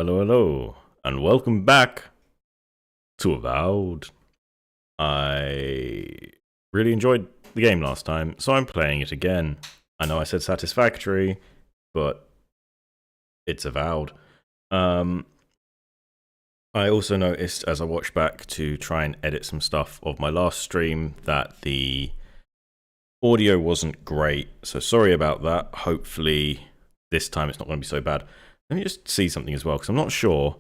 Hello, and welcome back to Avowed. I really enjoyed the game last time, so I'm playing it again. I know I said satisfactory, but it's Avowed. I also noticed as I watched back to try and edit some stuff of my last stream that the audio wasn't great, so sorry about that. Hopefully this time it's not going to be so bad. Let me just see something as well, because I'm not sure.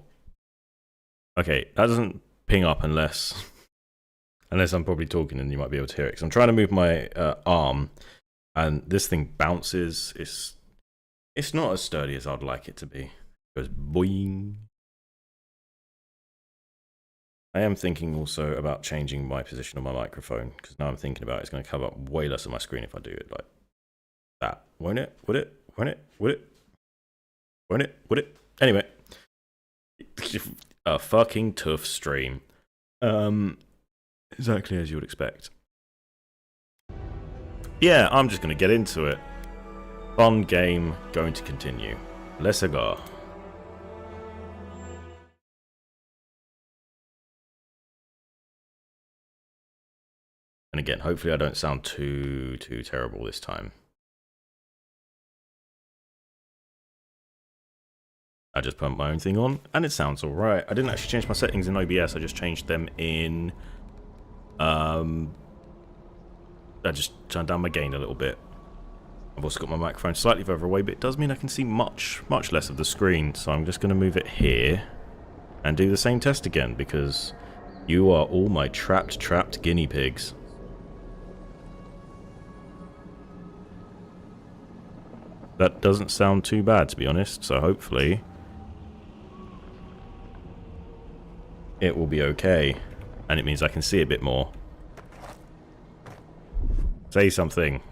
Okay, that doesn't ping up unless I'm probably talking and you might be able to hear it. Because I'm trying to move my arm, and this thing bounces. It's not as sturdy as I'd like it to be. It goes boing. I am thinking also about changing my position on my microphone, because now I'm thinking about it's going to cover up way less of my screen if I do it like that. Won't it? Would it? Won't it? Would it? Won't it? Would it? Anyway. A fucking tough stream. Exactly as you would expect. Yeah, I'm just going to get into it. Fun game, going to continue. Let's go. And again, hopefully I don't sound too terrible this time. I just put my own thing on, and it sounds alright. I didn't actually change my settings in OBS, I just changed them in... I just turned down my gain a little bit. I've also got my microphone slightly further away, but it does mean I can see much less of the screen. So I'm just going to move it here, and do the same test again, because you are all my trapped guinea pigs. That doesn't sound too bad, to be honest, so hopefully it will be okay, and it means I can see a bit more. Say something.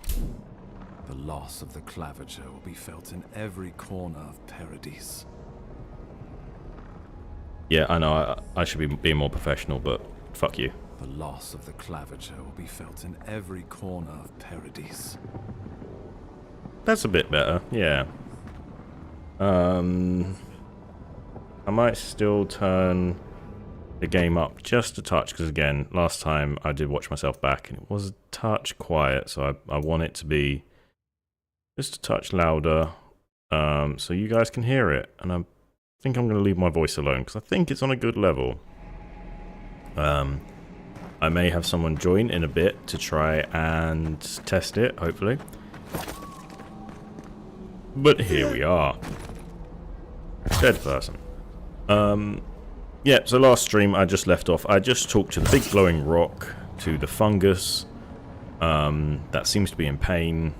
The loss of the claviger will be felt in every corner of Paradise. Yeah, I know, I should be being more professional, but fuck you. The loss of the claviger will be felt in every corner of Paradise. That's a bit better, yeah. I might still turn the game up just a touch, because again, last time I did watch myself back and it was a touch quiet, so I want it to be just a touch louder, so you guys can hear it. And I think I'm going to leave my voice alone, because I think it's on a good level. I may have someone join in a bit to try and test it, hopefully. But here we are. Dead person. Yeah, so last stream I just left off. I just talked to the big glowing rock, to the fungus. That seems to be in pain.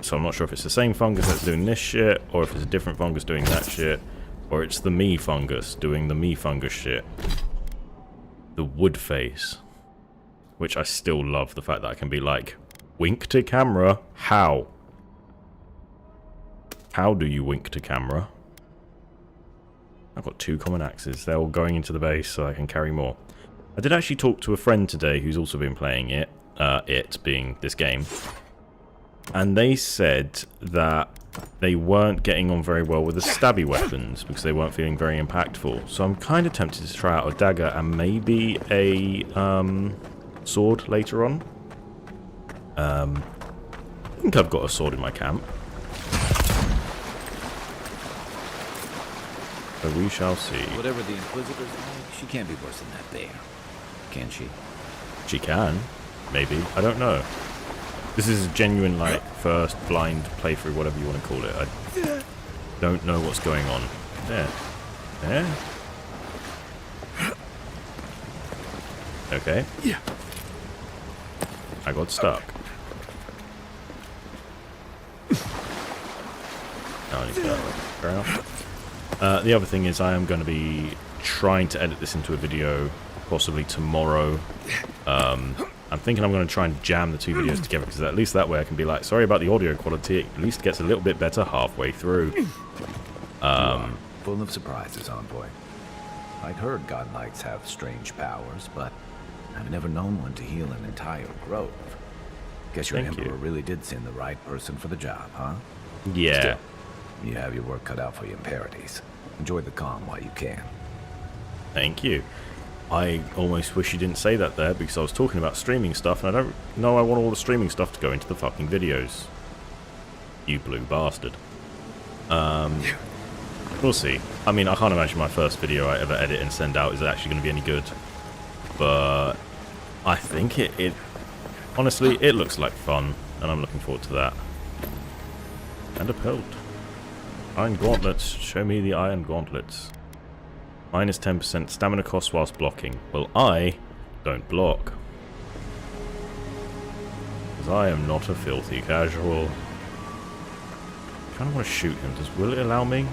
So I'm not sure if it's the same fungus that's doing this shit, or if it's a different fungus doing that shit, or it's the me fungus doing the me fungus shit. The wood face. Which I still love the fact that I can be like, wink to camera. How? How do you wink to camera? I've got 2 common axes. They're all going into the base so I can carry more. I did actually talk to a friend today who's also been playing it. It being this game. And they said that they weren't getting on very well with the stabby weapons because they weren't feeling very impactful. So I'm kind of tempted to try out a dagger and maybe a sword later on. I think I've got a sword in my camp. So we shall see. Whatever the Inquisitor's like, she can't be worse than that bear. Can she? She can. Maybe. I don't know. This is a genuine, like, first blind playthrough, whatever you want to call it. I don't know what's going on. There. There? Okay. Yeah. I got stuck. Now I need to go ground. The other thing is I am going to be trying to edit this into a video possibly tomorrow. I'm thinking I'm going to try and jam the 2 videos together, because at least that way I can be like, sorry about the audio quality, it at least gets a little bit better halfway through. Full of surprises, Envoy. I'd heard godlights have strange powers, but I've never known one to heal an entire grove. Guess your Emperor really did send the right person for the job, huh? Yeah. Still, you have your work cut out for you in Paradise. Enjoy the calm while you can. Thank you. I almost wish you didn't say that there, because I was talking about streaming stuff, and I don't know I want all the streaming stuff to go into the fucking videos. You blue bastard. We'll see. I mean, I can't imagine my first video I ever edit and send out is actually going to be any good. But I think it honestly, it looks like fun, and I'm looking forward to that. And a pelt. Iron gauntlets. Show me the iron gauntlets. Minus 10% stamina cost whilst blocking. Well, I don't block. Because I am not a filthy casual. I kind of want to shoot him. Will it allow me?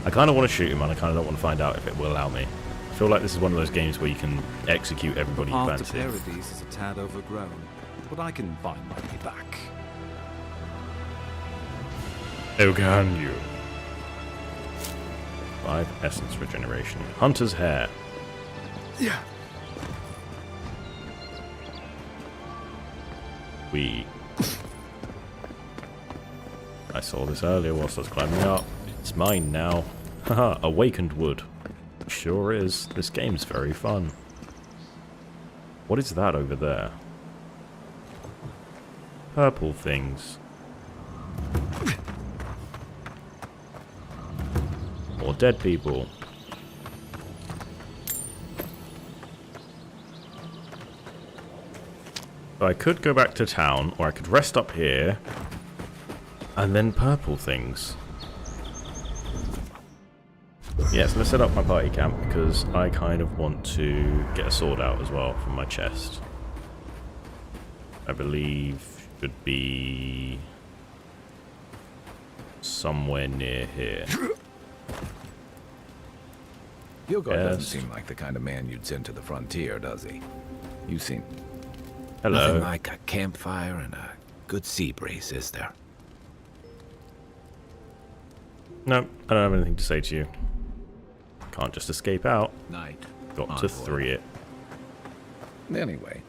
I kind of want to shoot him, and I kind of don't want to find out if it will allow me. I feel like this is one of those games where you can execute everybody you Path to fancy. Paradise is a tad overgrown, but I can find my way back. Oh, can you? 5 essence regeneration. Hunter's hair. Yeah. I saw this earlier whilst I was climbing up. It's mine now. Haha, awakened wood. Sure is. This game's very fun. What is that over there? Purple things. More dead people. So I could go back to town, or I could rest up here, and then purple things. Yes, let's set up my party camp, because I kind of want to get a sword out as well from my chest. I believe should be somewhere near here. Hugo doesn't Yes. seem like the kind of man you'd send to the frontier, does he? You seem... Hello. Nothing like a campfire and a good sea breeze, is there? No, I don't have anything to say to you. Can't just escape out. Night. Got to 3 it. Anyway.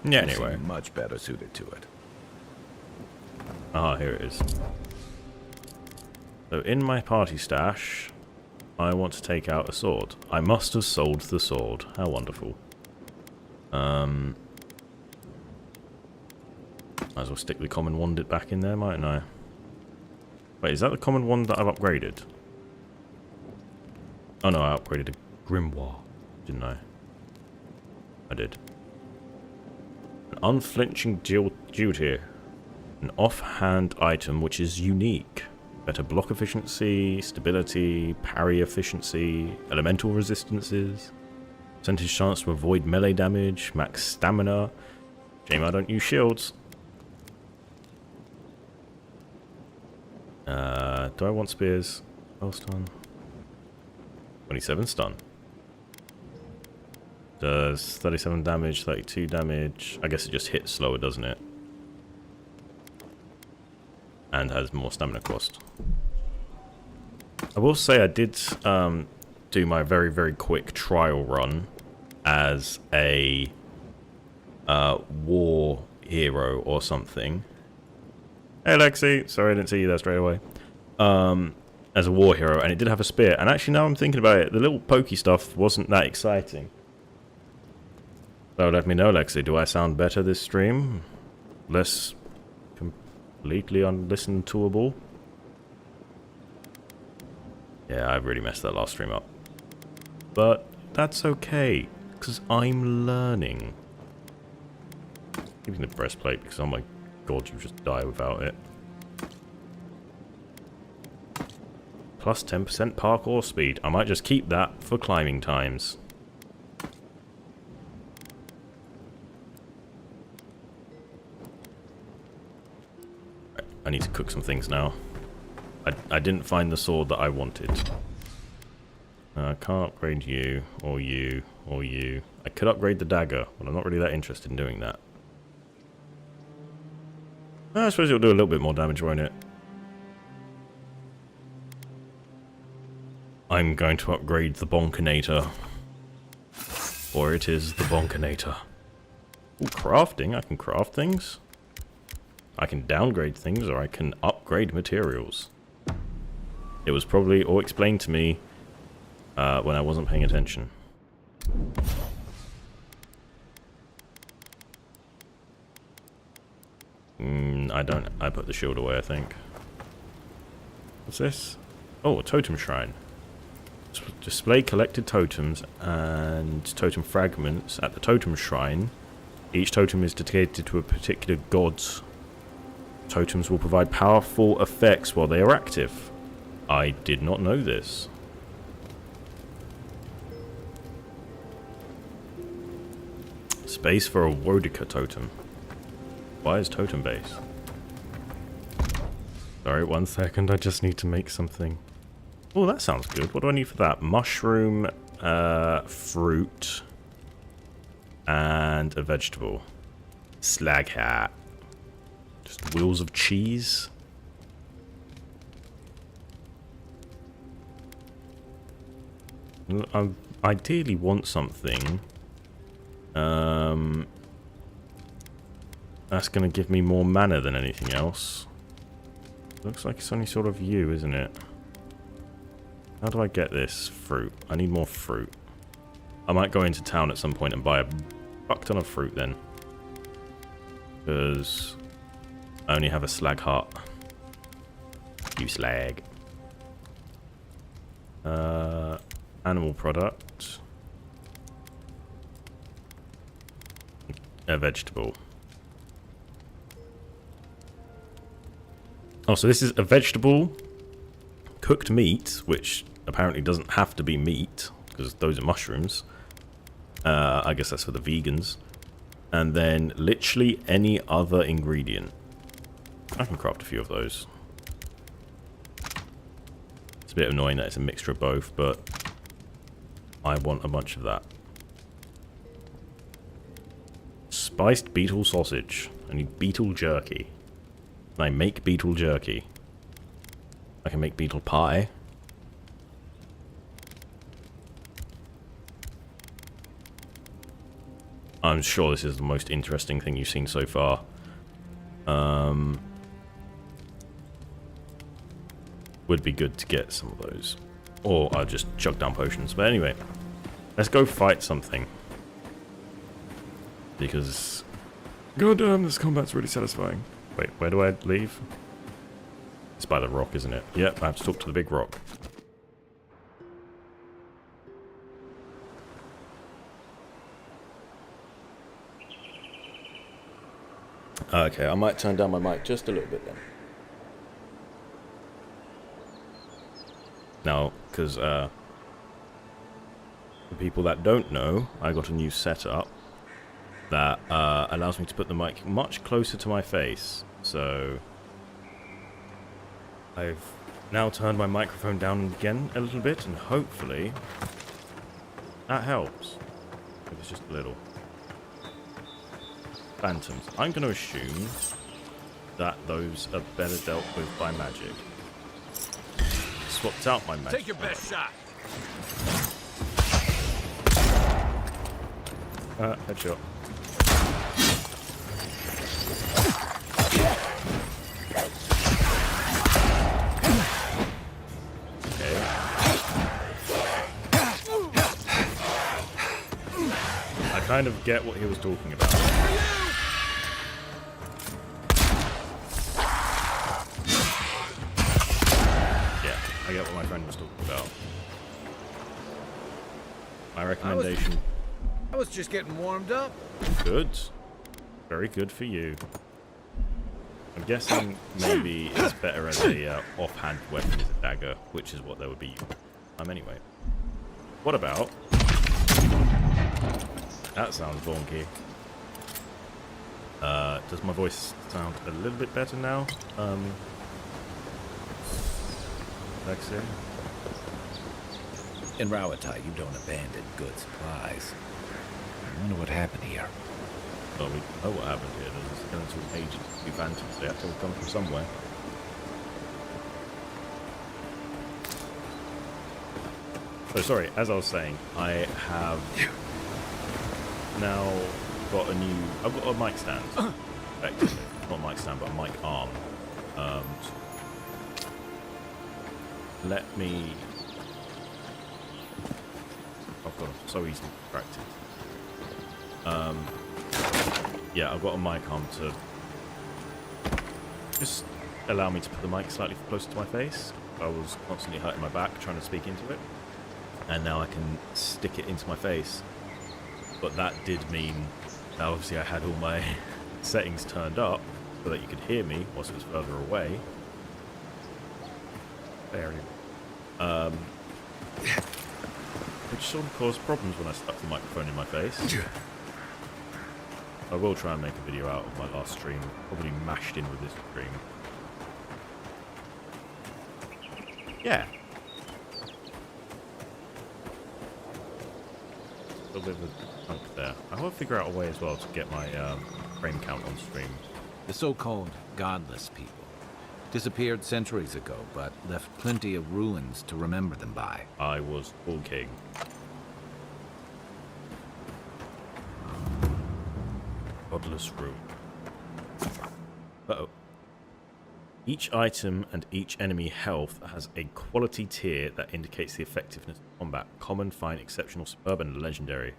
Yeah, you anyway. seem much better suited to it. Ah, here it is. So in my party stash, I want to take out a sword. I must have sold the sword. How wonderful. Might as well stick the common wand back in there, mightn't I? Wait, is that the common wand that I've upgraded? Oh no, I upgraded a grimoire, didn't I? I did. An unflinching duty. An offhand item which is unique. Better block efficiency, stability, parry efficiency, elemental resistances, percentage chance to avoid melee damage, max stamina. Shame I don't use shields. Do I want spears? Oh, stun. 27 stun. Does 37 damage, 32 damage. I guess it just hits slower, doesn't it? And has more stamina cost. I will say I did do my very, very quick trial run as a war hero or something. Hey Lexi, sorry I didn't see you there straight away. As a war hero, and it did have a spear. And actually now I'm thinking about it, the little pokey stuff wasn't that exciting. So let me know, Lexi, do I sound better this stream? Less completely unlisten-toable? Yeah, I've really messed that last stream up. But that's okay, because I'm learning. Keeping the breastplate, because oh my god, you just die without it. Plus 10% parkour speed. I might just keep that for climbing times. I need to cook some things now. I didn't find the sword that I wanted. I can't upgrade you, or you, or you. I could upgrade the dagger, but I'm not really that interested in doing that. I suppose it'll do a little bit more damage, won't it? I'm going to upgrade the Bonkinator. For it is the Bonkinator. Ooh, crafting. I can craft things. I can downgrade things, or I can upgrade materials. It was probably all explained to me when I wasn't paying attention. I put the shield away, I think. What's this? Oh, a totem shrine. Display collected totems and totem fragments at the totem shrine. Each totem is dedicated to a particular god. Totems will provide powerful effects while they are active. I did not know this. Space for a Wodica totem. Why is totem base? Sorry, 1 second. I just need to make something. Oh, that sounds good. What do I need for that? Mushroom, fruit, and a vegetable. Slag hat. Just wheels of cheese. I ideally want something that's going to give me more mana than anything else. Looks like it's only sort of you, isn't it? How do I get this fruit? I need more fruit. I might go into town at some point and buy a fuck ton of fruit then. Because I only have a slag heart. You slag. Animal product. A vegetable. Oh, so this is a vegetable, cooked meat, which apparently doesn't have to be meat, because those are mushrooms. I guess that's for the vegans. And then literally any other ingredient. I can craft a few of those. It's a bit annoying that it's a mixture of both, but I want a bunch of that. Spiced beetle sausage. I need beetle jerky. Can I make beetle jerky? I can make beetle pie. I'm sure this is the most interesting thing you've seen so far. Would be good to get some of those. Or I'll just chuck down potions. But anyway, let's go fight something. Because goddamn, this combat's really satisfying. Wait, where do I leave? It's by the rock, isn't it? Yep, I have to talk to the big rock. Okay, I might turn down my mic just a little bit then. Now, because for people that don't know, I got a new setup that allows me to put the mic much closer to my face. So I've now turned my microphone down again a little bit, and hopefully that helps. If it's just a little. Phantoms. I'm going to assume that those are better dealt with by magic. Swapped out my magic. Take your best shot. Headshot. Okay. I kind of get what he was talking about. I get what my friend was talking about. My recommendation... I was just getting warmed up. Good. Very good for you. I'm guessing maybe it's better as a offhand weapon as a dagger, which is what they would be using. Anyway. What about... That sounds bonky. Does my voice sound a little bit better now? Lexi? In Rawatai, you don't abandon good supplies. I wonder what happened here. Well, we know what happened here. There's a skeletal agent to be phantoms. They have to have come from somewhere. So sorry, as I was saying, I have now got a new... I've got a mic stand. Effectively. Not a mic stand, but a mic arm. let me... Oh god, I'm so easily distracted. Yeah, I've got a mic arm to just allow me to put the mic slightly closer to my face. I was constantly hurting my back trying to speak into it, and now I can stick it into my face. But that did mean that obviously I had all my settings turned up so that you could hear me whilst it was further away. Which sort of caused problems when I stuck the microphone in my face. I will try and make a video out of my last stream, probably mashed in with this stream. Yeah. A little bit of a chunk there. I will figure out a way as well to get my frame count on stream. The so-called godless people disappeared centuries ago, but left plenty of ruins to remember them by. I was full king. Godless rule. Uh-oh. Each item and each enemy health has a quality tier that indicates the effectiveness of combat. Common, fine, exceptional, superb, and legendary.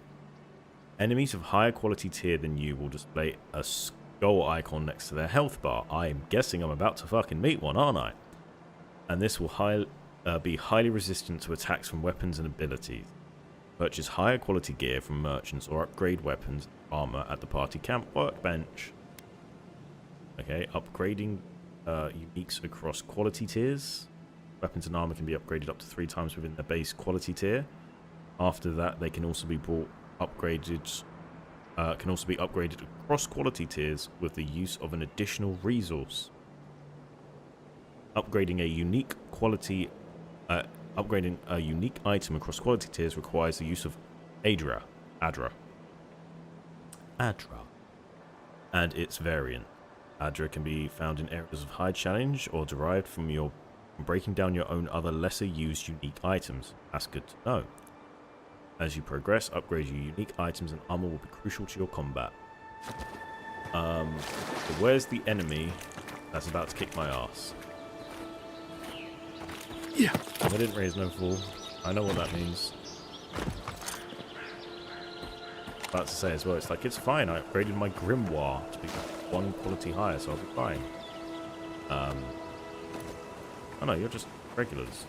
Enemies of higher quality tier than you will display a skull icon next to their health bar. I'm guessing I'm about to fucking meet one, aren't I? And this will be highly resistant to attacks from weapons and abilities. Purchase higher quality gear from merchants or upgrade weapons and armor at the party camp workbench. Okay, upgrading uniques across quality tiers. Weapons and armor can be upgraded up to 3 times within their base quality tier. After that, they can also be upgraded across quality tiers with the use of an additional resource. Upgrading a unique item across quality tiers requires the use of Adra, and its variant. Adra can be found in areas of high challenge or derived from breaking down your own other lesser used unique items. That's good to know. As you progress, upgrade your unique items and armor will be crucial to your combat. So where's the enemy that's about to kick my ass? Yeah. I didn't raise no fool. I know what that means. About to say as well, it's like, it's fine. I upgraded my grimoire to be 1 quality higher, so I'll be fine. Oh no, you're just regulars.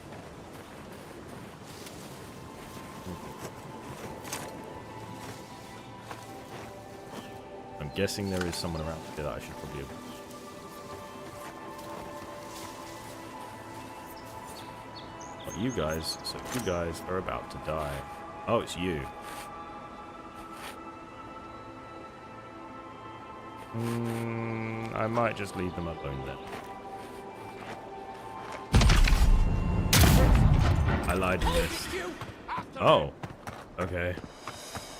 I'm guessing there is someone around here that I should probably have. Not you guys, so you guys are about to die. Oh, it's you. I might just leave them alone then. I lied in this. Oh, okay.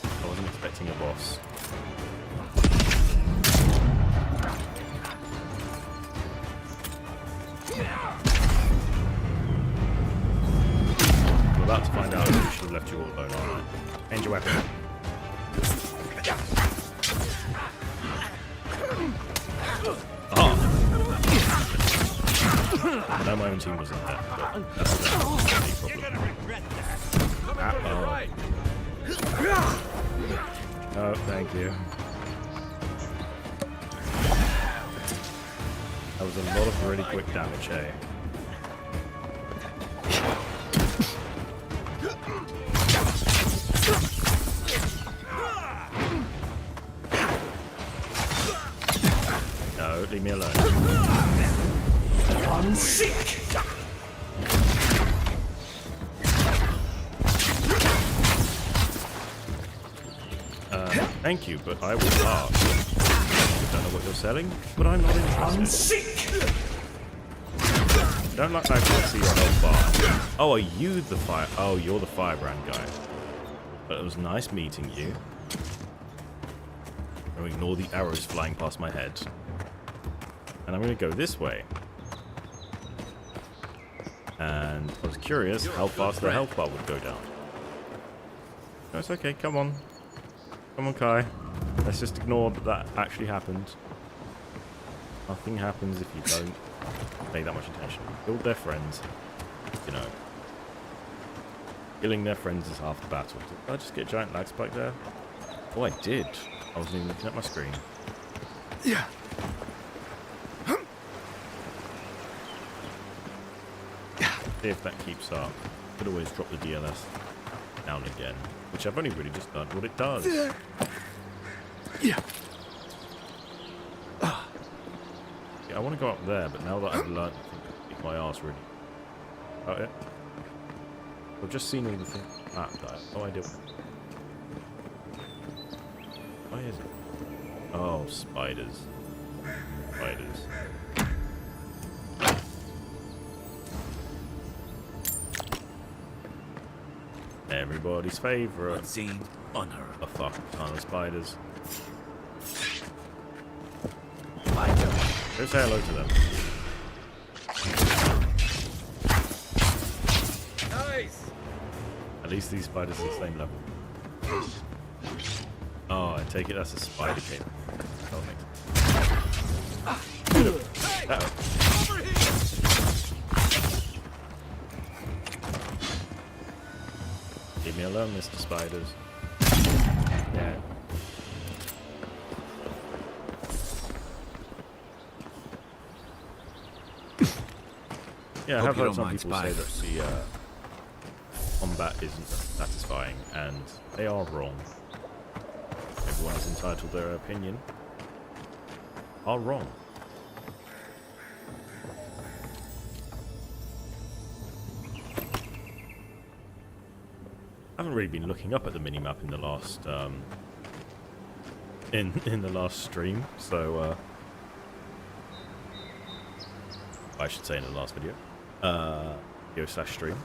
I wasn't expecting a boss. I'm about to find out if we should have left you all alone, aren't I? Change your weapon. I know my own team wasn't there, but that's a problem. Oh, thank you. That was a lot of really quick damage, eh? No, leave me alone. I'm sick. Thank you, but I will pass. I don't know what you're selling, but I'm not interested. I'm sick. Don't look like I can't see your health bar. Oh, are you the fire? Oh, you're the firebrand guy. But it was nice meeting you. I'll ignore the arrows flying past my head. And I'm going to go this way. And I was curious how fast the health bar would go down. No, it's okay, come on. Come on, Kai. Let's just ignore that that actually happened. Nothing happens if you don't pay that much attention. Build their friends. you know, killing their friends is half the battle. Did I just get giant lag spike there? Oh, I did. I wasn't even looking at my screen. Yeah. See if that keeps up. Could always drop the DLS down again, which I've only really just done what it does. Yeah. Yeah, I want to go up there, but now that I've learned to kick my ass really about it, I've just seen all the things that I have no idea. Why is it? Oh, spiders. Spiders. Everybody's favourite. Unseen, unheard. A fuck ton of spiders. Go say hello to them. Nice. At least these spiders are the same level. Oh, I take it that's a spider king. Oh, Hey, that over here. Leave me alone, Mr. Spiders. Yeah. Yeah, I have heard some people say that the combat isn't satisfying, and they are wrong. Everyone is entitled to their opinion. Are wrong. I haven't really been looking up at the minimap in the last in the last stream, so I should say in the last video. Video/stream.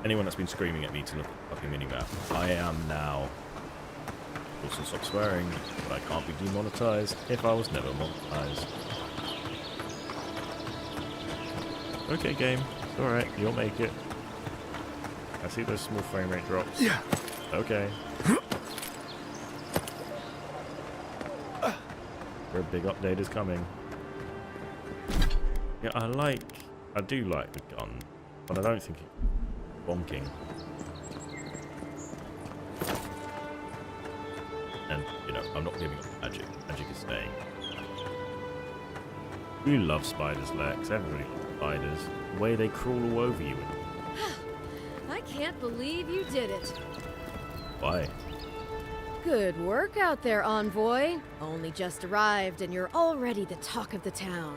Anyone that's been screaming at me to look up the minimap, I am now. Also stop swearing, but I can't be demonetized if I was never monetized. Okay, game. It's alright, you'll make it. I see those small frame rate drops. Yeah. Okay. Your big update is coming. Yeah, I do like the gun, but I don't think it's bonking. And, you know, I'm not giving up magic. Magic is staying. You love spiders, Lex. Everybody loves spiders. The way they crawl all over you. I can't believe you did it. Why? Good work out there, Envoy. Only just arrived and you're already the talk of the town.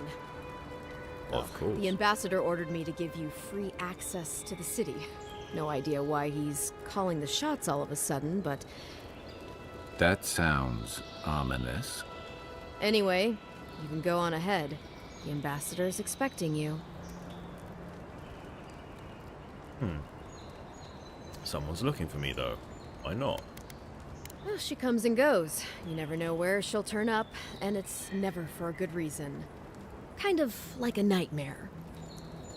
Of course. The ambassador ordered me to give you free access to the city. No idea why he's calling the shots all of a sudden, but... That sounds ominous. Anyway, you can go on ahead. The ambassador's expecting you. Someone's looking for me, though. Why not? Well, she comes and goes. You never know where she'll turn up, and it's never for a good reason. Kind of like a nightmare.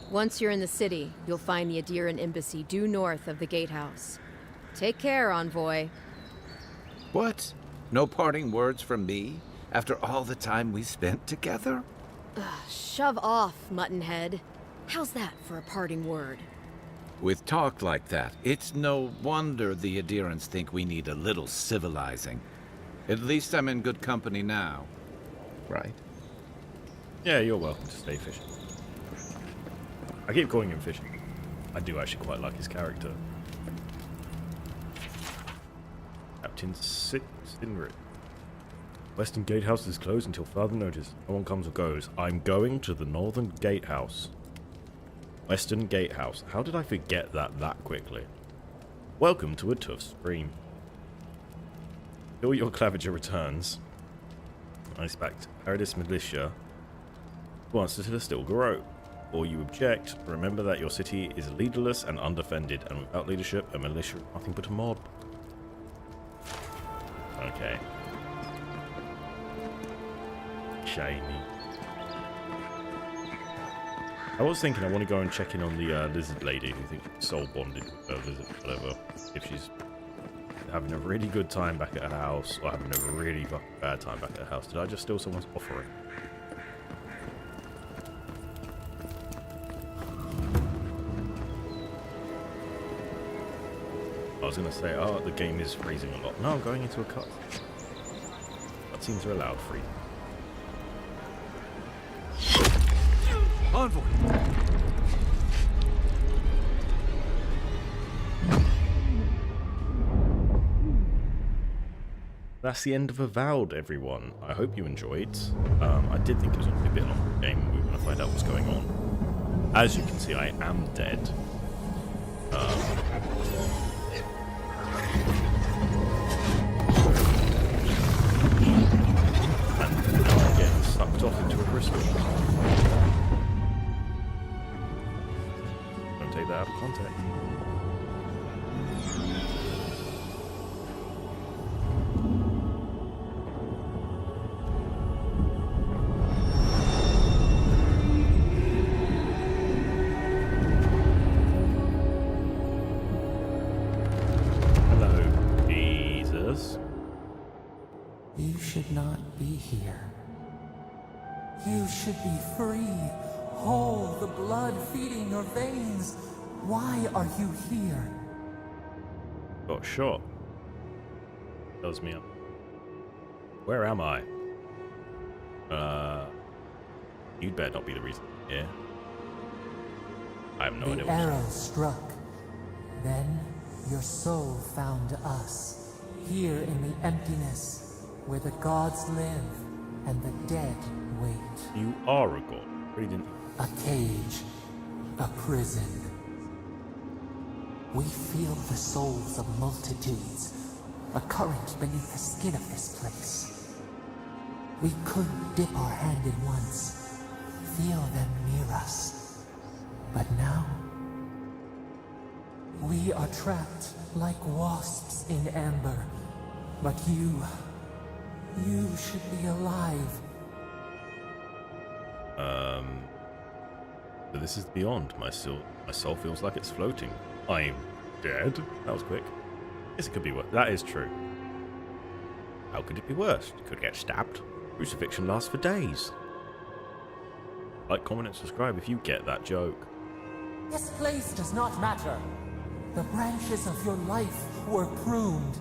Once you're in the city, you'll find the Adiran embassy due north of the gatehouse. Take care, Envoy. What? No parting words from me? After all the time we spent together? Shove off, Muttonhead. How's that for a parting word? With talk like that, it's no wonder the Adirans think we need a little civilizing. At least I'm in good company now. Right? Yeah, you're welcome to stay fishing. I keep calling him fishing. I do actually quite like his character. Captain Sinrit. Western Gatehouse is closed until further notice. No one comes or goes. I'm going to the Northern Gatehouse. Western Gatehouse. How did I forget that quickly? Welcome to a tough stream. Till your claviger returns. I expect Paradis Militia wants to still grow. Or you object, remember that your city is leaderless and undefended, and without leadership, a militia is nothing but a mob. Okay. Shiny. I was thinking I want to go and check in on the lizard lady who thinks she's soul bonded with her lizard, whatever. If she's having a really good time back at her house, or having a really bad time back at her house. Did I just steal someone's offering? I was gonna say, oh, the game is freezing a lot. No, I'm going into a cut. Cutscenes are allowed free. Envoy! That's the end of Avowed, everyone. I hope you enjoyed. I did think it was going to be a bit longer game. We were going to find out what's going on. As you can see, I am dead. And now I'm getting sucked off into a crystal. Don't take that out of context. You should not be here. You should be free, whole, the blood feeding your veins. Why are you here? Got shot. Tells me up. Where am I? You'd better not be the reason. Yeah. I have no idea. The arrow struck. Then your soul found us, here in the emptiness, where the gods live and the dead wait. You are a god. Really didn't. A cage, a prison. We feel the souls of multitudes, a current beneath the skin of this place. We could dip our hand in once, feel them near us. But now, we are trapped like wasps in amber. But you should be alive. So this is beyond. My soul feels like it's floating. I'm dead. That was quick. Yes, it could be worse. That is true. How could it be worse? You could get stabbed. Crucifixion lasts for days. Like, comment, and subscribe if you get that joke. This place does not matter. The branches of your life were pruned.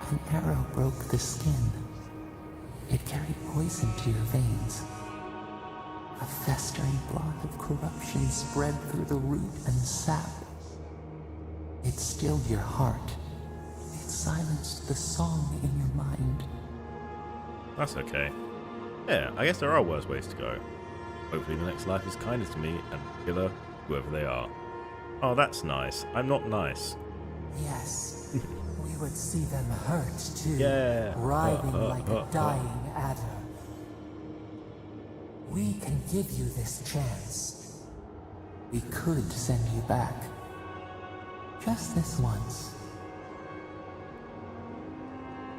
An arrow broke the skin. It carried poison to your veins. A festering blot of corruption spread through the root and sap. It stilled your heart. It silenced the song in your mind. That's okay. Yeah, I guess there are worse ways to go. Hopefully the next life is kinder to me and killer whoever they are. Oh, that's nice. I'm not nice. Yes, we would see them hurt too. Yeah. Writhing like a dying adder. We can give you this chance. We could send you back. Just this once.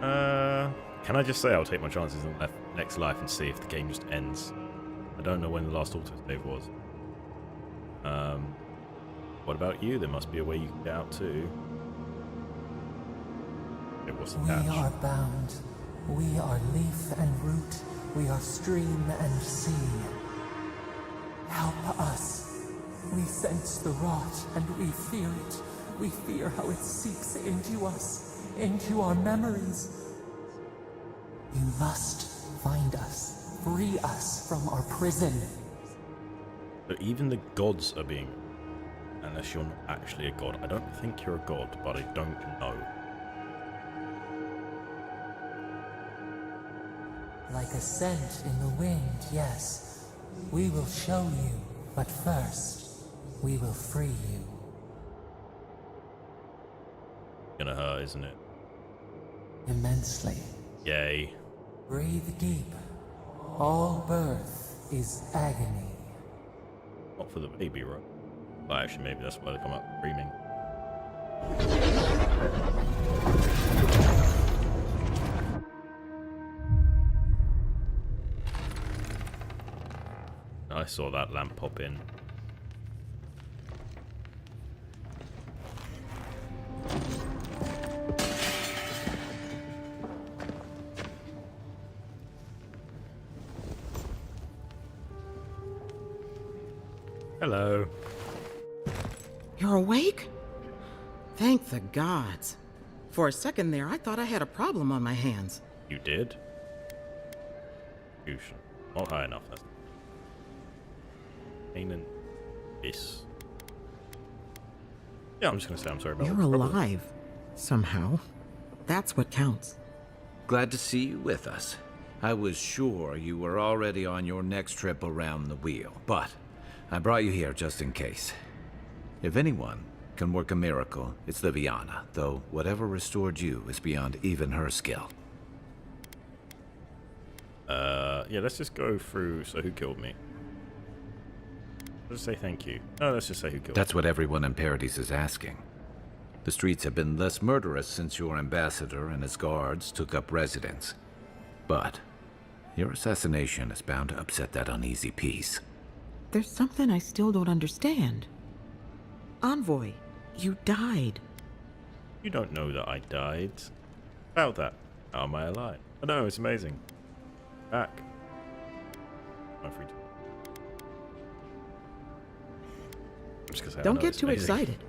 Can I just say I'll take my chances in the next life and see if the game just ends? I don't know when the last autosave was. What about you? There must be a way you can get out too. It wasn't We are bound. We are leaf and root. We are stream and sea. Help us. We sense the rot and we fear it. We fear how it seeps into us, into our memories. You must find us, free us from our prison. But even the gods are being... Unless you're not actually a god. I don't think you're a god, but I don't know. Like a scent in the wind, yes. We will show you, but first, we will free you. Gonna hurt, isn't it? Immensely. Yay. Breathe deep. All birth is agony. Not for the baby, right? Well, actually, maybe that's why they come up screaming. I saw that lamp pop in. Hello. You're awake? Thank the gods. For a second there, I thought I had a problem on my hands. You did? Fusion. Not high enough. That's... Aiden. This. Yeah, I'm just gonna say I'm sorry about You're the problem. alive. Somehow. That's what counts. Glad to see you with us. I was sure you were already on your next trip around the wheel, but I brought you here just in case. If anyone can work a miracle, it's Liviana, though whatever restored you is beyond even her skill. Yeah, let's just go through. So who killed me? Let's say thank you. No, let's just say who killed That's what everyone in Paradise is asking. The streets have been less murderous since your ambassador and his guards took up residence. But your assassination is bound to upset that uneasy peace. There's something I still don't understand. Envoy, you died. me. You don't know that I died. About that. How am I alive? I know, it's amazing. Back. I'm free to... I'm just gonna say, I Don't know get it's too amazing. excited.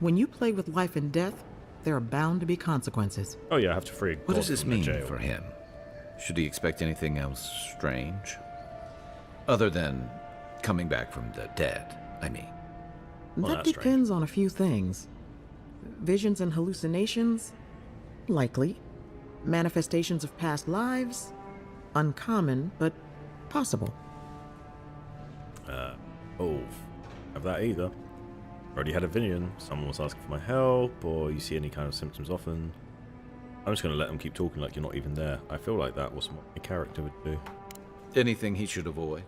When you play with life and death, there are bound to be consequences. Oh yeah, I have to free a What god does this from the mean jail. for him? Should he expect anything else strange? Other than coming back from the dead, I mean. Well, That that's strange. depends on a few things. Visions and hallucinations? Likely. Manifestations of past lives? Uncommon, but possible. Oh, have that either. Already had a vision. Someone was asking for my help, or you see any kind of symptoms often. I'm just going to let them keep talking like you're not even there. I feel like that was what my character would do. Anything he should avoid?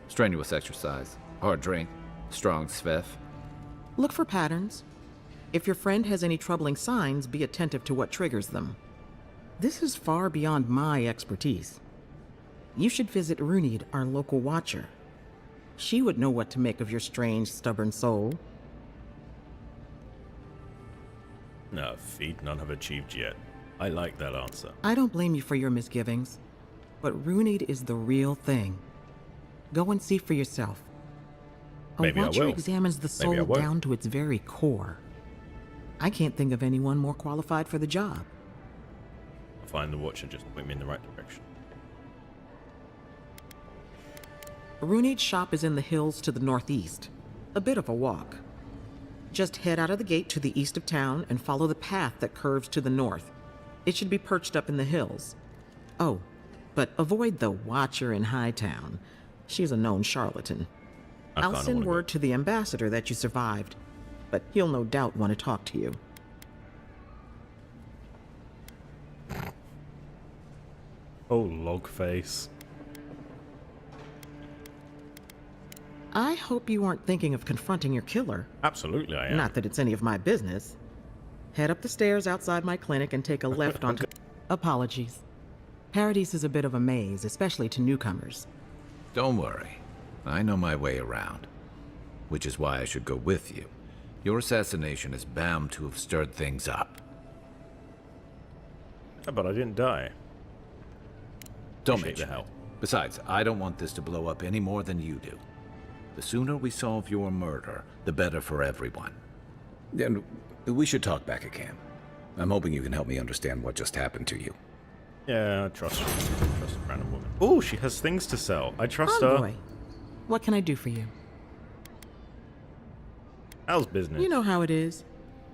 Strenuous exercise, hard drink, strong sveff. Look for patterns. If your friend has any troubling signs, be attentive to what triggers them. This is far beyond my expertise. You should visit Runid, our local watcher. She would know what to make of your strange, stubborn soul. No, feat none have achieved yet. I like that answer. I don't blame you for your misgivings, but Runid is the real thing. Go and see for yourself. A Maybe I watcher will. examines the Maybe I soul won't. down to its very core. I can't think of anyone more qualified for the job. I'll find the watcher, just point me in the right direction. Runid's shop is in the hills to the northeast. A bit of a walk. Just head out of the gate to the east of town and follow the path that curves to the north. It should be perched up in the hills. Oh, but avoid the watcher in Hightown. She's a known charlatan. I I'll kinda send wanna word to the ambassador that you survived, but he'll no doubt want to talk to you. Oh, Logface. I hope you aren't thinking of confronting your killer. Absolutely, I am. Not that it's any of my business. Head up the stairs outside my clinic and take a left onto... Apologies. Paradise is a bit of a maze, especially to newcomers. Don't worry. I know my way around. Which is why I should go with you. Your assassination is bound to have stirred things up. Yeah, but I didn't die. Don't Appreciate mention the help. it. Besides, I don't want this to blow up any more than you do. The sooner we solve your murder, the better for everyone. And we should talk back at camp. I'm hoping you can help me understand what just happened to you. Yeah, I trust you. Trust a random woman. Oh, she has things to sell. I trust Envoy, her. what can I do for you? How's business? You know how it is.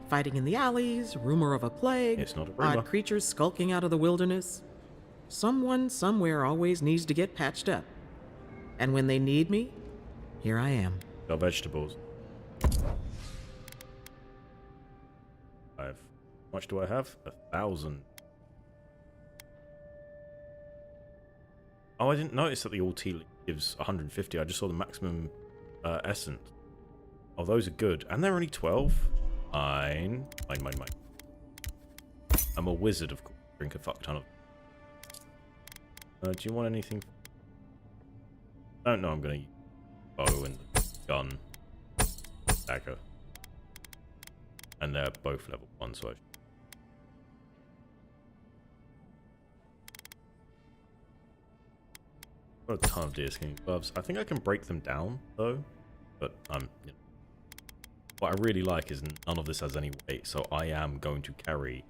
Fighting in the alleys, rumor of a plague, It's not a rumor. odd creatures skulking out of the wilderness. Someone somewhere always needs to get patched up. And when they need me, here I am. Got vegetables. How much do I have? 1,000. Oh, I didn't notice that the all tea gives 150. I just saw the maximum essence. Oh, those are good. And they're only 12. Mine. I'm a wizard, of course. Drink a fuck ton of... do you want anything? I don't know. I'm going to use bow and gun. Dagger. And they're both level 1, so I... Got a ton of deerskin gloves. I think I can break them down, though. But I'm... what I really like is none of this has any weight, so I am going to carry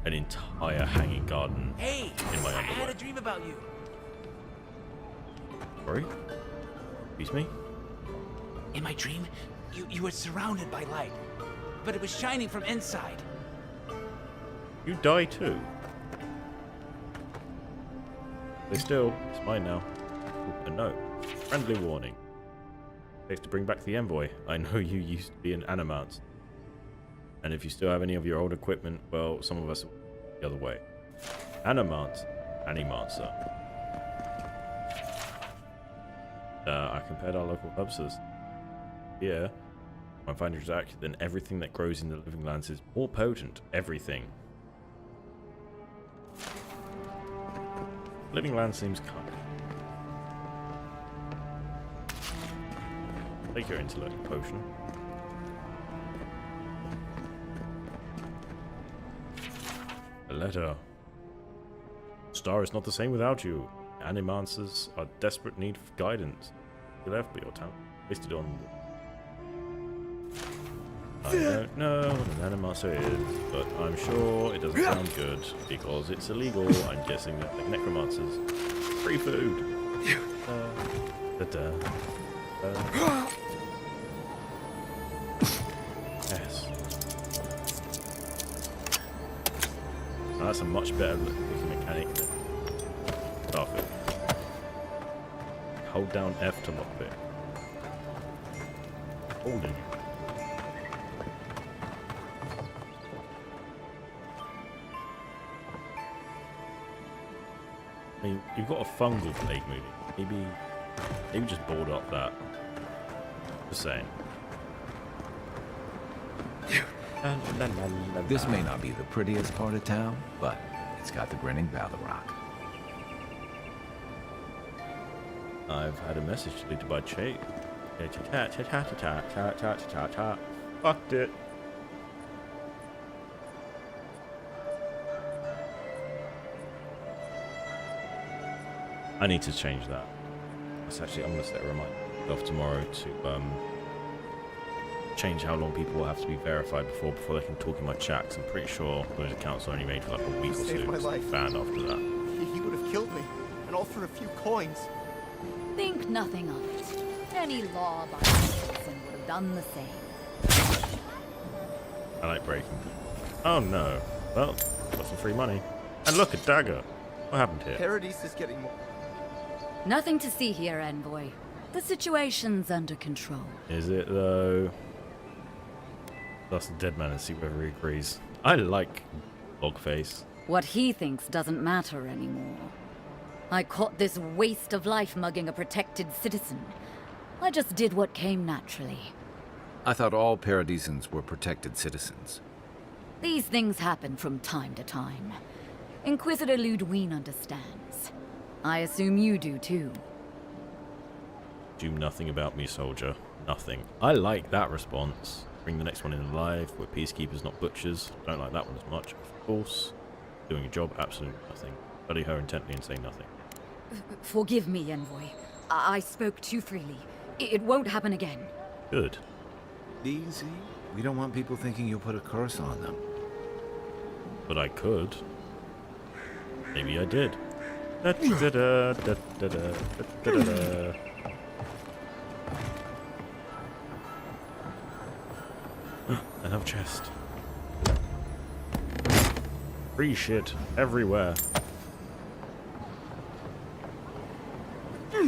an entire hanging garden in my I had underwear. a dream about you. Sorry? Excuse me? In my dream, you were surrounded by light, but it was shining from inside. You die too. But still, it's mine now. Ooh, a note. Friendly warning. Safe to bring back the envoy. I know you used to be an Animant. And if you still have any of your old equipment, well, some of us are the other way. Animant. Animancer. I compared our local hubs as here. I find it accurate then everything that grows in the living lands is more potent. Everything. Living land seems kind. Take your intellect potion. A letter. Star is not the same without you. Animancers are desperate need of guidance. You left, but your talent wasted on. I don't know what an animancer is, but I'm sure it doesn't sound good because it's illegal. I'm guessing that like necromancers. Free food. Yes. Now that's a much better looking mechanic than Starfield. Hold down F to lockpick. Holding. I mean, you've got a fungal plague moving. Maybe just board up that. Just saying. This may not be the prettiest part of town, but it's got the grinning Battle Rock. I've had a message deleted by Chat. Fucked it. I need to change that. That's actually, I'm gonna set a reminder myself tomorrow to change how long people will have to be verified before they can talk in my chat. 'Cause I'm pretty sure those accounts are only made for like a week or Saved two. my So life. banned after that. He would have killed me, and all for a few coins. Think nothing of it. Any law-abiding citizen would have done the same. I like breaking. Oh no. Well, got some free money. And look, a dagger. What happened here? Paradise is getting more. Nothing to see here, Envoy. The situation's under control. Is it though? That's the dead man and see whether he agrees. I like Logface. What he thinks doesn't matter anymore. I caught this waste of life mugging a protected citizen. I just did what came naturally. I thought all Paradisans were protected citizens. These things happen from time to time. Inquisitor Ludwine understands. I assume you do too. Do nothing about me, soldier. Nothing. I like that response. Bring the next one in alive. We're peacekeepers, not butchers. Don't like that one as much. Of course. Doing a job, absolutely nothing. Study her intently and say nothing. Forgive me, Envoy. I spoke too freely. It won't happen again. Good. Easy. We don't want people thinking you'll put a curse on them. But I could. Maybe I did. Da-da-da-da-da-da-da-da. Another chest. Free shit everywhere. A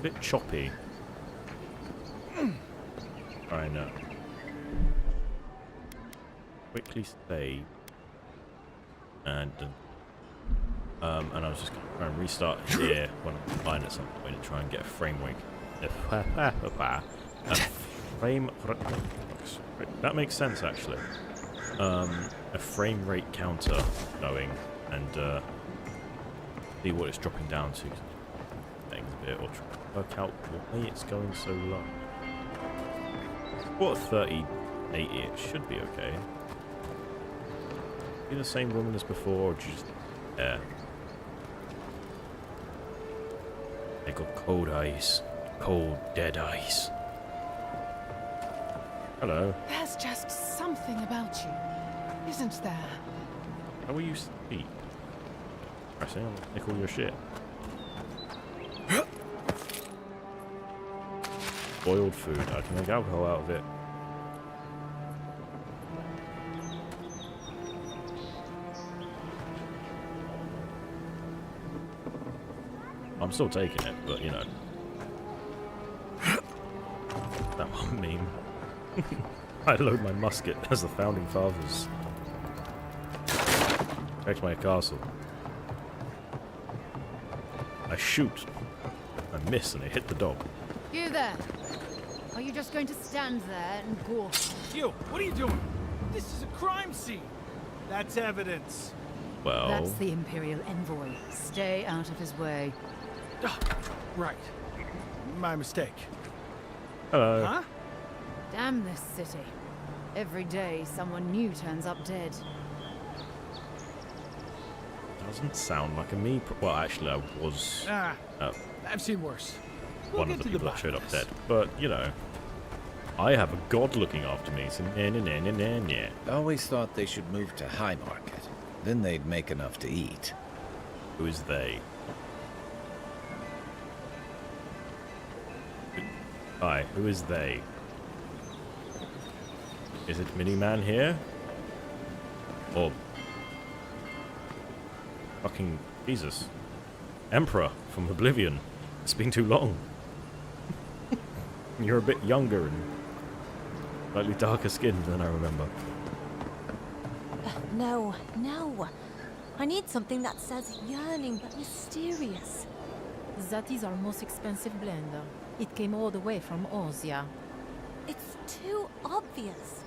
bit choppy. I know. Quickly save. And I was just going to try and restart here when I'm fine at some point and try and get a frame rate. A frame. That makes sense actually. A frame rate counter going and see what it's dropping down to. Things a bit, or try to work out why it's going so low. What 30, 80? It should be okay. You the same woman as before, or just They got cold eyes, cold dead eyes. Hello. There's just something about you, isn't there? How will you speak? Pressing, I'll nick all your shit. Boiled food. I can make alcohol out of it. I'm still taking it, but you know. That one meme. I load my musket as the founding fathers. Protect my castle. I shoot. I miss and I hit the dog. You there. Are you just going to stand there and go? You, what are you doing? This is a crime scene. That's evidence. Well, That's the Imperial envoy. Stay out of his way. Ah, right. My mistake. hello. Huh? Damn this city. Every day someone new turns up dead. Doesn't sound like a me. Well, actually, I was I've seen worse. We'll one of get the to people that showed up bottom of dead. But, you know, I have a god looking after me, so yeah. I always thought they should move to High Market. Then they'd make enough to eat. Who is they? Hi, who is they? Is it Miniman here? Or fucking Jesus. Emperor from Oblivion. It's been too long. You're a bit younger and slightly darker skinned than I remember. No. I need something that says yearning but mysterious. That is our most expensive blend. It came all the way from Ozia. It's too obvious.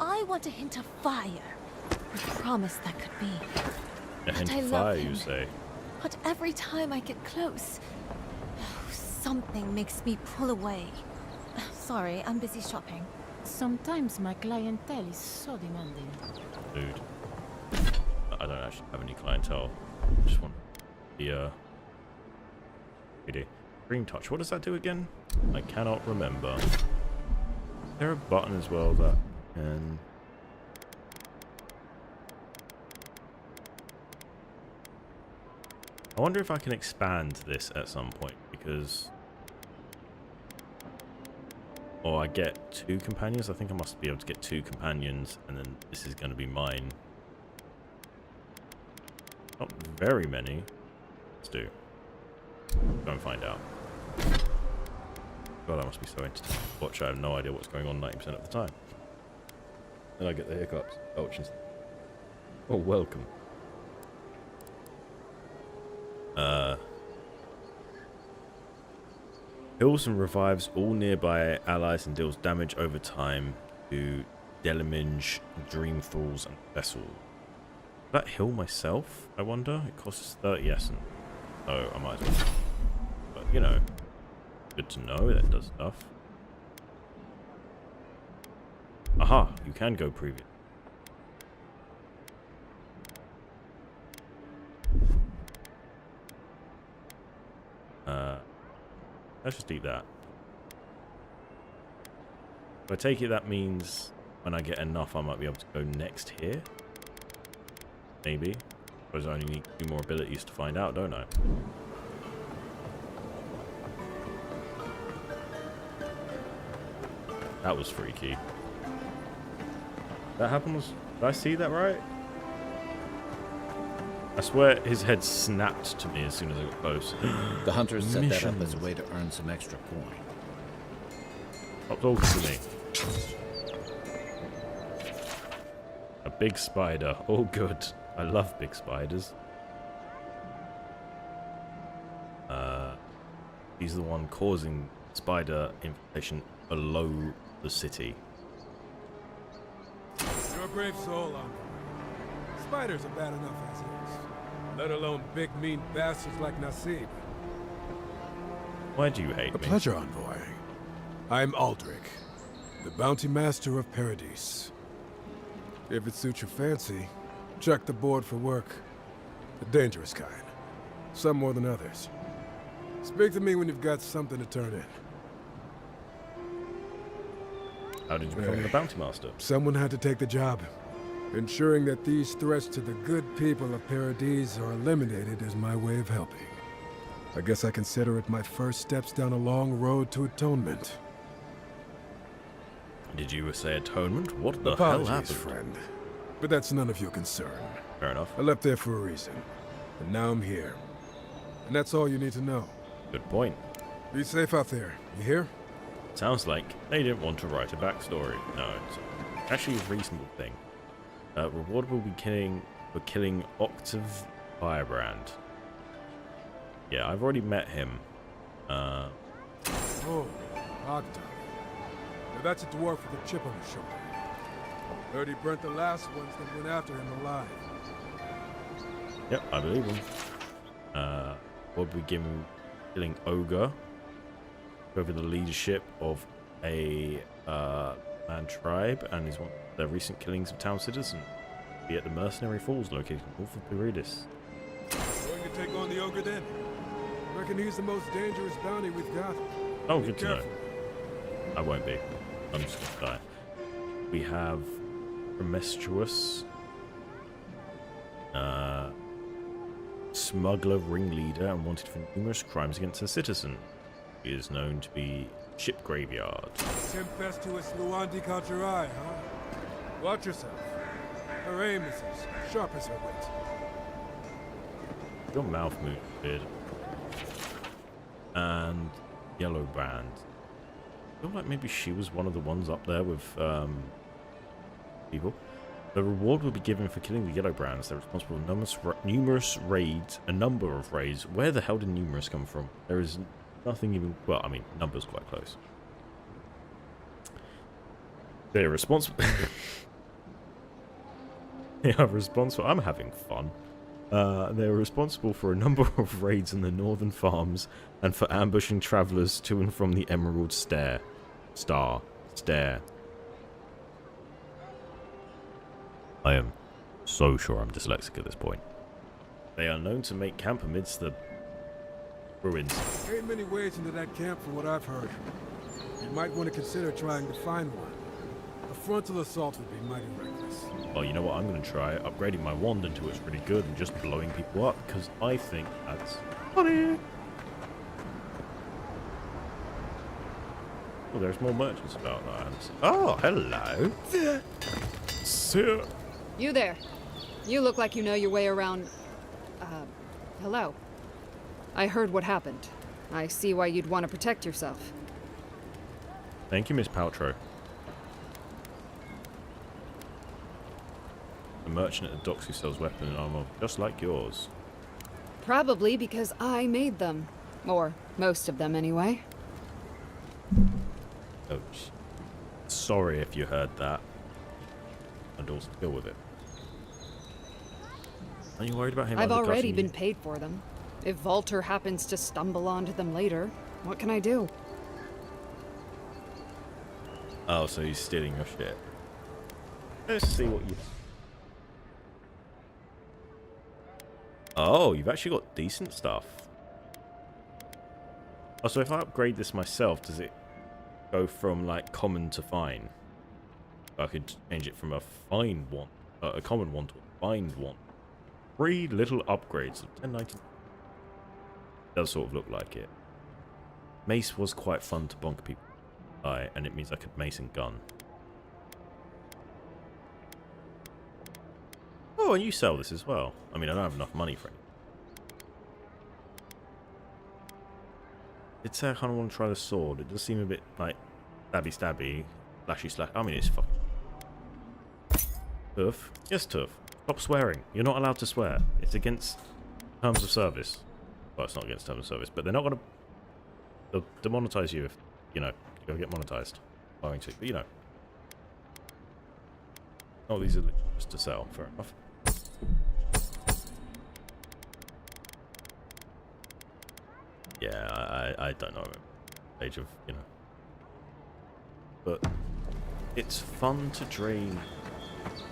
I want a hint of fire. I promise that could be. A hint I of love fire, him. you say? But every time I get close, something makes me pull away. Sorry, I'm busy shopping. Sometimes my clientele is so demanding. Dude. I don't actually have any clientele. I just want the, Green touch. What does that do again? I cannot remember. Is there a button as well that can... I wonder if I can expand this at some point, because... Or I get 2 companions. I think I must be able to get 2 companions, and then this is going to be mine. Not very many. Let's do. Go and find out. God, that must be so entertaining to watch. I have no idea what's going on 90% of the time. Then I get the hiccups. Oh, welcome. Heals and revives all nearby allies and deals damage over time to Delaminge, Dreamfalls, and Vessel. Will that heal myself, I wonder? It costs 30 essence. So I might as well. But, you know, good to know that does stuff. Aha, you can go previous. Let's just eat that. If I take it, that means when I get enough, I might be able to go next here. Maybe. I suppose I only need 2 more abilities to find out, don't I? That was freaky. That happens? Did I see that right? I swear his head snapped to me as soon as I got close. The hunters set that up Missions. as a way to earn some extra coin. Stop talking to me. A big spider. Oh, good. I love big spiders. He's the one causing spider infestation below the city. You're a brave soul, Envoy. Spiders are bad enough as is, let alone big mean bastards like Nasib. Why do you hate A me? pleasure, Envoy. I'm Aldrich, the bounty master of Paradise. If it suits your fancy, check the board for work. The dangerous kind. Some more than others. Speak to me when you've got something to turn in. How did you become the bounty master? Someone had to take the job. Ensuring that these threats to the good people of Paradise are eliminated is my way of helping. I guess I consider it my first steps down a long road to atonement. Did you say atonement? What the Apologies, hell happened? friend. But that's none of your concern. Fair enough. I left there for a reason. And now I'm here. And that's all you need to know. Good point. Be safe out there. You hear? Sounds like they didn't want to write a backstory. No, it's actually a reasonable thing. Reward will be for killing Octave Firebrand. Yeah, I've already met him. Oh, Octave. Now that's a dwarf with a chip on his shoulder. Heard he burnt the last ones that went after him alive. Yep, I believe him. What we give him killing Ogre over the leadership of a man tribe and is one of the recent killings of town citizens. Be at the Mercenary Falls located north of Paradis. Going to take on the ogre then? Reckon he's the most dangerous bounty we've got. Oh, Be good to know. I won't be. I'm just gonna die. We have Promiscuous, smuggler, ringleader, and wanted for numerous crimes against a citizen. He is known to be Ship Graveyard. Tempestuous Luandi Kajirai, huh? Watch yourself. Her aim is as sharp as her wit. Your mouth moved weird. And Yellow Band. I feel like maybe she was one of the ones up there with people. The reward will be given for killing the Yellow Brands. They're responsible for numerous raids, a number of raids. Where the hell did numerous come from? There is nothing even... Well, I mean, numbers quite close. They're responsible... They are responsible... I'm having fun. They're responsible for a number of raids in the northern farms and for ambushing travelers to and from the Emerald Stair. I am so sure I'm dyslexic at this point. They are known to make camp amidst the ruins. Ain't many ways into that camp from what I've heard. You might want to consider trying to find one. A frontal assault would be mighty reckless. Well, you know what? I'm going to try upgrading my wand until it's really good and just blowing people up, because I think that's funny. Oh, there's more merchants about that. Oh, hello. Sir. You there. You look like you know your way around... hello. I heard what happened. I see why you'd want to protect yourself. Thank you, Miss Paltrow. A merchant at the docks who sells weapons and armor just like yours. Probably because I made them. Or most of them, anyway. Oh, sorry if you heard that. And also deal with it. Are you worried about him? I've already been paid for them. If Volter happens to stumble onto them later, what can I do? Oh, so he's stealing your shit. Let's see what you... Oh, you've actually got decent stuff. Oh, so if I upgrade this myself, does it go from, like, common to fine? I could change it from a fine one, a common one to a fine one. 3 little upgrades of 1090. Does sort of look like it. Mace was quite fun to bonk people by, and it means I could mace and gun. Oh, and you sell this as well. I mean, I don't have enough money for it. I'd say I kind of want to try the sword. It does seem a bit like stabby, slashy slash. I mean, it's fucking tough. Yes, tough. Stop swearing. You're not allowed to swear. It's against terms of service. Well, it's not against terms of service, but they're not gonna. They'll demonetize you if you know you go get monetized. Going to, but you know. Oh, these are just to sell. Fair enough. Yeah, I don't know. Age of, you know. But it's fun to drain.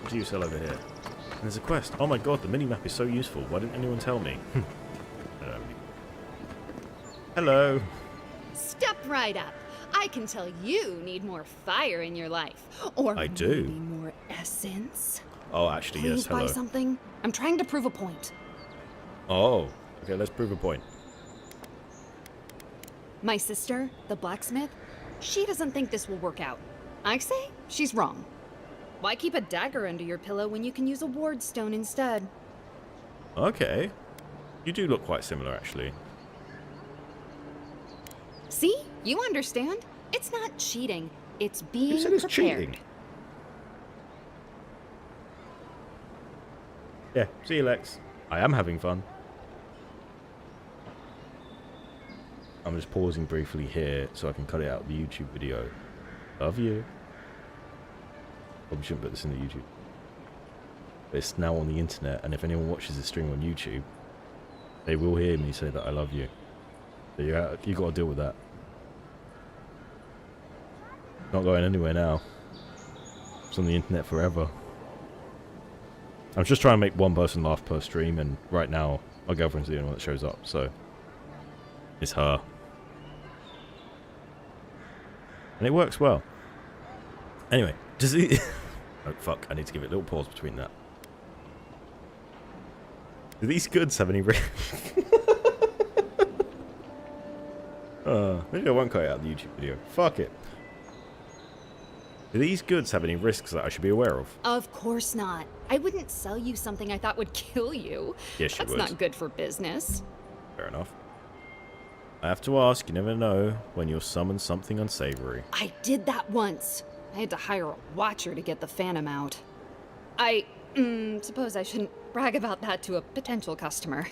What do you sell over here? And there's a quest. Oh my god, the minimap is so useful. Why didn't anyone tell me? Hello. Step right up. I I can tell you need more fire in your life. Or I do. maybe more essence. Oh, actually, Please yes, hello. buy something. I'm trying to prove a point. Oh, okay, let's prove a point. My sister, the blacksmith, she doesn't think this will work out. I say she's wrong. Why keep a dagger under your pillow when you can use a ward stone instead? Okay. You do look quite similar, actually. See? You understand? It's not cheating. It's being Who said it's prepared. cheating? Yeah, see you, Lex. I am having fun. I'm just pausing briefly here so I can cut it out of the YouTube video. Love you. Probably shouldn't put this in the YouTube. But it's now on the internet, and if anyone watches this stream on YouTube, they will hear me say that I love you. So you got to deal with that. Not going anywhere now. It's on the internet forever. I'm just trying to make one person laugh per stream, and right now my girlfriend's the only one that shows up, so it's her. And it works well. Anyway, does he... Oh fuck, I need to give it a little pause between that. Do these goods have any maybe I won't cut it out of the YouTube video. Fuck it. Do these goods have any risks that I should be aware of? Of course not. I wouldn't sell you something I thought would kill you. Yes, you would. That's not good for business. Fair enough. I have to ask, you never know when you'll summon something unsavory. I did that once. I had to hire a watcher to get the phantom out. I suppose I shouldn't brag about that to a potential customer.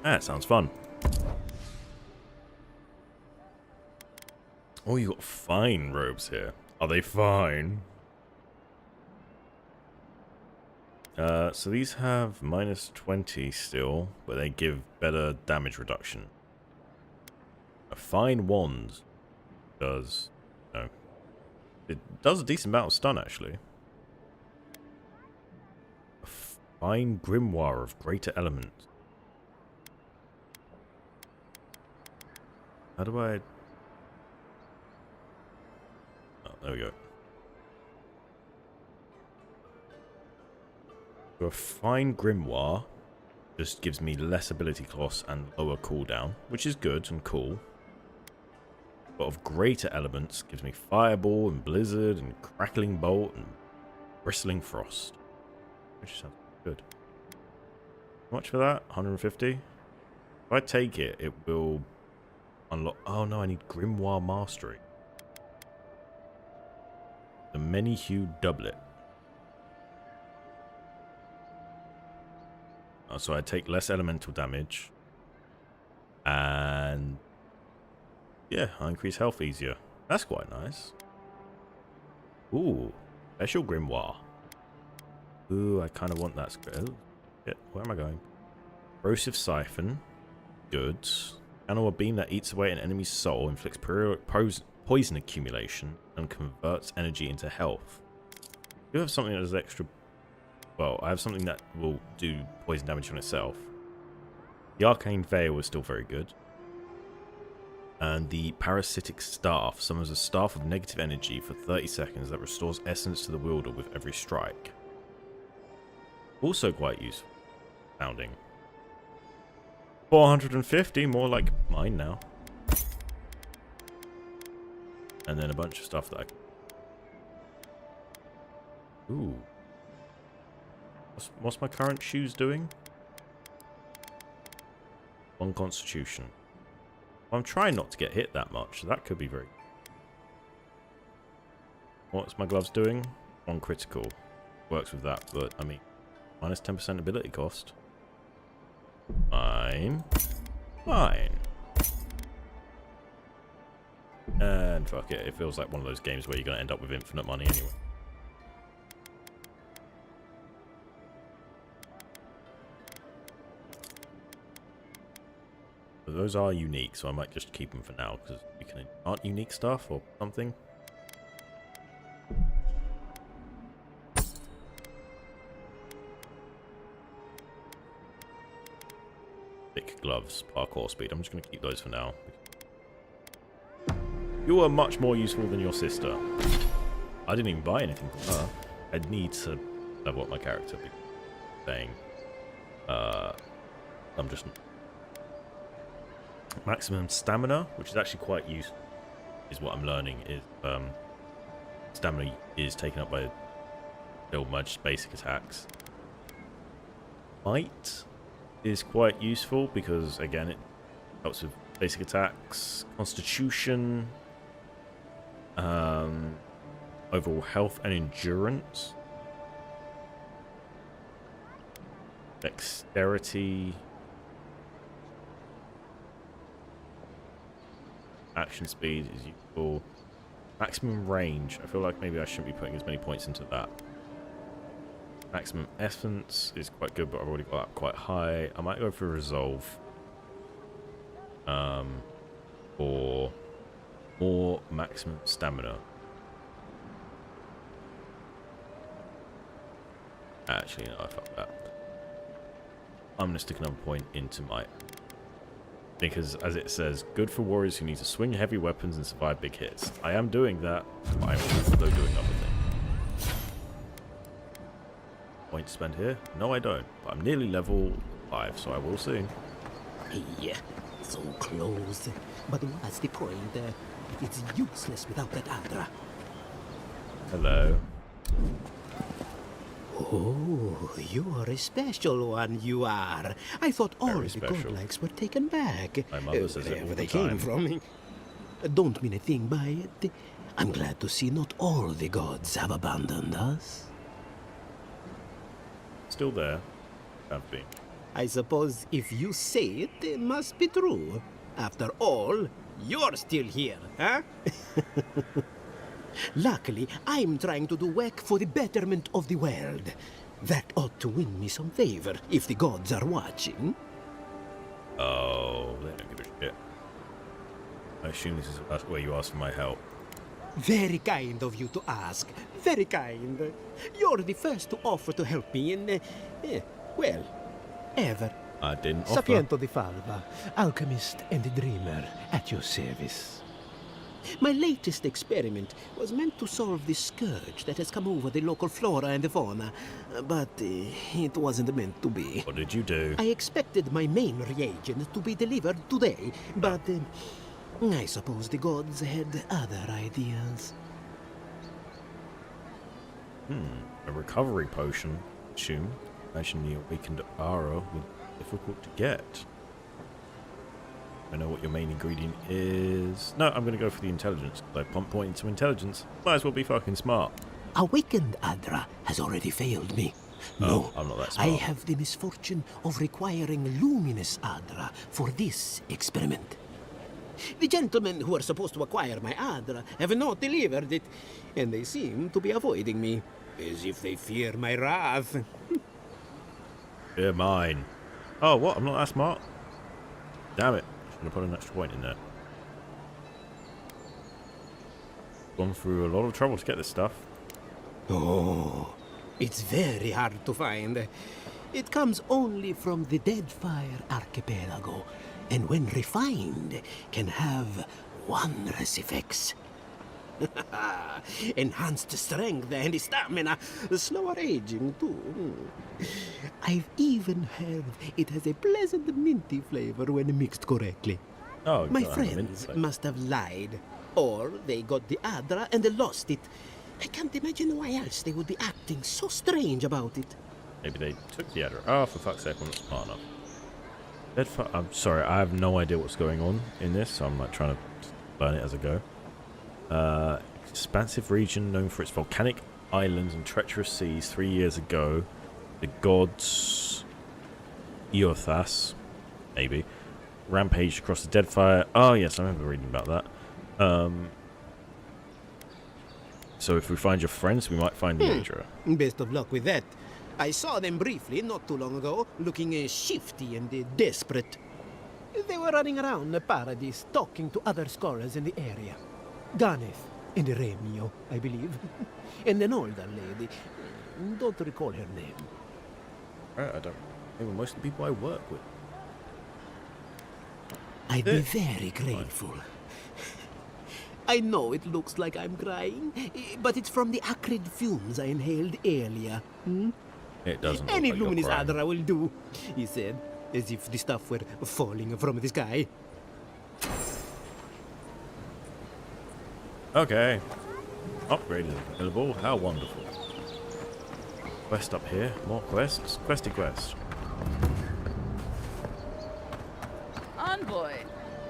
That sounds fun. Oh, you got fine robes here. Are they fine? So these have -20 still, but they give better damage reduction. A fine wand does... No. It does a decent amount of stun, actually. A fine grimoire of greater element. How do I... Oh, there we go. So a fine grimoire just gives me less ability cost and lower cooldown, which is good and cool. But of greater elements gives me fireball and blizzard and crackling bolt and bristling frost, which sounds good. How much for that? 150. If I take it, it will unlock. Oh no, I need grimoire mastery. The many-hued doublet. So I take less elemental damage. And... yeah, I increase health easier. That's quite nice. Ooh. Special grimoire. Ooh, I kind of want that. Oh, shit, where am I going? Corrosive siphon. Good. Channel a beam that eats away an enemy's soul, inflicts poison accumulation, and converts energy into health. You have something that does extra... Well, I have something that will do poison damage on itself. The Arcane Veil is still very good. And the Parasitic Staff summons a staff of negative energy for 30 seconds that restores essence to the wielder with every strike. Also quite useful sounding. 450, more like mine now. And then a bunch of stuff that I can... Ooh. What's my current shoes doing? 1 constitution. I'm trying not to get hit that much, so that could be very... What's my gloves doing? 1 critical. Works with that, but, I mean, minus 10% ability cost. Fine. Fine. And fuck it, it feels like one of those games where you're going to end up with infinite money anyway. But those are unique, so I might just keep them for now, because we can enchant unique stuff or something. Thick gloves, parkour speed. I'm just going to keep those for now. You are much more useful than your sister. I didn't even buy anything from her. I'd need to level up my character. Saying, I'm just maximum stamina, which is actually quite useful. Is what I'm learning is stamina is taken up by still much basic attacks. Might is quite useful because again it helps with basic attacks, constitution, overall health and endurance, dexterity, action speed is useful, maximum range. I feel like maybe I shouldn't be putting as many points into that. Maximum essence is quite good, but I've already got that quite high. I might go for resolve for more maximum stamina. Actually, no, I fucked that. I'm going to stick another point into might. Because, as it says, good for warriors who need to swing heavy weapons and survive big hits. I am doing that, but I'm also doing other things. Point to spend here? No, I don't. But I'm nearly level 5, so I will soon. Yeah, so close. But what's the point? It's useless without that Adra. Hello. Oh, you are a special one, you are. I thought all the godlikes were taken back. My mother says it all wherever the they time. came from. Don't mean a thing by it. I'm glad to see not all the gods have abandoned us. Still there. Have been. I suppose if you say it, it must be true. After all, you're still here, huh? Luckily, I'm trying to do work for the betterment of the world. That ought to win me some favor if the gods are watching. Oh, they don't give a shit. I assume this is where you ask for my help. Very kind of you to ask. Very kind. You're the first to offer to help me in, well, ever. I didn't offer. Sapiento di Falva, alchemist and dreamer, at your service. My latest experiment was meant to solve the scourge that has come over the local flora and the fauna, but it wasn't meant to be. What did you do? I expected my main reagent to be delivered today, but I suppose the gods had other ideas. A recovery potion, assume. Imagine the awakened aura would be difficult to get. I know what your main ingredient is. No, I'm going to go for the intelligence. I pump point into intelligence. Might as well be fucking smart. Awakened Adra has already failed me. No, I'm not that smart. I have the misfortune of requiring luminous Adra for this experiment. The gentlemen who are supposed to acquire my Adra have not delivered it, and they seem to be avoiding me, as if they fear my wrath. Fear mine. Oh, what? I'm not that smart? Damn it. Should have put an extra point in there. Gone through a lot of trouble to get this stuff. Oh, it's very hard to find. It comes only from the Deadfire Archipelago, and when refined, can have wondrous effects. Enhanced strength and stamina, slower aging too. I've even heard it has a pleasant minty flavor when mixed correctly. Oh, my friends must have lied, or they got the Adra and they lost it. I can't imagine why else they would be acting so strange about it. Maybe they took the Adder. Oh, for fuck's sake, I'm not smart enough. I'm sorry, I have no idea what's going on in this, so I'm like trying to learn it as I go. Expansive region known for its volcanic islands and treacherous seas. 3 years ago, the gods Eothas, maybe, rampaged across the Deadfire. Oh yes, I remember reading about that. So if we find your friends, we might find the Adra. Best of luck with that. I saw them briefly not too long ago, looking shifty and desperate. They were running around the paradise, talking to other scholars in the area. Ganeth and Remio, I believe. And an older lady. Don't recall her name. I don't remember most of the people I work with. I'd be very grateful. I know it looks like I'm crying, but it's from the acrid fumes I inhaled earlier. It doesn't look Any like you're luminous crying. adder will do, he said, as if the stuff were falling from the sky. Okay. Upgrade is available. How wonderful. Quest up here. More quests. Questy quest. Envoy,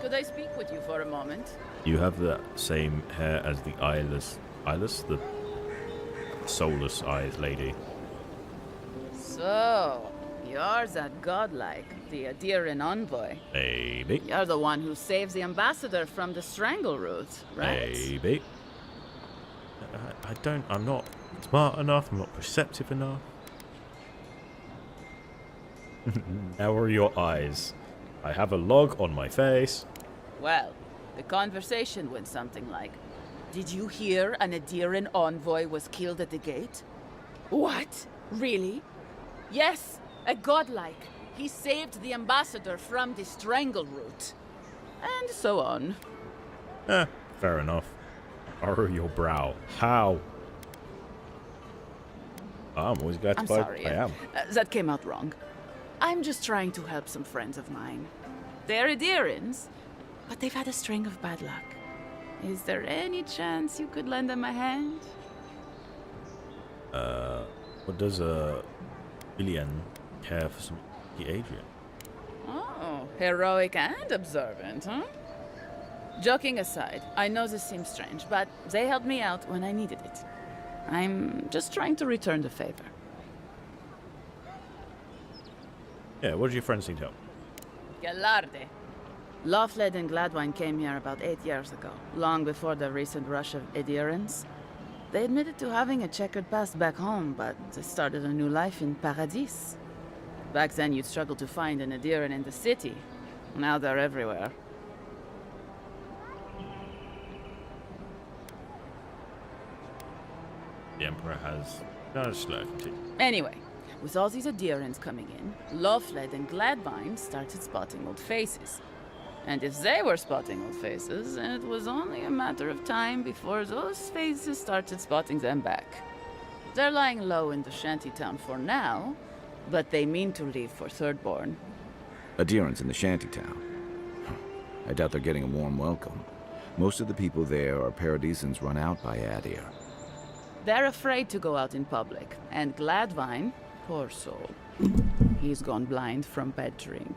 could I speak with you for a moment? You have the same hair as the eyeless, the soulless eyes lady. So, you're that godlike, the Adiran envoy. Maybe. You're the one who saves the ambassador from the strangle root, right? Maybe. I'm not smart enough, I'm not perceptive enough. How are your eyes? I have a log on my face. Well, the conversation went something like, did you hear an Adiran envoy was killed at the gate? What? Really? Yes, a godlike. He saved the ambassador from the strangle root. And so on. Fair enough. Furrow your brow. How? I'm always glad to I'm fight. sorry. I am. That came out wrong. I'm just trying to help some friends of mine. They're Adirans, but they've had a string of bad luck. Is there any chance you could lend them a hand? What does a billion care for some Adrian? Oh, heroic and observant, huh? Joking aside, I know this seems strange, but they helped me out when I needed it. I'm just trying to return the favor. Yeah, what did your friends need help? Galarde. Lofled and Gladwine came here about 8 years ago, long before the recent rush of Adirans. They admitted to having a checkered past back home, but they started a new life in Paradis. Back then, you'd struggle to find an Adiran in the city. Now they're everywhere. The Emperor has... No, slow. Anyway, with all these Adirans coming in, Lofled and Gladwine started spotting old faces. And if they were spotting old faces, it was only a matter of time before those faces started spotting them back. They're lying low in the shantytown for now, but they mean to leave for Thirdborn. Adirans in the shantytown. I doubt they're getting a warm welcome. Most of the people there are Paradisans run out by Adir. They're afraid to go out in public, and Gladwine, poor soul, he's gone blind from bad drink.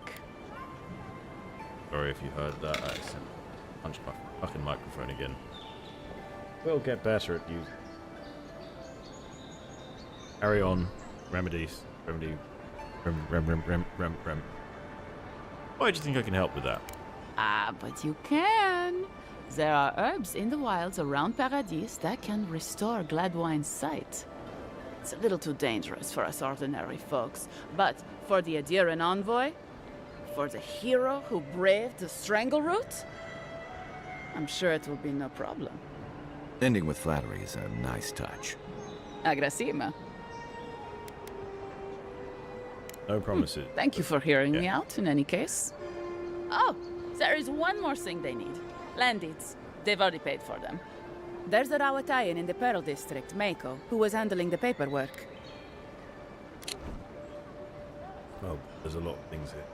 Sorry if you heard that. I punched my fucking microphone again. We'll get better at using. Carry on. Remedies. Remedy. Rem. Why do you think I can help with that? Ah, but you can. There are herbs in the wilds around Paradis that can restore Gladwine's sight. It's a little too dangerous for us ordinary folks, but for the Adiran envoy, for the hero who braved the strangle root, I'm sure it will be no problem. Ending with flattery is a nice touch. Agrasima. No promises. Thank you for hearing me out, in any case. Oh, there is one more thing they need. Land deeds. They've already paid for them. There's a Rawatayan in the Pearl District, Mako, who was handling the paperwork. Oh, there's a lot of things here.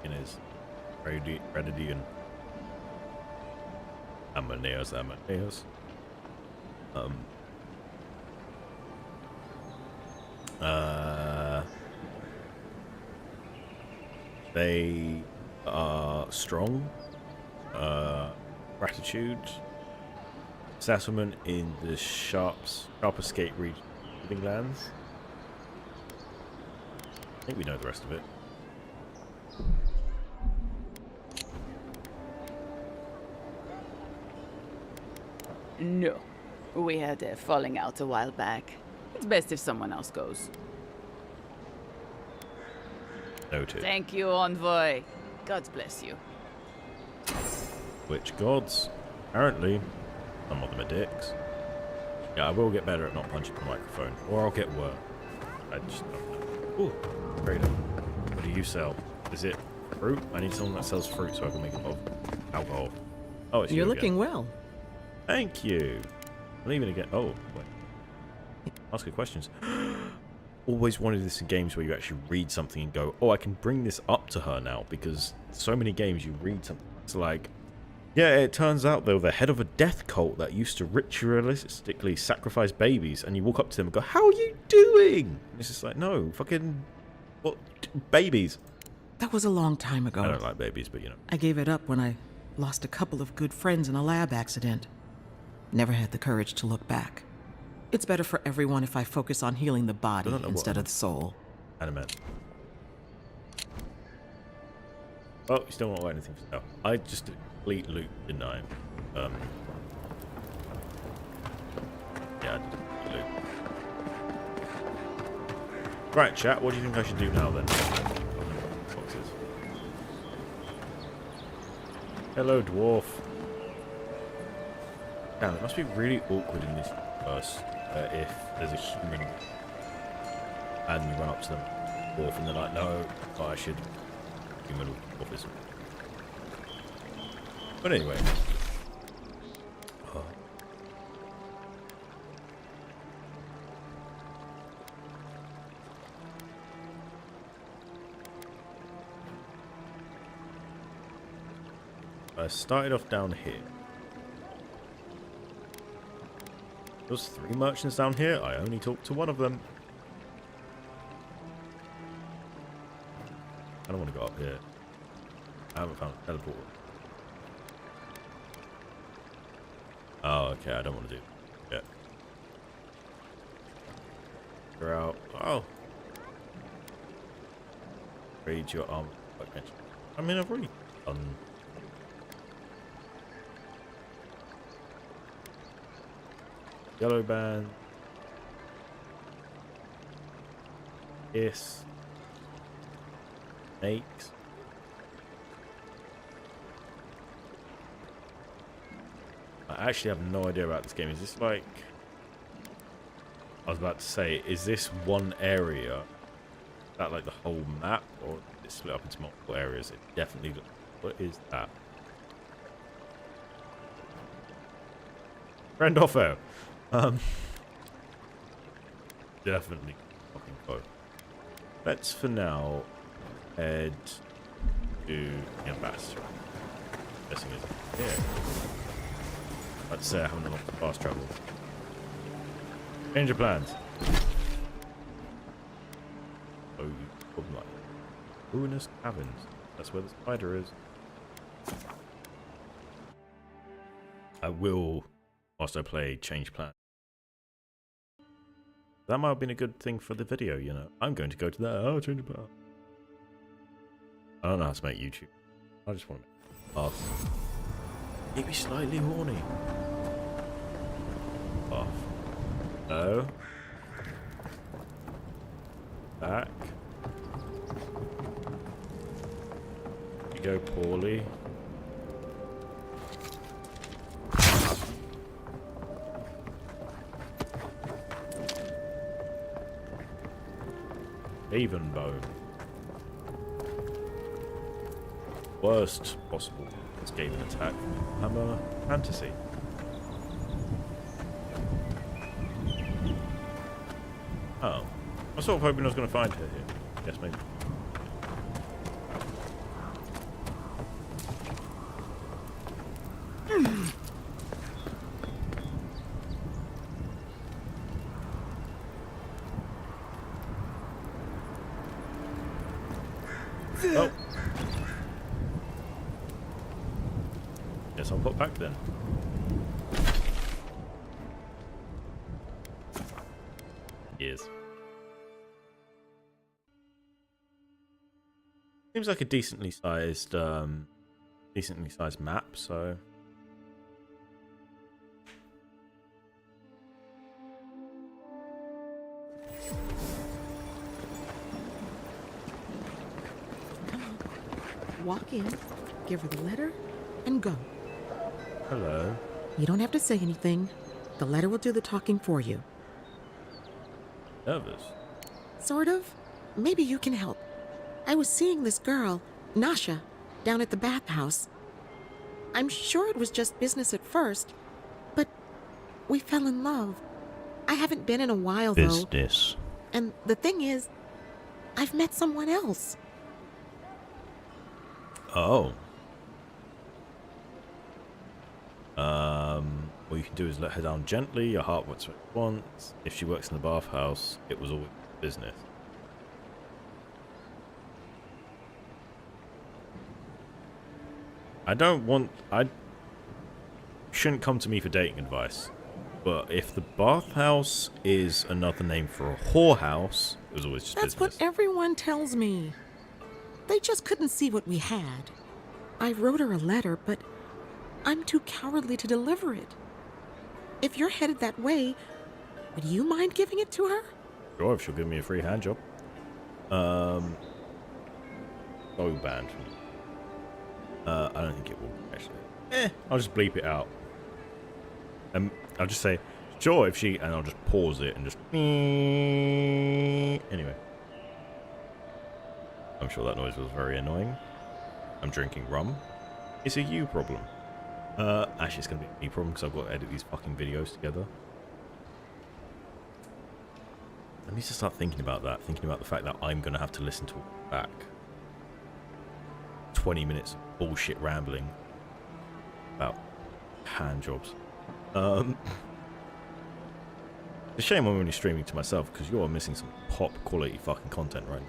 In his Redidian. Amaneos. They are strong. Gratitude. Settlement in the Sharp Escape region living lands. I think we know the rest of it. No. We had a falling out a while back. It's best if someone else goes. Noted. Thank you, Envoy. God bless you. Which gods? Apparently, some of them are dicks. Yeah, I will get better at not punching the microphone, or I'll get worse. I just don't know. Ooh, trader. What do you sell? Is it fruit? I need someone that sells fruit so I can make a lot of alcohol. Oh, it's You're you looking again. well. Thank you. I'm even again. Oh, wait. Ask her questions. Always wanted this in games where you actually read something and go, oh, I can bring this up to her now, because so many games you read something. It's like, yeah, it turns out they were the head of a death cult that used to ritualistically sacrifice babies, and you walk up to them and go, how are you doing? And it's just like, no, fucking, what, babies. That was a long time ago. I don't like babies, but you know. I gave it up when I lost a couple of good friends in a lab accident. Never had the courage to look back. It's better for everyone if I focus on healing the body instead of the soul. Anime. Oh, you still won't wait anything for now. I just did a complete loop, didn't I? Yeah, I did a complete loop. Right, chat, what do you think I should do now then? Boxes. Hello, dwarf. Damn, it must be really awkward in this universe if there's a human and you run up to them, dwarf, and they're like, no, I should human dwarfism. But anyway. Oh. I started off down here. There's 3 merchants down here. I only talked to one of them. I don't want to go up here. I haven't found a teleport. Oh, okay. I don't want to do it yet. You're out. Oh. Raid your arm. I mean, I've already done. Yellow band. Yes. Snakes. I actually have no idea about this game. Is this like... I was about to say, is this one area? Is that like the whole map? Or is it split up into multiple areas? It definitely... What is that? Friend Offo. Definitely fucking go. Let's for now head to the ambassador. Guessing it's here. I'd say I haven't unlocked the fast travel. Change your plans. Oh, you probably like ruinous caverns. That's where the spider is. I will, whilst I play, change plans. That might have been a good thing for the video, you know. I'm going to go to that. Oh, change the plan. I don't know how to make YouTube. I just want to make off. Maybe slightly horny. Off. No. Back. You go poorly. Even bone. Worst possible escape and attack. Hammer fantasy. Oh. I was sort of hoping I was going to find her here. Yes, maybe. Oh. Guess I'll put back then. Yes. Seems like a decently sized map, so Walk in, give her the letter, and go. hello. You don't have to say anything. The letter will do the talking for you. Nervous. Sort of. Maybe you can help. I was seeing this girl, Nasha, down at the bathhouse. I'm sure it was just business at first, but we fell in love. I haven't been in a while, though. Business. And the thing is, I've met someone else. Oh. What you can do is let her down gently. Your heart wants what it wants. If she works in the bathhouse, it was always business. I shouldn't come to me for dating advice. But if the bathhouse is another name for a whorehouse, it was always just That's business. what everyone tells me. They just couldn't see what we had. I wrote her a letter, but I'm too cowardly to deliver it. If you're headed that way, would you mind giving it to her? Sure, if she'll give me a free hand job. Oh, banned. I don't think it will, actually. I'll just bleep it out. I'll just say, sure, if she... And I'll just pause it and just... Anyway. I'm sure that noise was very annoying. I'm drinking rum. It's a you problem. Actually, it's going to be a me problem because I've got to edit these fucking videos together. I need to start thinking about that. Thinking about the fact that I'm going to have to listen to it back. 20 minutes of bullshit rambling about hand jobs. It's a shame I'm only streaming to myself because you are missing some pop quality fucking content right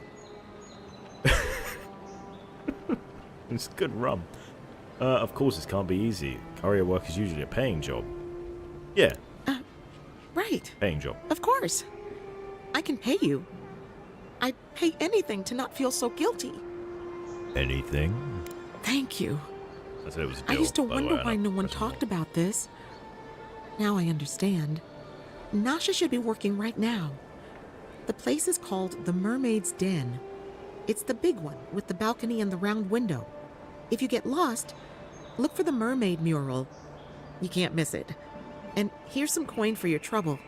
now. It's good rum. Of course this can't be easy. Courier work is usually a paying job. Yeah. Right. Paying job. Of course. I can pay you. I'd pay anything to not feel so guilty. Anything? Thank you. I said it was a I deal, used to by the wonder way, why no one talked about this. Now I understand. Nasha should be working right now. The place is called the Mermaid's Den. It's the big one with the balcony and the round window. If you get lost, look for the mermaid mural. You can't miss it. And here's some coin for your trouble.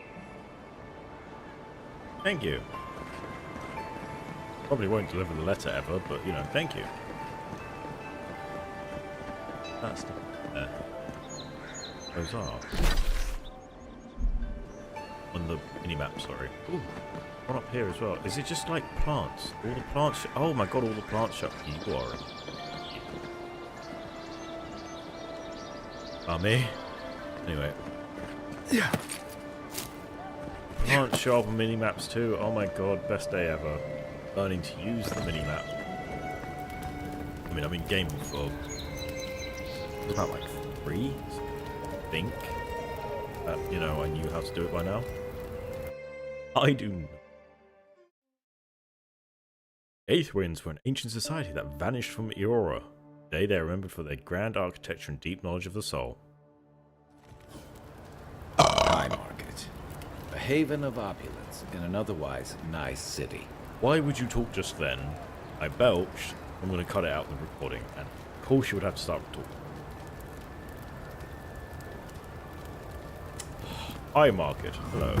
Thank you. Probably won't deliver the letter ever, but you know, thank you. That's not there. Those are. On the mini-map, sorry. Ooh, one up here as well. Is it just like plants? All the plants. Oh my god, all the plants shut. You are. Me. Anyway. Yeah. Plants show up on mini-maps too. Oh my god, best day ever. Learning to use the mini-map. I mean, I've been gaming for about like 3, I think. You know, I knew how to do it by now. I do not. Eighth Winds were an ancient society that vanished from Aurora. Today they are remembered for their grand architecture and deep knowledge of the soul. High Market. A haven of opulence in an otherwise nice city. Why would you talk just then? I belched. I'm going to cut it out in the recording, and of course you would have to start talking. High Market, hello.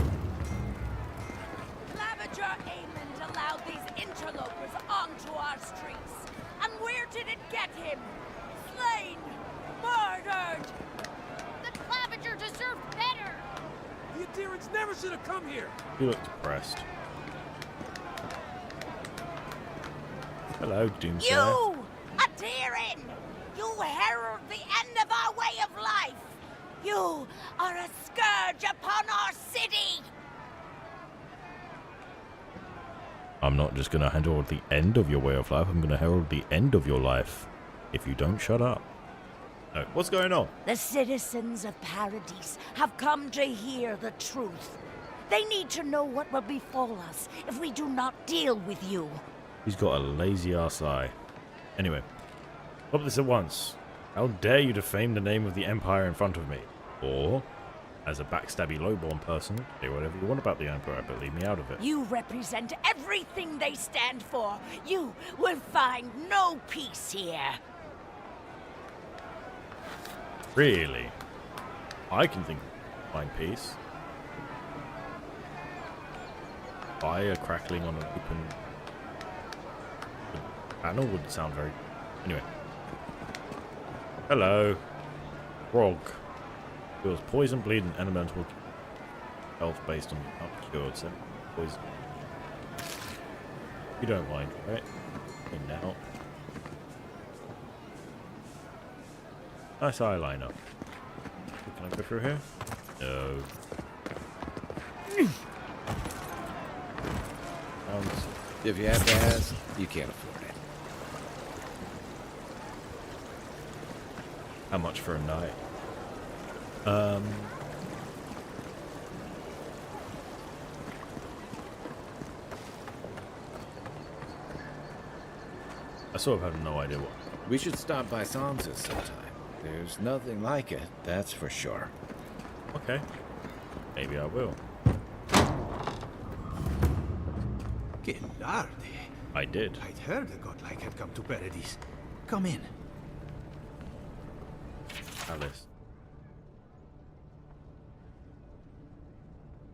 Claviger Aemond allowed these interlopers onto our streets. And where did it get him? Slain! Murdered! The Claviger deserved better! The Adherents never should have come here! You look depressed. Hello, Doomsayer. You! Adherin! You herald the end of our way of life! You are a scourge upon our city! I'm not just going to herald the end of your way of life, I'm going to herald the end of your life. If you don't shut up. No, what's going on? The citizens of Paradise have come to hear the truth. They need to know what will befall us if we do not deal with you. He's got a lazy ass eye. Anyway, stop this at once. How dare you defame the name of the Empire in front of me? Or, as a backstabby lowborn person, say whatever you want about the Emperor, but leave me out of it. You represent everything they stand for. You will find no peace here. Really? I can think of find peace. Fire crackling on an open panel would sound very... Anyway. Hello. Grog. Feels poison, bleed, and elemental health based on cured. So poison. You don't mind, right? And now. Nice eyeliner. Can I go through here? No. If you have to ask, you can't afford it. How much for a night? I sort of have no idea what. We should stop by Sansa's sometime. There's nothing like it, that's for sure. Okay. Maybe I will. Que larde. I did. I'd heard a godlike had come to Paradise. Come in. Alice.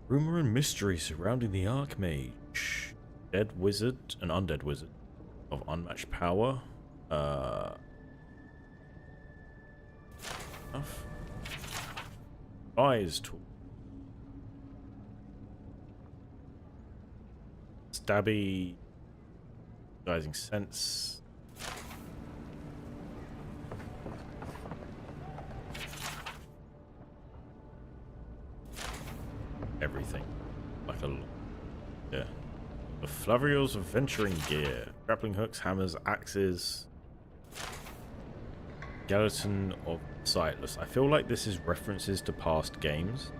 Rumor and mystery surrounding the Archmage. Dead wizard, an undead wizard of unmatched power. Eyes tool. Stabby. Disguising sense. Everything. Like a lot. Yeah. The Flavrials of venturing gear. Grappling hooks, hammers, axes. Skeleton of Sightless. I feel like this is references to past games.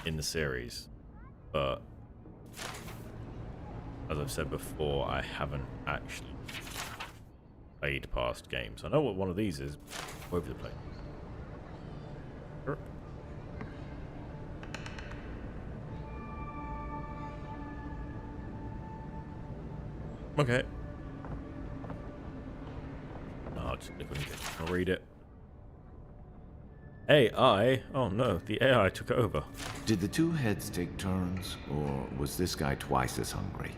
In the series. But as I've said before, I haven't actually played past games. I know what one of these is all over the place. Sure. Okay. No, I'll just click on it. I'll read it. AI? Oh no, the AI took over. Did the two heads take turns, or was this guy twice as hungry?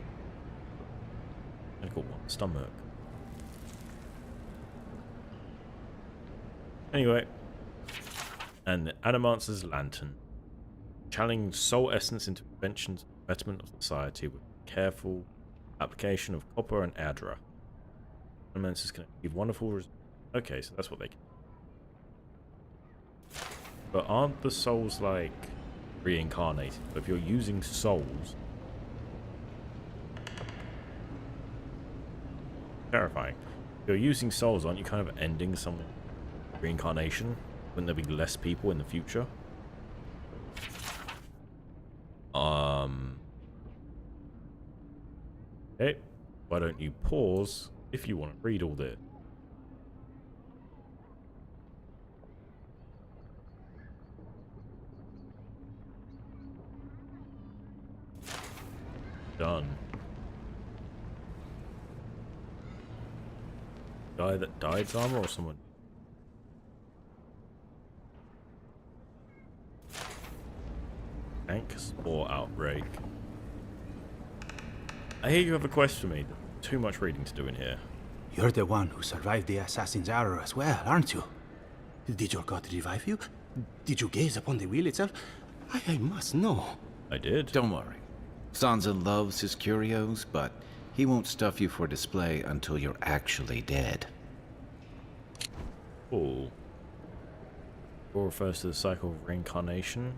I got one stomach. Anyway. And the Animancer's Lantern. Channeling soul essence into inventions and betterment of society with careful application of copper and Adra. Animancers can achieve wonderful okay, so that's what they can. But aren't the souls like reincarnated? But if you're using souls, terrifying. If you're using souls, aren't you kind of ending some reincarnation? Wouldn't there be less people in the future? Okay, why don't you pause if you want to read all this? Done. Guy that died's armor or someone? Tank Spore Outbreak. I hear you have a quest for me. Too much reading to do in here. You're the one who survived the assassin's arrow as well, aren't you? Did your god revive you? Did you gaze upon the wheel itself? I must know. I did. Don't worry. Sansa loves his curios, but he won't stuff you for display until you're actually dead. Cool. Or refers to the cycle of reincarnation.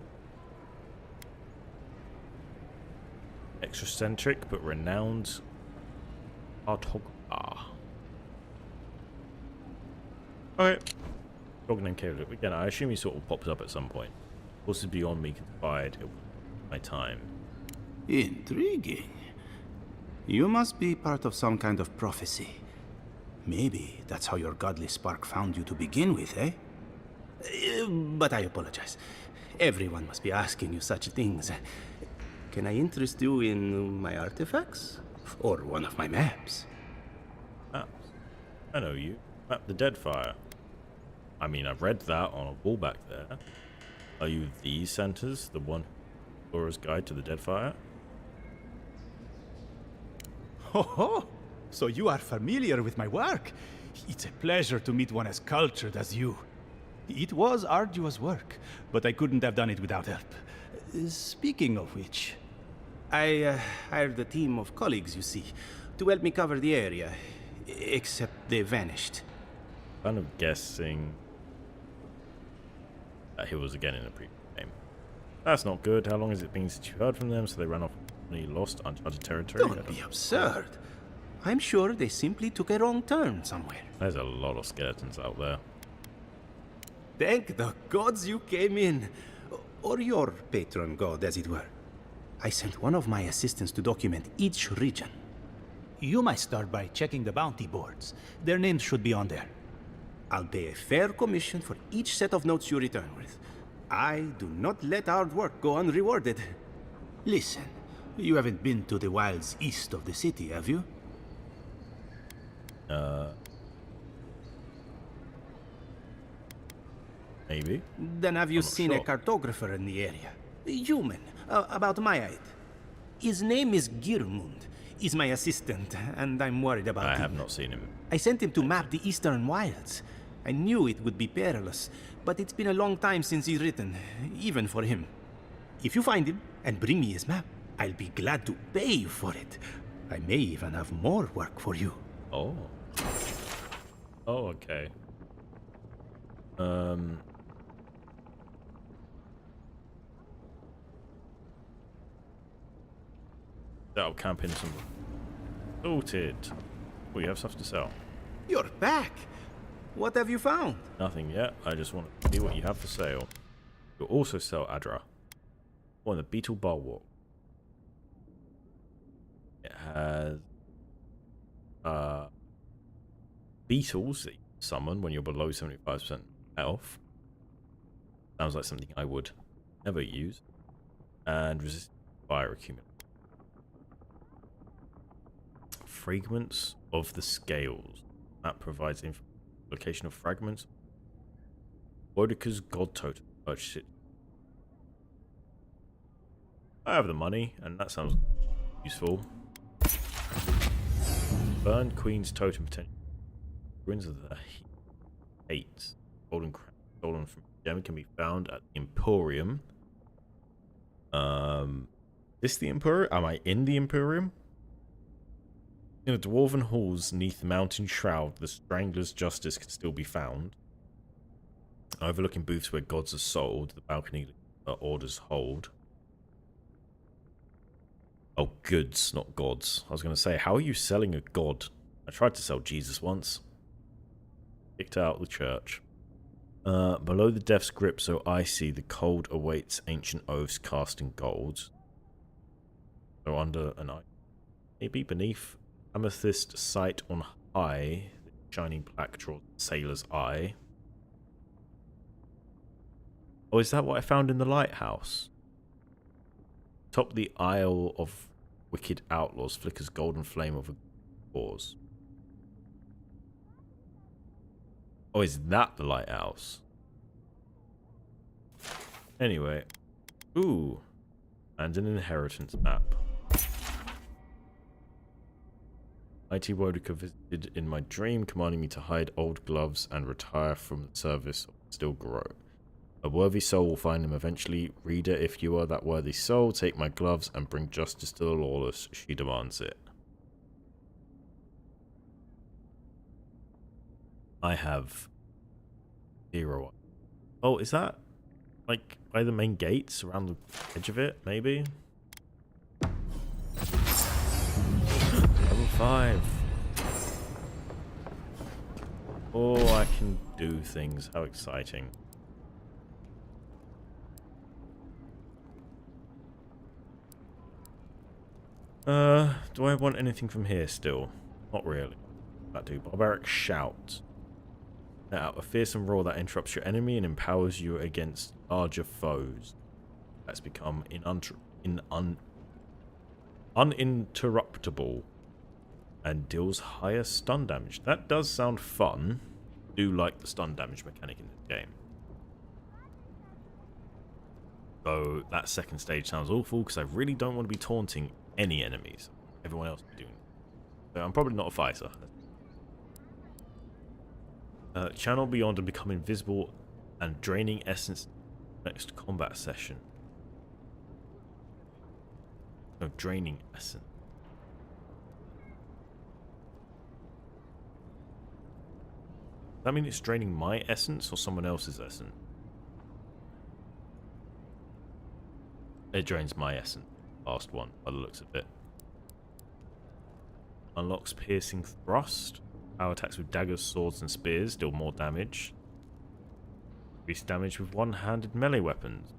Eccentric but renowned cartographer. Okay. Dog named Caleb. Again, I assume he sort of pops up at some point. This is beyond me confide my time. Intriguing. You must be part of some kind of prophecy. Maybe that's how your godly spark found you to begin with, eh? But I apologize. Everyone must be asking you such things. Can I interest you in my artifacts? Or one of my maps? Maps? I know you. Map the Deadfire. I mean, I've read that on a wall back there. Are you the Centers? The one Laura's Guide to the Deadfire? Ho ho! So you are familiar with my work? It's a pleasure to meet one as cultured as you. It was arduous work, but I couldn't have done it without help. Speaking of which, I hired a team of colleagues, you see, to help me cover the area. Except they vanished. Kind of guessing that he was again in a previous game. That's not good. How long has it been since you heard from them? So they ran off and you lost uncharted territory? Don't be absurd. I'm sure they simply took a wrong turn somewhere. There's a lot of skeletons out there. Thank the gods you came in. Or your patron god, as it were. I sent one of my assistants to document each region. You might start by checking the bounty boards. Their names should be on there. I'll pay a fair commission for each set of notes you return with. I do not let hard work go unrewarded. Listen, you haven't been to the wilds east of the city, have you? Maybe. Then have you seen a cartographer in the area? A human, about my height. His name is Girmund. He's my assistant, and I'm worried about him. I have not seen him. I sent him to map the eastern wilds. I knew it would be perilous, but it's been a long time since he's written, even for him. If you find him and bring me his map, I'll be glad to pay you for it. I may even have more work for you. Oh. Oh, okay. That'll camp in some. Sorted. Oh, you have stuff to sell. You're back. What have you found? Nothing yet. I just want to see what you have for sale. You'll also sell Adra. Oh, and the Beetle Bulwark. It has beetles that you can summon when you're below 75% health. Sounds like something I would never use. And resist fire accumulation. Fragments of the scales. That provides location of fragments. Boudica's god totem. Purchase it. I have the money, and that sounds useful. Burned Queen's totem potential. Ruins of the Hate. Golden crown stolen from gem can be found at the Emporium. This the Emporium? Am I in the Emporium? In the dwarven halls neath the mountain shroud, the Strangler's justice can still be found. Overlooking booths where gods are sold, the balcony orders hold. Oh, goods, not gods. I was going to say, how are you selling a god? I tried to sell Jesus once. Kicked out of the church. Below the death's grip, so I see the cold awaits ancient oaths cast in gold. So under an eye. Maybe beneath amethyst sight on high, the shining plaque draws the sailor's eye. Oh, is that what I found in the lighthouse? Top the Isle of Wicked Outlaws flickers golden flame of a cause. Oh, is that the lighthouse? Anyway. Ooh. And an inheritance map. Mighty Boudica visited in my dream, commanding me to hide old gloves and retire from the service or still grow. A worthy soul will find him eventually. Reader, if you are that worthy soul, take my gloves and bring justice to the lawless. She demands it. I have 0. Oh, is that like by the main gates around the edge of it? Maybe. Level 5. Oh, I can do things. How exciting. Do I want anything from here still? Not really. That do. Barbaric Shout. Let out a fearsome roar that interrupts your enemy and empowers you against larger foes. That's become uninterruptible and deals higher stun damage. That does sound fun. I do like the stun damage mechanic in this game. So that second stage sounds awful because I really don't want to be taunting any enemies. Everyone else will be doing. So I'm probably not a fighter. Channel beyond and become invisible and draining essence next combat session. No, draining essence. Does that mean it's draining my essence or someone else's essence? It drains my essence. Last one, by the looks of it. Unlocks piercing thrust. Power attacks with daggers, swords, and spears deal more damage. Increase damage with one-handed melee weapons.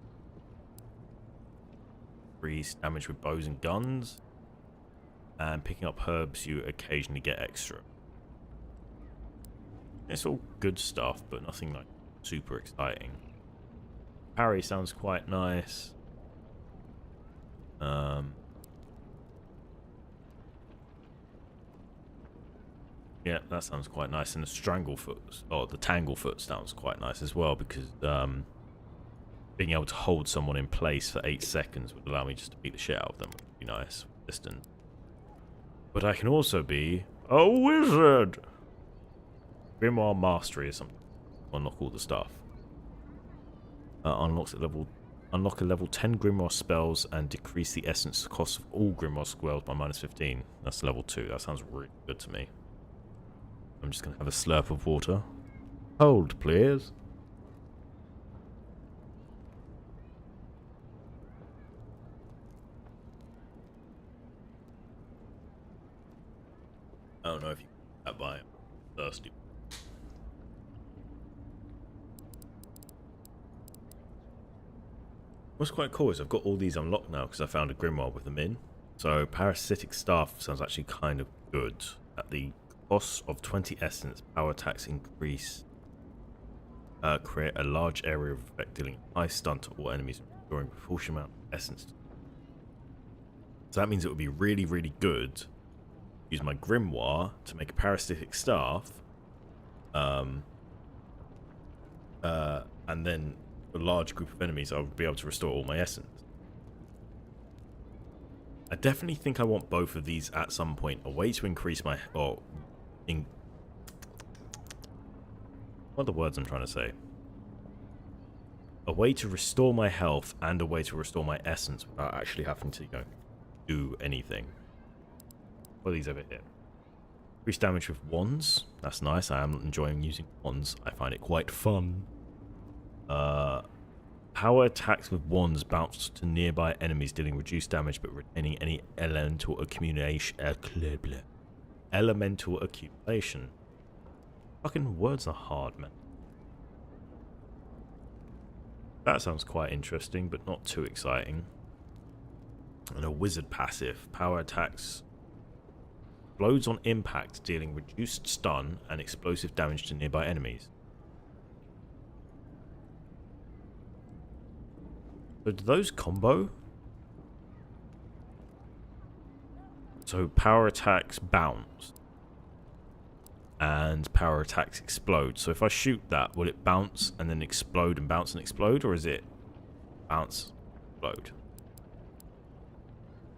Increase damage with bows and guns. And picking up herbs, you occasionally get extra. It's all good stuff, but nothing like super exciting. Parry sounds quite nice. Yeah, that sounds quite nice. And the Stranglefoot, or the Tanglefoot sounds quite nice as well, because being able to hold someone in place for 8 seconds would allow me just to beat the shit out of them, which would be nice. Distant. But I can also be a wizard! Grimoire Mastery or something. Unlock all the stuff. Unlock a level 10 Grimoire spells and decrease the essence cost of all Grimoire spells by -15. That's level 2. That sounds really good to me. I'm just going to have a slurp of water. Hold, please. I don't know if you can get that by. I'm thirsty. What's quite cool is I've got all these unlocked now because I found a Grimoire with them in. So Parasitic Staff sounds actually kind of good. At the cost of 20 essence, power attacks increase. Create a large area of effect, dealing high stun to all enemies, restoring a proportional amount of essence. So that means it would be really, really good to use my Grimoire to make a Parasitic Staff. And then a large group of enemies, I would be able to restore all my essence. I definitely think I want both of these at some point. A way to increase my... what are the words I'm trying to say? A way to restore my health and a way to restore my essence without actually having to, do anything. What are these over here? Increase damage with wands. That's nice. I am enjoying using wands. I find it quite fun. Power attacks with wands bounce to nearby enemies, dealing reduced damage but retaining any elemental accumulation. Elemental accumulation. Fucking words are hard, man. That sounds quite interesting, but not too exciting. And a wizard passive. Power attacks explodes on impact, dealing reduced stun and explosive damage to nearby enemies. So do those combo? So power attacks bounce. And power attacks explode. So if I shoot that, will it bounce and then explode and bounce and explode? Or is it bounce, explode?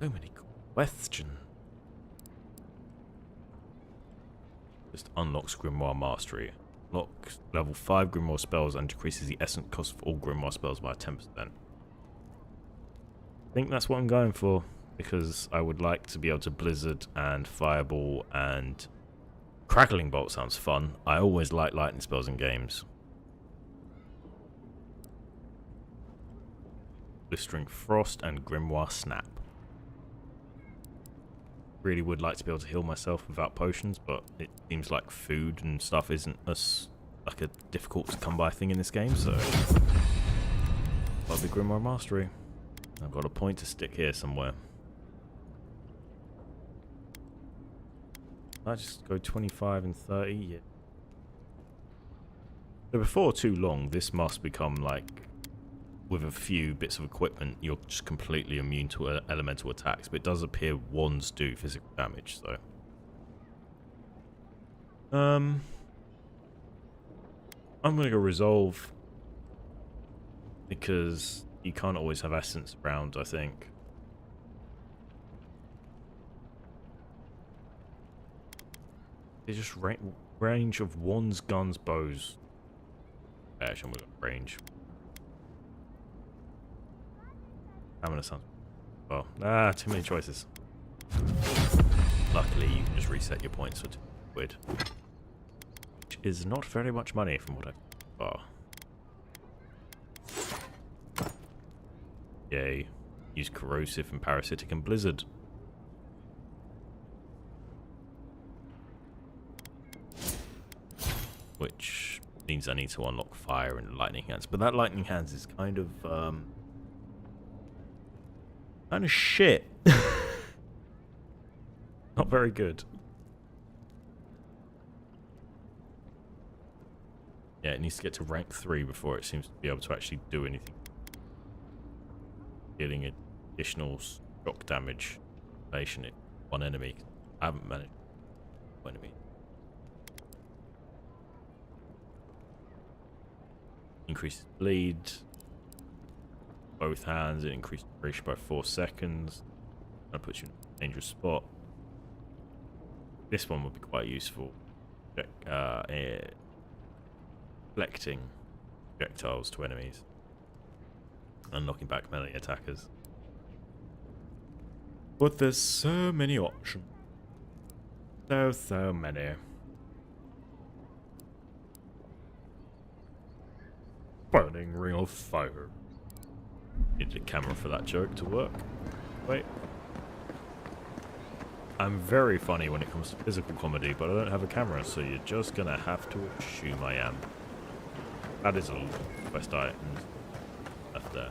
So many questions. Just unlocks Grimoire Mastery. Unlocks level 5 Grimoire spells and decreases the essence cost of all Grimoire spells by 10%. I think that's what I'm going for, because I would like to be able to Blizzard and Fireball, and Crackling Bolt sounds fun. I always like lightning spells in games. Blistering Frost and Grimoire Snap. Really would like to be able to heal myself without potions, but it seems like food and stuff isn't like a difficult to come by thing in this game, so that'll be Grimoire Mastery. I've got a point to stick here somewhere. I just go 25 and 30, yeah. So before too long, this must become like, with a few bits of equipment, you're just completely immune to elemental attacks. But it does appear wands do physical damage, so. I'm gonna go resolve, because you can't always have essence around, I think. They just rain. Range of wands, guns, bows. Actually, I'm gonna range. Stamina sounds. Well, too many choices. Luckily, you can just reset your points for quid, which is not very much money from what I've far. Yay. Use corrosive and parasitic and blizzard. Which means I need to unlock fire and lightning hands. But that lightning hands is kind of shit. Not very good. Yeah, it needs to get to rank 3 before it seems to be able to actually do anything. Dealing additional shock damage nation it one enemy. I haven't managed one enemy. Increases bleed. Both hands, it increases duration by 4 seconds. That puts you in a dangerous spot. This one would be quite useful. Deflecting projectiles to enemies. And knocking back melee attackers. But there's so many options. So many. Burning ring of fire. Need a camera for that joke to work. Wait. I'm very funny when it comes to physical comedy, but I don't have a camera, so you're just gonna have to assume I am. That is a quest items left there.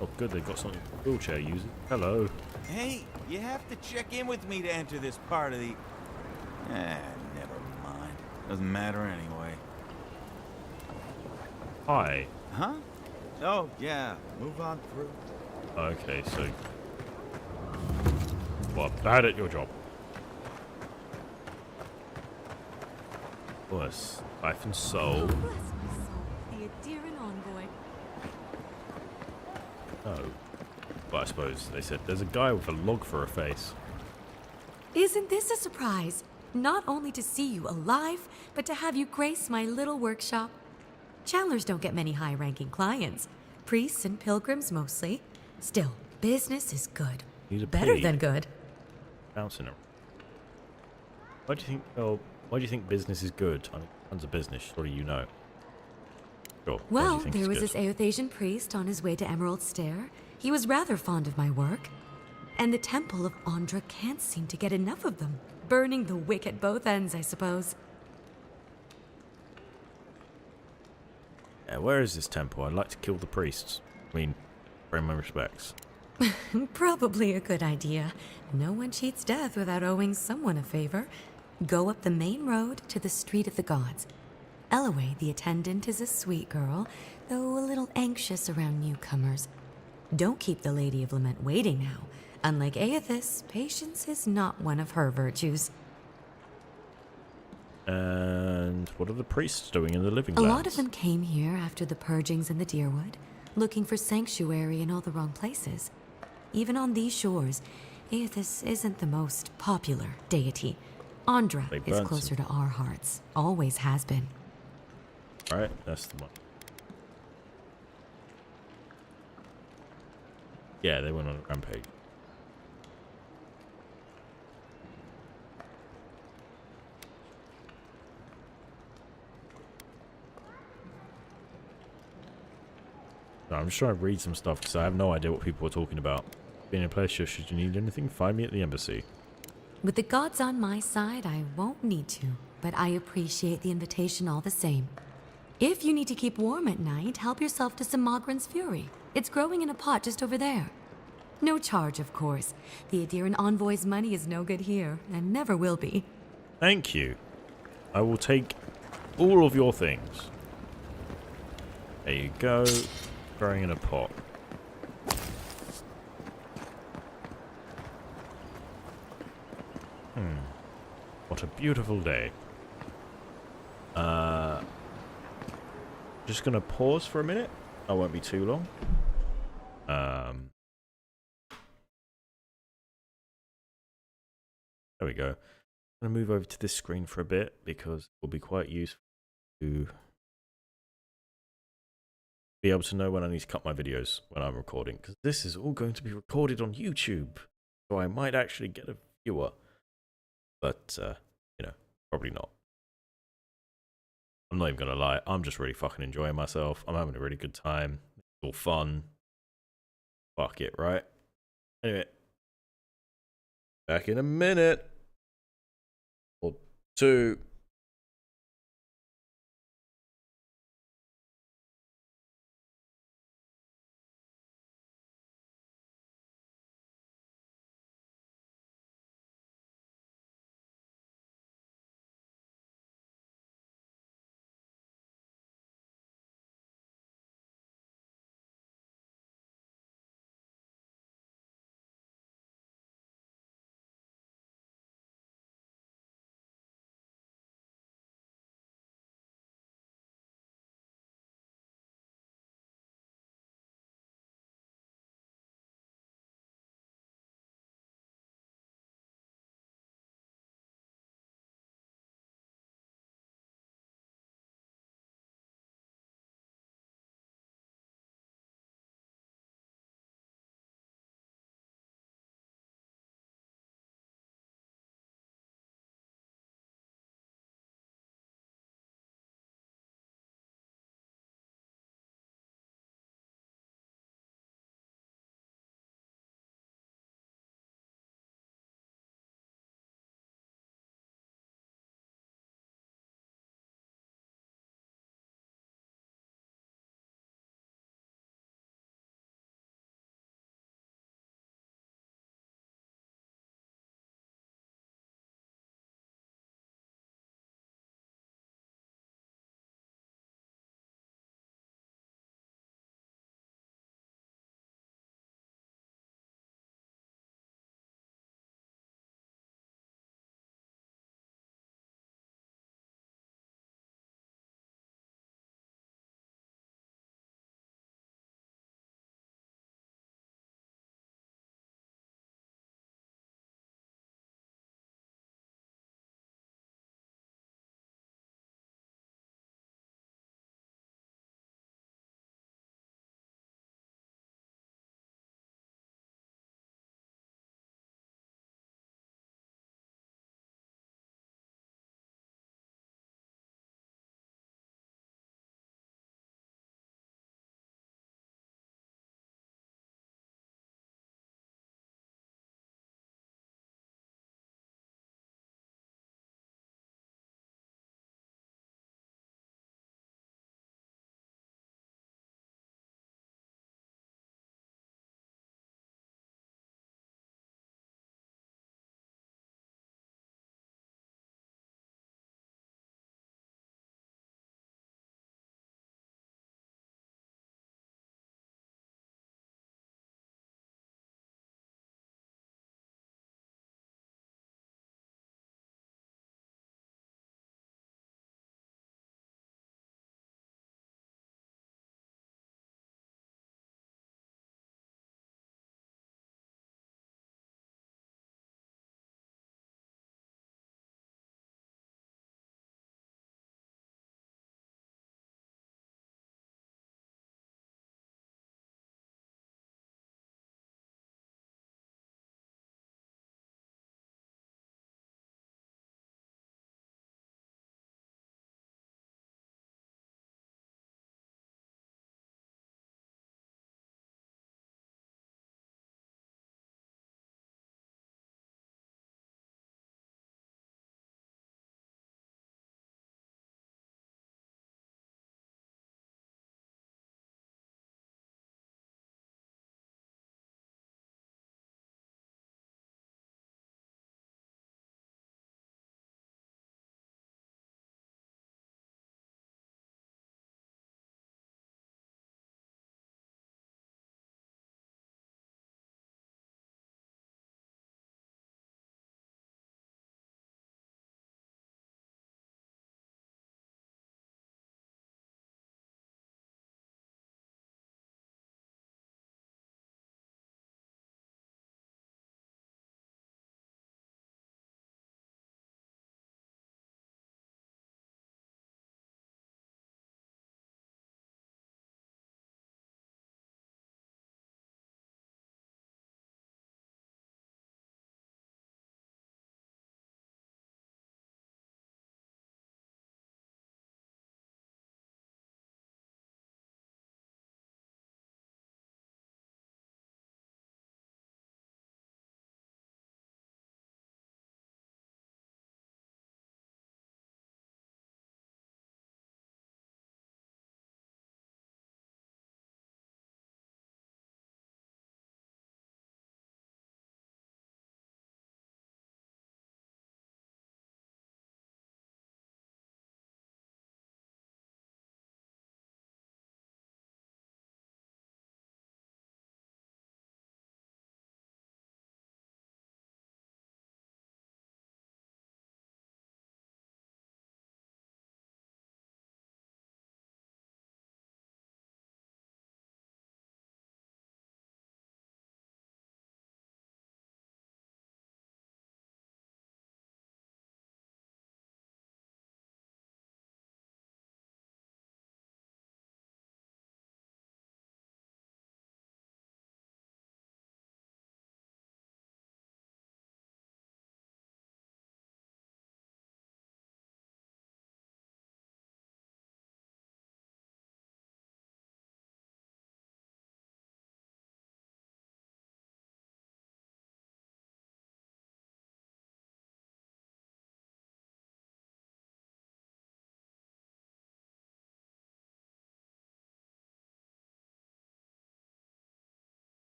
Oh good, they've got something for wheelchair users. Hello. Hey, you have to check in with me to enter this part of the... never mind. Doesn't matter anyway. Hi. Huh? Oh, yeah. Move on through. Okay, so... Well, bad at your job. Worse. Life and soul. The Adherin envoy. Oh. But I suppose they said there's a guy with a log for a face. Isn't this a surprise? Not only to see you alive, but to have you grace my little workshop. Chandlers don't get many high-ranking clients. Priests and pilgrims mostly. Still, business is good. Better than good. Bouncing around. Why do you think? Oh, why do you think business is good? I mean, tons of business. Surely you know. Sure. Well, there was this Aothasian priest on his way to Emerald Stair. He was rather fond of my work. And the Temple of Andra can't seem to get enough of them. Burning the wick at both ends, I suppose. Yeah, where is this temple? I'd like to kill the priests. I mean, bring my respects. Probably a good idea. No one cheats death without owing someone a favor. Go up the main road to the Street of the Gods. Eloise, the attendant, is a sweet girl, though a little anxious around newcomers. Don't keep the Lady of Lament waiting now. Unlike Aethys, patience is not one of her virtues. And what are the priests doing in the living A lands? lot of them came here after the purgings in the Deerwood, looking for sanctuary in all the wrong places. Even on these shores, Aethys isn't the most popular deity. Andra is closer to our hearts. Always has been. Right, that's the one. Yeah, they went on a rampage. No, I'm just trying to read some stuff because I have no idea what people are talking about. Being a pleasure, should you need anything, find me at the embassy. With the gods on my side, I won't need to, but I appreciate the invitation all the same. If you need to keep warm at night, help yourself to some Mogren's Fury. It's growing in a pot just over there. No charge, of course. The Adherin Envoy's money is no good here, and never will be. Thank you. I will take all of your things. There you go. Growing in a pot. What a beautiful day. Just gonna pause for a minute. I won't be too long. There we go. I'm going to move over to this screen for a bit because it will be quite useful to be able to know when I need to cut my videos when I'm recording, because this is all going to be recorded on YouTube, so I might actually get a viewer, but you know, probably not. I'm not even gonna lie, I'm just really fucking enjoying myself. I'm having a really good time. It's all fun. Fuck it, right? Anyway, back in a minute or two.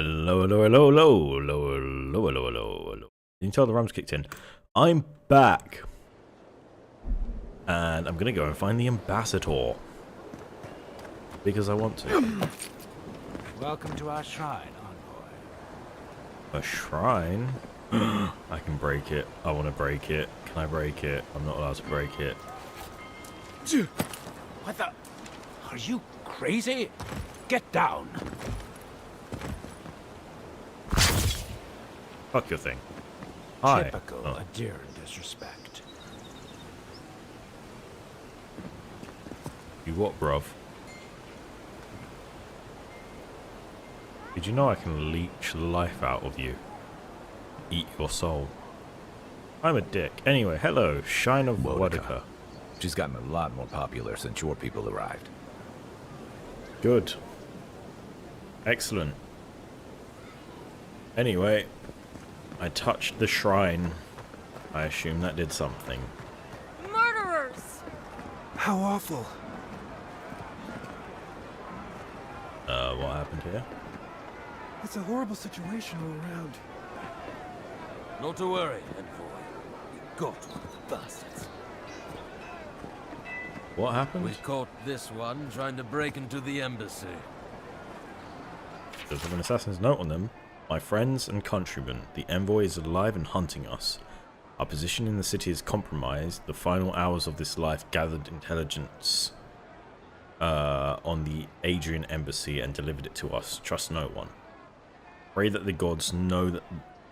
Hello, hello, hello, hello, hello, hello, hello, hello, hello. You can tell the rum's kicked in. I'm back. And I'm going to go and find the ambassador. Because I want to. Welcome to our shrine, envoy. A shrine? I can break it. I want to break it. Can I break it? I'm not allowed to break it. What the? Are you crazy? Get down. Fuck your thing. Hi. Typical Adiran disrespect. You what, bruv? Did you know I can leech life out of you? Eat your soul. I'm a dick. Anyway, hello, Shine of Wodica. She's gotten a lot more popular since your people arrived. Good. Excellent. Anyway, I touched the shrine. I assume that did something. Murderers! How awful. What happened here? It's a horrible situation all around. Not to worry, envoy. We got one of the bastards. What happened? We caught this one trying to break into the embassy. There's an assassin's note on them. My friends and countrymen, the envoy is alive and hunting us. Our position in the city is compromised. The final hours of this life gathered intelligence on the Adrian embassy and delivered it to us. Trust no one. Pray that the gods know that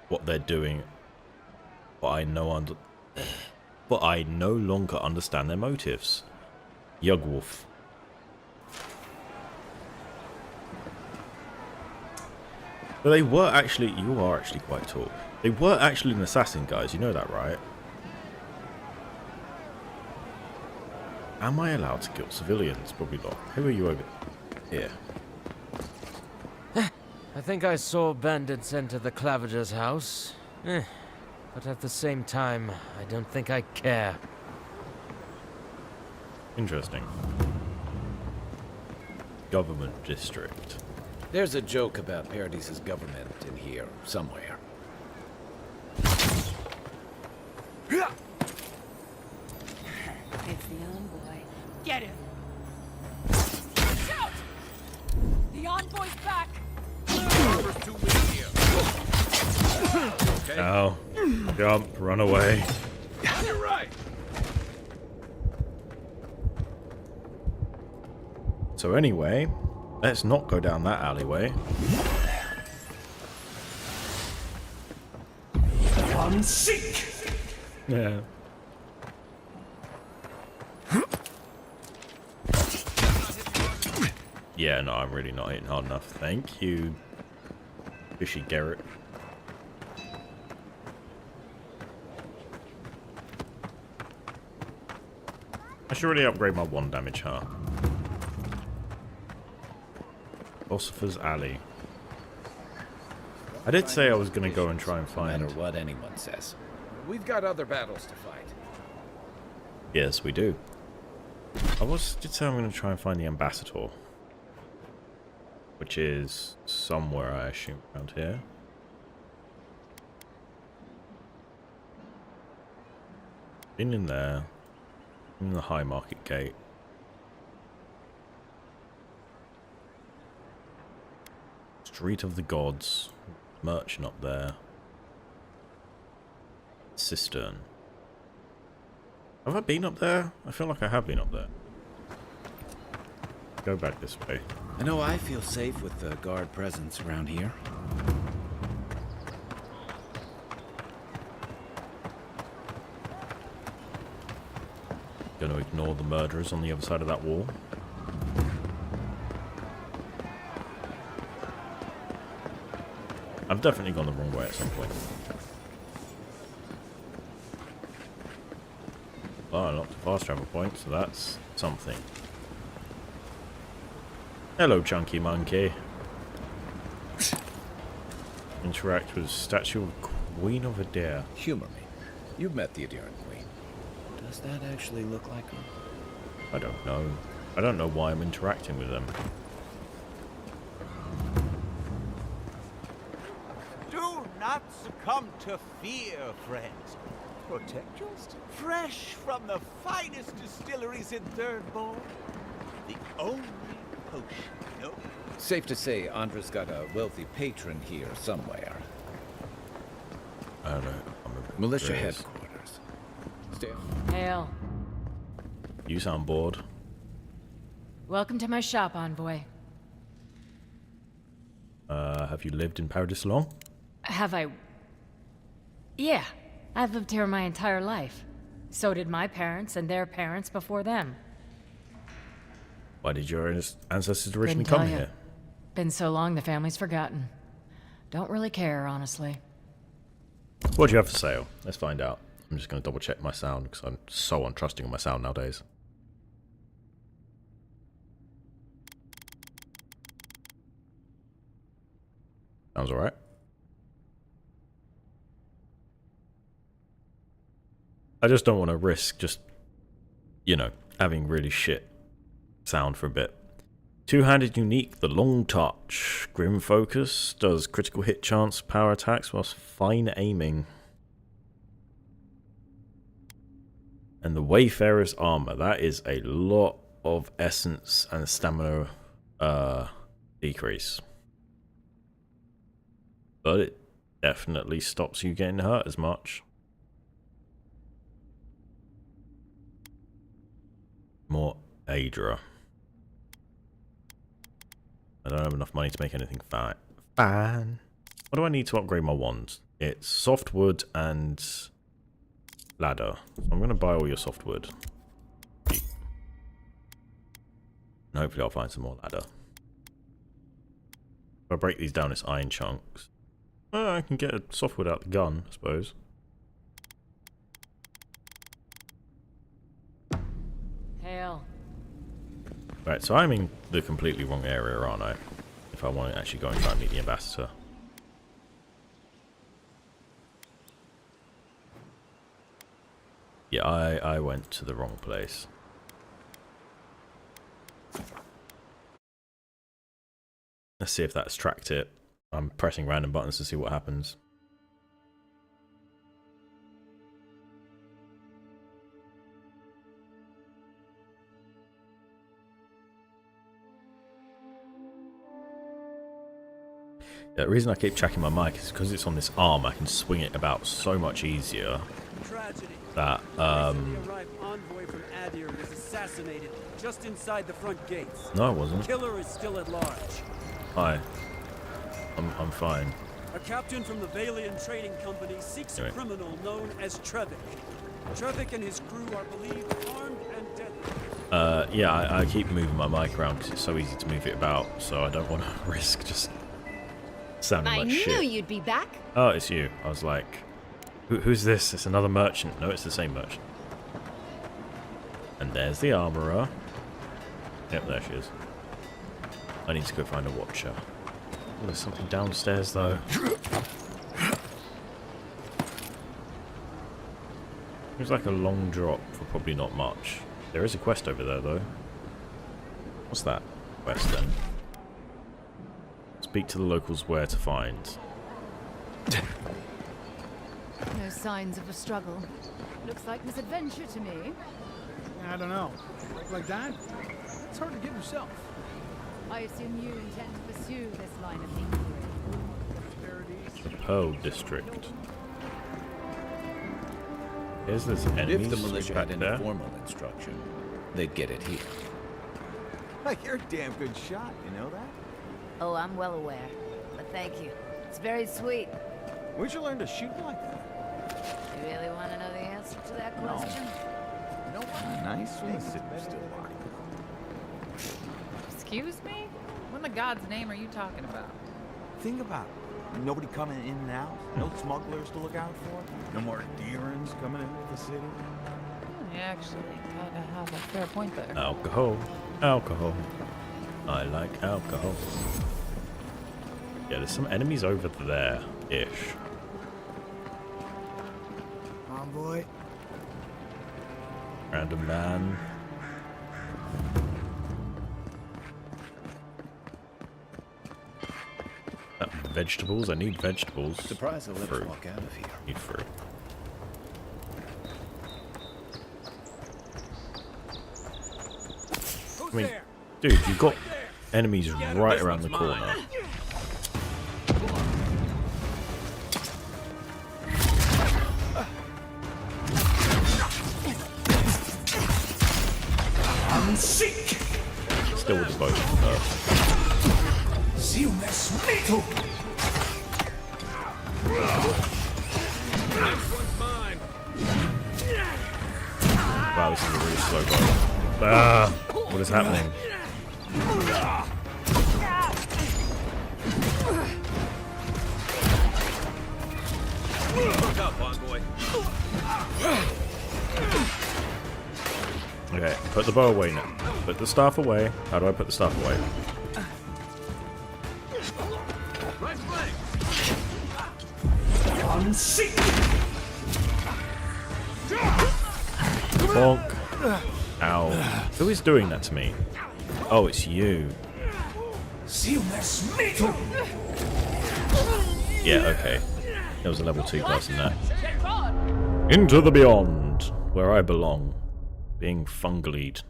what they're doing, but I no longer understand their motives. Yugwolf. But they were actually, you are actually quite tall. They were actually an assassin, guys. You know that, right? Am I allowed to kill civilians? Probably not. Who are you over here? I think I saw bandits enter the Clavager's house. But at the same time, I don't think I care. Interesting. Government district. There's a joke about Paradis's government in here somewhere. It's the envoy. Get him! Shout! The envoy's back! Now, jump, run away. You're right. So anyway, let's not go down that alleyway. One seek! Yeah. Yeah, no, I'm really not hitting hard enough. Thank you, Fishy Garrett. I should really upgrade my 1 damage, huh? Philosopher's Alley. I did say I was going to go and try and find... No matter what anyone says. We've got other battles to fight. Yes, we do. Did say I'm going to try and find the ambassador. Which is somewhere, I assume, around here. Been in there. In the High Market Gate. Street of the Gods. Merchant up there. Cistern. Have I been up there? I feel like I have been up there. Go back this way. I know I feel safe with the guard presence around here. Gonna ignore the murderers on the other side of that wall. I've definitely gone the wrong way at some point. Oh, I unlocked a fast travel point, so that's something. Hello, Chunky Monkey. Interact with statue of Queen of Adair. Humor me. You've met the Adiran Queen. Does that actually look like her? I don't know. I don't know why I'm interacting with them. not succumb to fear, friends. Protect yourself. Fresh from the finest distilleries in Third Board. The only potion. No. Safe to say, Andra's got a wealthy patron here somewhere. I don't know. Militia headquarters. Stay on. Hail. You sound bored. Welcome to my shop, envoy. Have you lived in Paradis long? Have I? Yeah, I've lived here my entire life. So did my parents and their parents before them. Why did your ancestors originally Couldn't tell come ya. here? Been so long the family's forgotten. Don't really care, honestly. What do you have for sale? Let's find out. I'm just going to double check my sound because I'm so untrusting of my sound nowadays. Sounds alright. I just don't want to risk just, you know, having really shit sound for a bit. Two-handed unique, the long touch. Grim focus, does critical hit chance power attacks whilst fine aiming. And the Wayfarer's armor, that is a lot of essence and stamina decrease. But it definitely stops you getting hurt as much. More Adra. I don't have enough money to make anything fine. What do I need to upgrade my wands? It's softwood and ladder. So I'm going to buy all your softwood. And hopefully I'll find some more ladder. If I break these down, it's iron chunks. I can get a softwood out the gun, I suppose. Hail. Right, so I'm in the completely wrong area, aren't I? If I want to actually go and try and meet the ambassador. Yeah, I went to the wrong place. Let's see if that's tracked it. I'm pressing random buttons to see what happens. Yeah, the reason I keep checking my mic is because it's on this arm. I can swing it about so much easier. That Envoy from Adir was assassinated just inside the front gates. No, it wasn't. Killer is still at large. Hi. I'm fine. A captain from the Valian Trading Company seeks a criminal known as Trevik. Trevik and his crew are believed armed and deadly. Yeah, I keep moving my mic around because it's so easy to move it about, so I don't want to risk just sounding like shit. I knew you'd be back. Oh, it's you. I was like, who's this? It's another merchant. No, it's the same merchant. And there's the armorer. Yep, there she is. I need to go find a watcher. Oh, there's something downstairs, though. Seems like a long drop for probably not much. There is a quest over there, though. What's that quest, then? Speak to the locals where to find. No signs of a struggle. Looks like misadventure to me. I don't know. Like that? It's hard to get yourself. I assume you intend to pursue this line of inquiry. The Pearl District. Here's this enemies If the militia back had any there. formal instruction, they'd get it here. Like, you're a damn good shot, you know that? Oh, I'm well aware. But thank you. It's very sweet. Where'd you learn to shoot like that? You really want to know the answer to that question? No. Nice. Sit still. Excuse me? What in the God's name are you talking about? Think about it. Nobody coming in and out. No smugglers to look out for. No more deerins coming into the city. You actually have a fair point there. Alcohol. Alcohol. I like alcohol. Yeah, there's some enemies over there-ish. Envoy. Random man. Vegetables? I need vegetables. Surprised they'll let us Fruit. walk out of here. Need fruit. I mean, dude, you've got enemies right around the corner. I'm sick. Still with the boat. Wow, this is a really slow boat. Ah, what is happening? Look up, envoy. Okay, put the bow away now. Put the staff away. How do I put the staff away? Right flank. I'm sick. Bonk. Ow. Who is doing that to me? Oh, it's you. Yeah, okay. There was a level 2 person there. Into the beyond, where I belong. Being fungalied.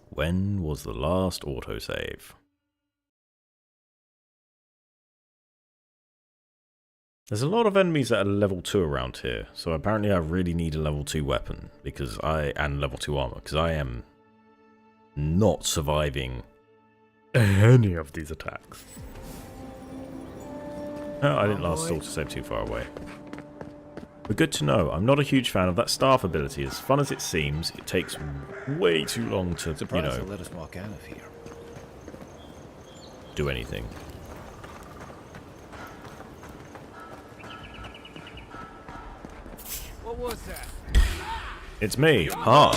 When was the last autosave? There's a lot of enemies that are level 2 around here, so apparently I really need a level 2 weapon and level 2 armor, because I am not surviving any of these attacks. Oh, I didn't last autosave too far away. But good to know. I'm not a huge fan of that staff ability. As fun as it seems, it takes way too long to, Surprised they'll let us walk out of here. do anything. What was that? It's me. Ha!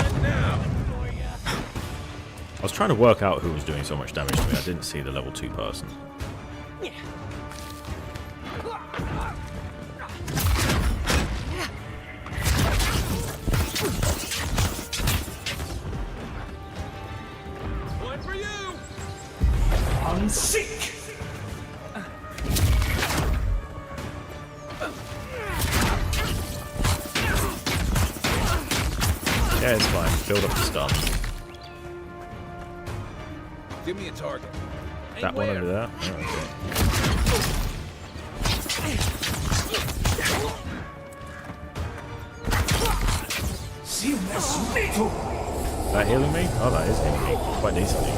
I was trying to work out who was doing so much damage to me. I didn't see the level 2 person. One for you. I'm sick. Yeah, it's fine. Build up the stun. Give me a target. That one over there? Oh, okay. Is that healing me? Oh, that is healing me. Quite decently.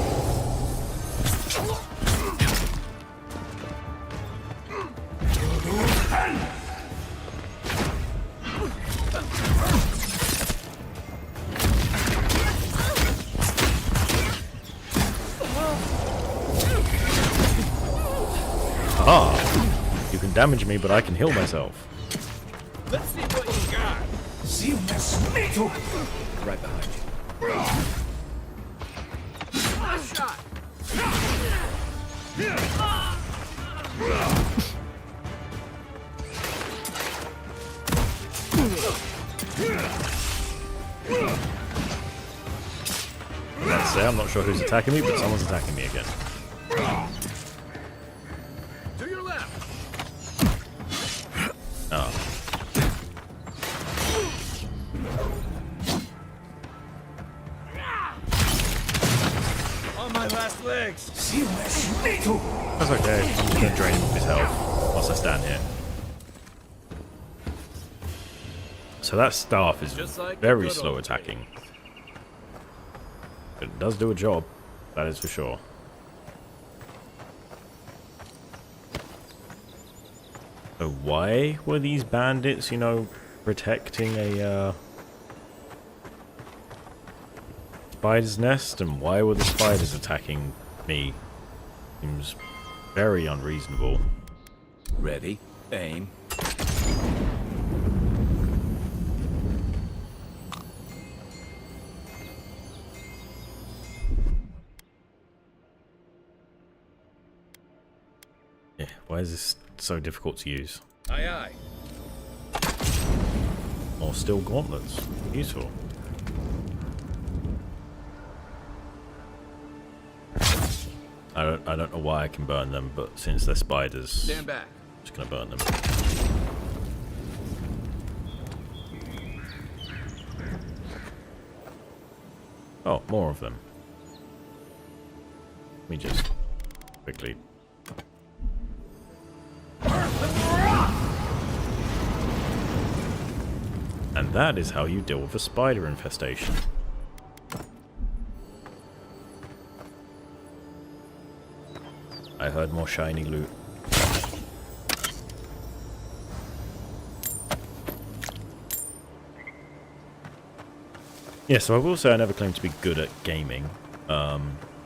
Ah! You can damage me, but I can heal myself. Let's see what you got. Right behind you. Last shot. Let's say I'm not sure who's attacking me, but someone's attacking me again. To your left. Oh. On my last legs. That's okay. I'm just going to drain him of his health whilst I stand here. So that staff is very slow attacking. But it does do a job. That is for sure. So why were these bandits, you know, protecting a spider's nest? And why were the spiders attacking me? Seems very unreasonable. Ready, aim. Yeah, why is this so difficult to use? Aye, aye. More steel gauntlets. Useful. I don't know why I can burn them, but since they're spiders, Stand back. I'm just gonna burn them. Oh, more of them. Let me just quickly. And that is how you deal with a spider infestation. I heard more shiny loot. Yeah, so I will say I never claim to be good at gaming.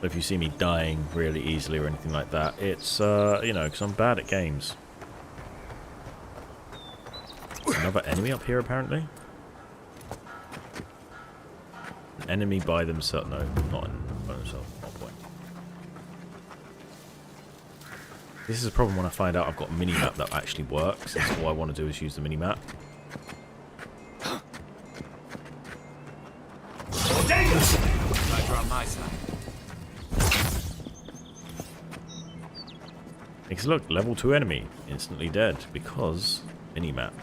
If you see me dying really easily or anything like that, it's, you know, because I'm bad at games. Another enemy up here, apparently? An enemy by themselves. No, not by themselves. Not point. This is a problem when I find out I've got a mini-map that actually works. That's all I want to do is use the mini-map. Spider on my side. Because look, level 2 enemy. Instantly dead because mini-map.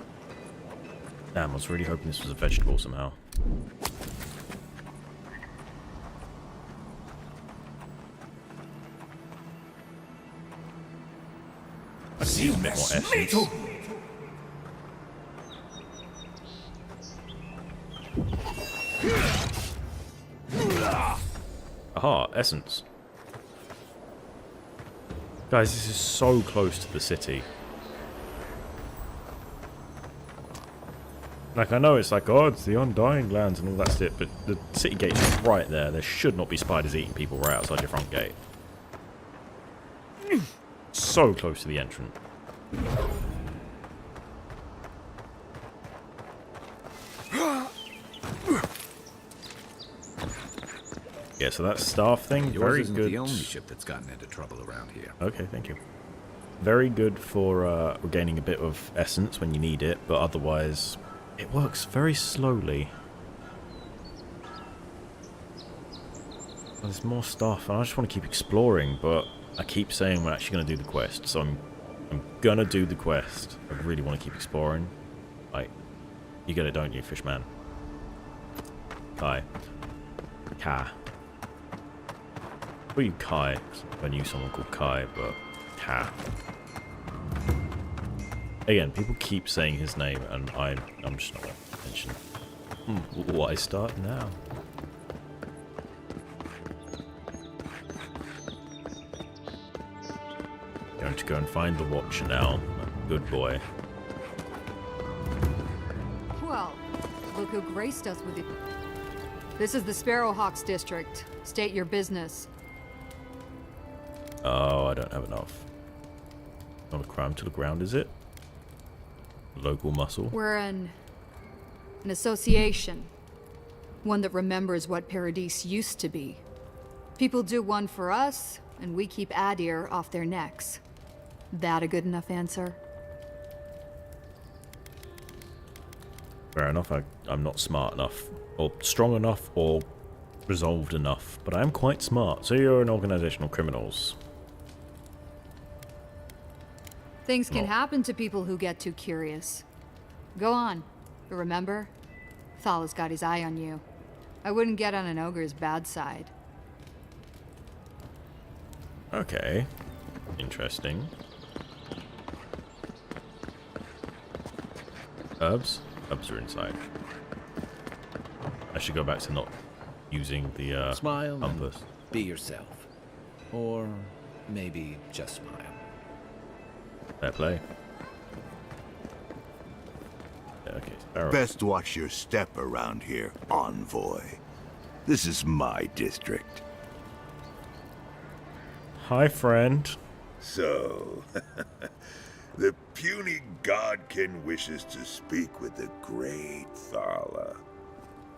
Damn, I was really hoping this was a vegetable somehow. I see more essence. Aha, essence. Guys, this is so close to the city. Like, I know it's like, oh, it's the Undying Lands and all that shit, but the city gate's right there. There should not be spiders eating people right outside your front gate. So close to the entrance. Yeah, so that staff thing, Yours very isn't good. the only ship that's gotten into trouble around here. Okay, thank you. Very good for regaining a bit of essence when you need it, but otherwise it works very slowly. Well, there's more stuff, and I just want to keep exploring, but I keep saying we're actually going to do the quest, so I'm gonna do the quest. I really want to keep exploring. Like, you get it, don't you, Fishman? Kai. Ka. Well, you Kai. I knew someone called Kai, but Ka. Again, people keep saying his name, and I'm just not going to mention. Why start now? Going to go and find the Watcher now. Good boy. Well, look who graced us with it. This is the Sparrowhawks district. State your business. Oh, I don't have enough. Not a crime to the ground, is it? Local muscle. We're an association. One that remembers what Paradise used to be. People do one for us, and we keep Adir off their necks. That a good enough answer? Fair enough, I'm not smart enough, or strong enough, or resolved enough, but I am quite smart. So you're an organization of criminals. Things can happen to people who get too curious. Go on. But remember, Thala's got his eye on you. I wouldn't get on an ogre's bad side. Okay. Interesting. Herbs? Herbs are inside. I should go back to not using the Smile compass. and be yourself. Or maybe just smile. Fair play. Yeah, okay. Sparrow. Best watch your step around here, envoy. This is my district. Hi, friend. So, the puny godkin wishes to speak with the great Thala.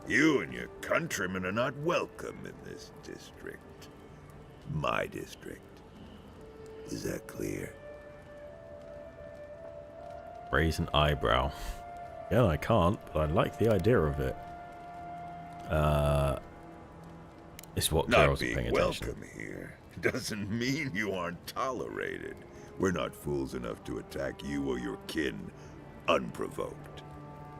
You and your countrymen are not welcome in this district. My district. Is that clear? Raise an eyebrow. Yeah, I can't, but I like the idea of it. It's what Not girls are being paying attention. welcome here. doesn't mean you aren't tolerated. We're not fools enough to attack you or your kin unprovoked.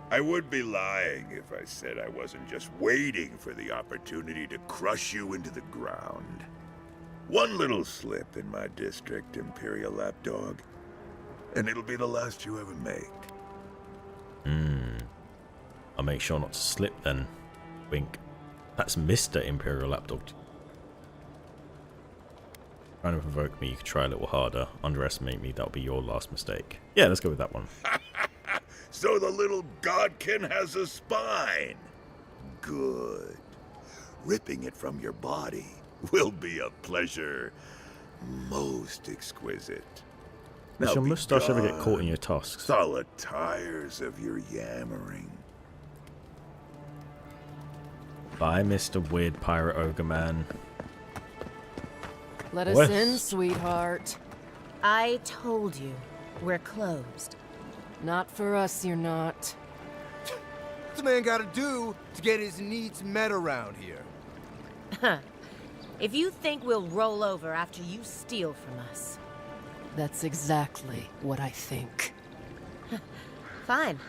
I would be lying if I said I wasn't just waiting for the opportunity to crush you into the ground. One little slip in my district, Imperial Lapdog, and it'll be the last you ever make. I'll make sure not to slip then. Wink. That's Mr. Imperial Lapdog. Trying to provoke me, you could try a little harder. Underestimate me, that'll be your last mistake. Yeah, let's go with that one. So the little godkin has a spine. Good. Ripping it from your body will be a pleasure most exquisite. Does your moustache ever get caught in your tusks? Solid tires of your yammering. Bye, Mr. Weird Pirate Ogre Man. Let us in, sweetheart. I told you, we're closed. Not for us, you're not. What's a man gotta do to get his needs met around here? If you think we'll roll over after you steal from us. That's exactly what I think. Fine.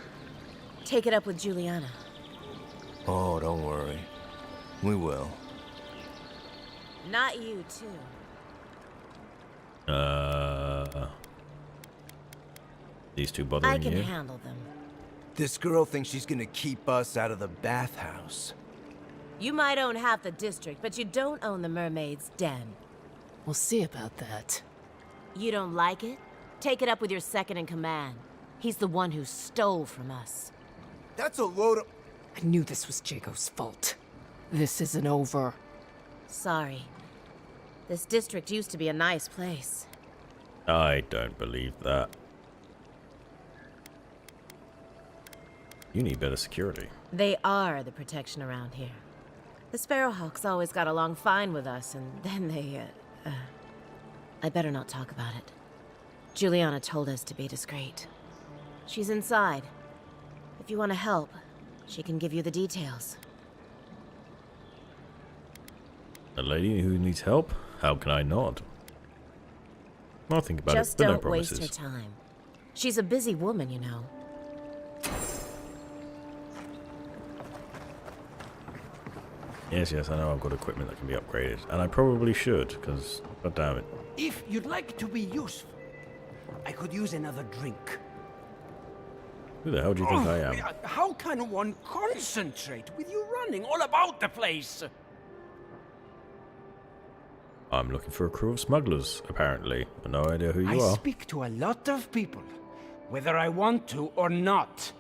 Take it up with Juliana. Oh, don't worry. We will. Not you, too. These two bothering you? I can handle them. This girl thinks she's gonna keep us out of the bathhouse. You might own half the district, but you don't own the mermaid's den. We'll see about that. You don't like it? Take it up with your second in command. He's the one who stole from us. That's a load of... I knew this was Jago's fault. This isn't over. Sorry. This district used to be a nice place. I don't believe that. You need better security. They are the protection around here. The Sparrowhawks always got along fine with us, and then they, I better not talk about it. Juliana told us to be discreet. She's inside. If you want to help, she can give you the details. A lady who needs help? How can I not? I'll think about Just it, but no don't promises. waste her time. She's a busy woman, you know. Yes, I know I've got equipment that can be upgraded, and I probably should, because, god damn it. If you'd like to be useful, I could use another drink. Who the hell do you think I am? How can one concentrate with you running all about the place? I'm looking for a crew of smugglers, apparently. I've no idea who you I are. speak to a lot of people, whether I want to or not.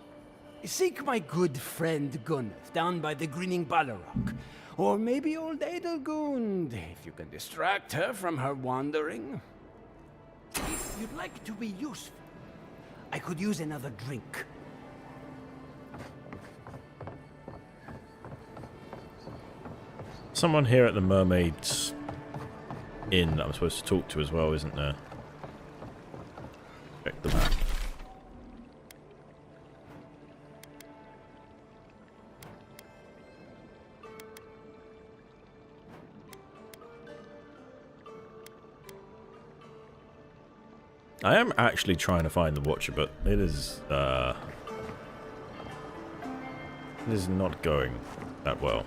Seek my good friend Gunneth down by the Grinning Ballarok. Or maybe old Edelgund, if you can distract her from her wandering. If you'd like to be useful, I could use another drink. Someone here at the Mermaid's Inn that I'm supposed to talk to as well, isn't there? Check the map. I am actually trying to find the Watcher, but it is not going that well.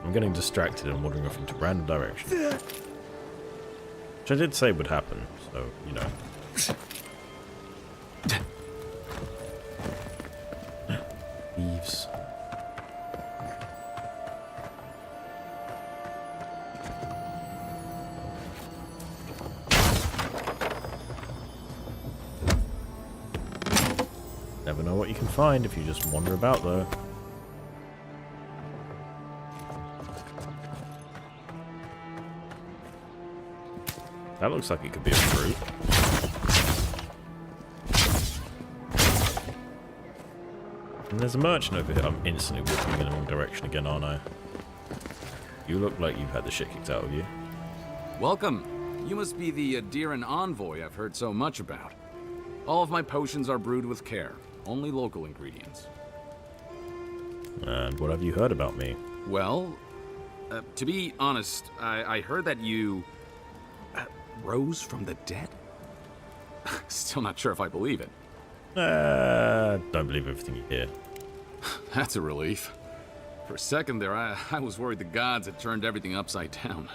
I'm getting distracted and wandering off into random directions. Which I did say would happen, so, you know. Thieves. Never know what you can find if you just wander about, though. That looks like it could be a fruit. And there's a merchant over here. I'm instantly walking in the wrong direction again, aren't I? You look like you've had the shit kicked out of you. Welcome. You must be the Adiran envoy I've heard so much about. All of my potions are brewed with care. Only local ingredients. And what have you heard about me? Well, To be honest, I heard that you... rose from the dead? Still not sure if I believe it. Don't believe everything you hear. That's a relief. For a second there, I was worried the gods had turned everything upside down.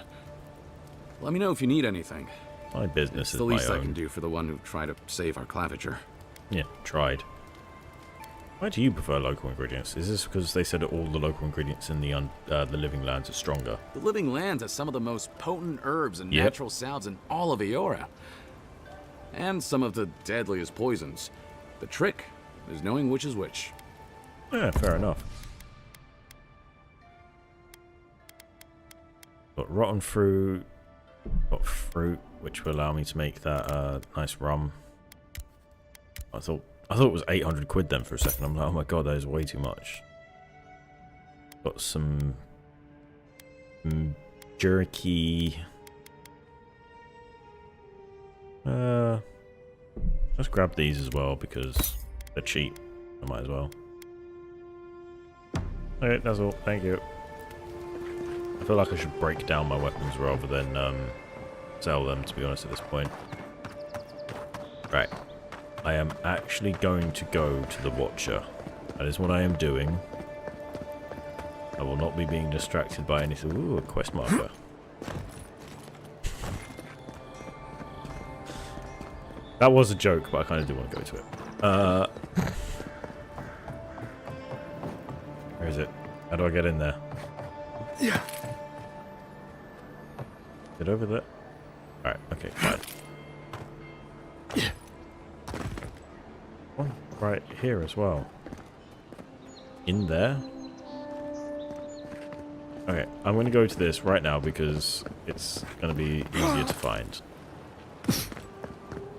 Let me know if you need anything. My business It's is the my least I own. can do for the one who tried to save our claviger. Yeah, tried. Why do you prefer local ingredients? Is this because they said that all the local ingredients in the Living Lands are stronger? The Living Lands has some of the most potent herbs and Yep. natural salves in all of Eora. And some of the deadliest poisons. The trick is knowing which is which. Yeah, fair enough. Got rotten fruit. Got fruit, which will allow me to make that nice rum. I thought it was 800 quid then for a second. I'm like, oh my god, that is way too much. Got some jerky. Let's grab these as well because they're cheap. I might as well. Alright, that's all. Thank you. I feel like I should break down my weapons rather than sell them, to be honest, at this point. Right. I am actually going to go to the Watcher. That is what I am doing. I will not be being distracted by anything. Ooh, a quest marker. That was a joke, but I kind of do want to go to it. Where is it? How do I get in there? Yeah. Get over there? Alright, okay, fine. One right here as well. In there? Okay, I'm going to go to this right now because it's going to be easier to find.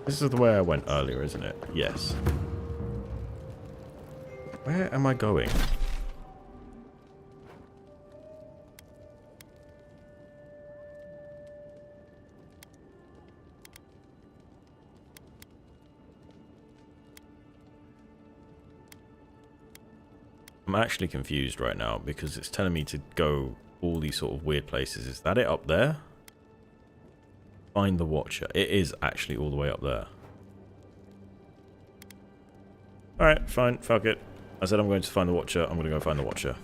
This is the way I went earlier, isn't it? Yes. Where am I going? I'm actually confused right now because it's telling me to go all these sort of weird places. Is that it up there? Find the Watcher. It is actually all the way up there. Alright, fine. Fuck it. I said I'm going to find the Watcher. I'm going to go find the Watcher.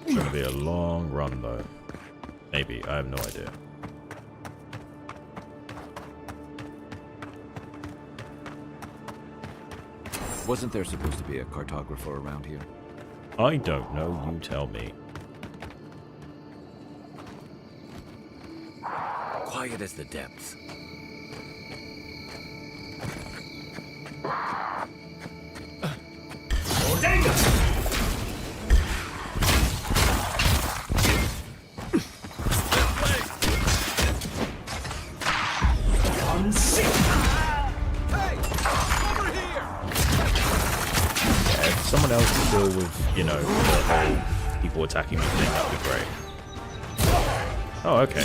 It's going to be a long run though. Maybe. I have no idea. Wasn't there supposed to be a cartographer around here? I don't know. You tell me. Quiet as the depths. Someone else to deal with, you know, the whole people attacking me thing, that would be great. Oh, okay.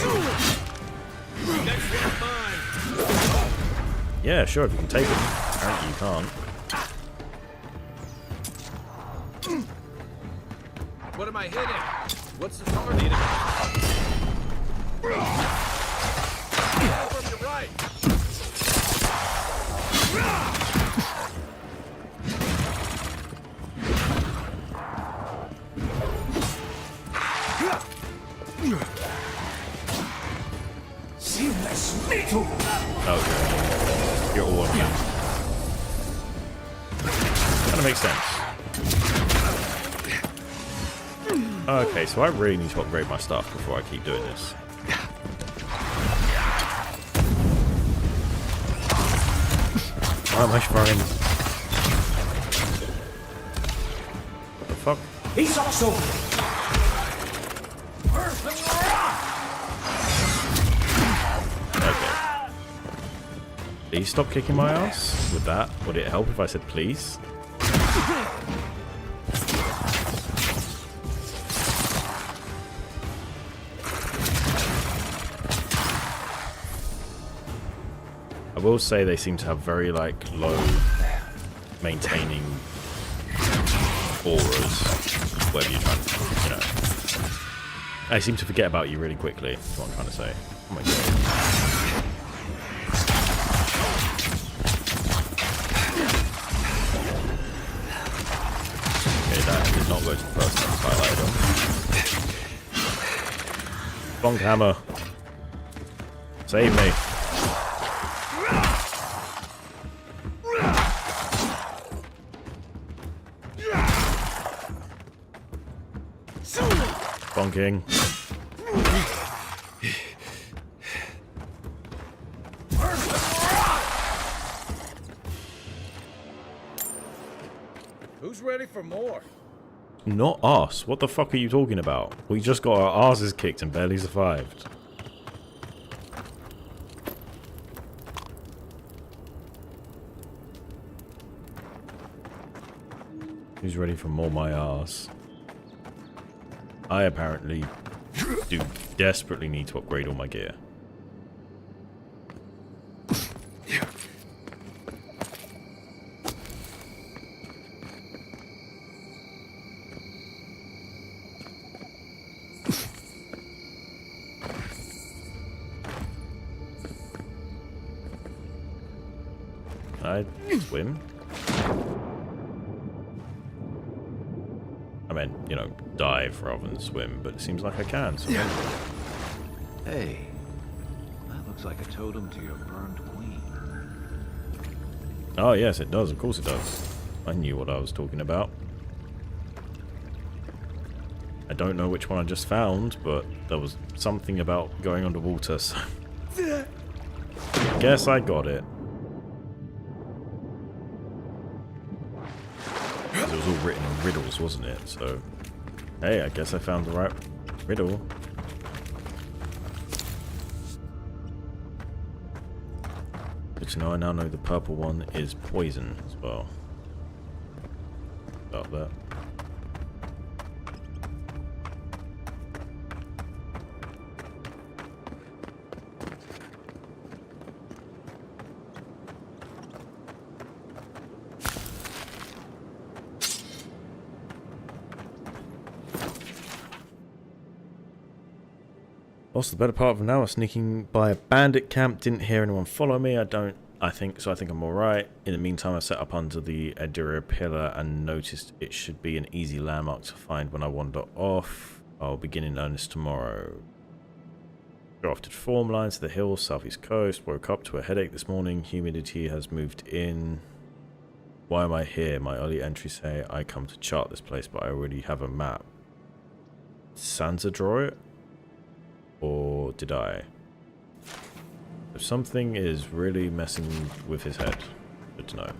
Yeah, sure, if you can take it. Apparently you can't. What am I hitting? What's the target? Over to your right. Oh, you're all of them. Kind of makes sense. Okay, so I really need to upgrade my stuff before I keep doing this. Why am I throwing? What the fuck? He's also. Okay. Please stop kicking my ass with that. Would it help if I said please? I will say they seem to have very like low maintaining auras, whether you try to, you know. They seem to forget about you really quickly, is what I'm trying to say. Oh my god. Okay, that did not go to the person that was highlighted on. Bonk hammer. Save me. Bonking. Who's ready for more? Not us. What the fuck are you talking about? We just got our asses kicked and barely survived. Who's ready for more my ass? I apparently do desperately need to upgrade all my gear. Can I swim? I mean, you know, dive rather than swim, but it seems like I can, so Hey, that looks like a totem to your burned queen. Oh yes, it does, of course it does. I knew what I was talking about. I don't know which one I just found, but there was something about going underwater, so I guess I got it. It was all written in riddles, wasn't it? So, hey, I guess I found the right riddle. But you know, I now know the purple one is poison as well. About that. Lost the better part of an hour sneaking by a bandit camp. Didn't hear anyone follow me. I think I'm alright. In the meantime, I set up under the Adira pillar and noticed it should be an easy landmark to find when I wander off. I'll begin in earnest tomorrow. Drafted form lines to the hills, southeast coast. Woke up to a headache this morning. Humidity has moved in. Why am I here? My early entries say I come to chart this place, but I already have a map. Santa draw it? Or did I? If something is really messing with his head, good to know.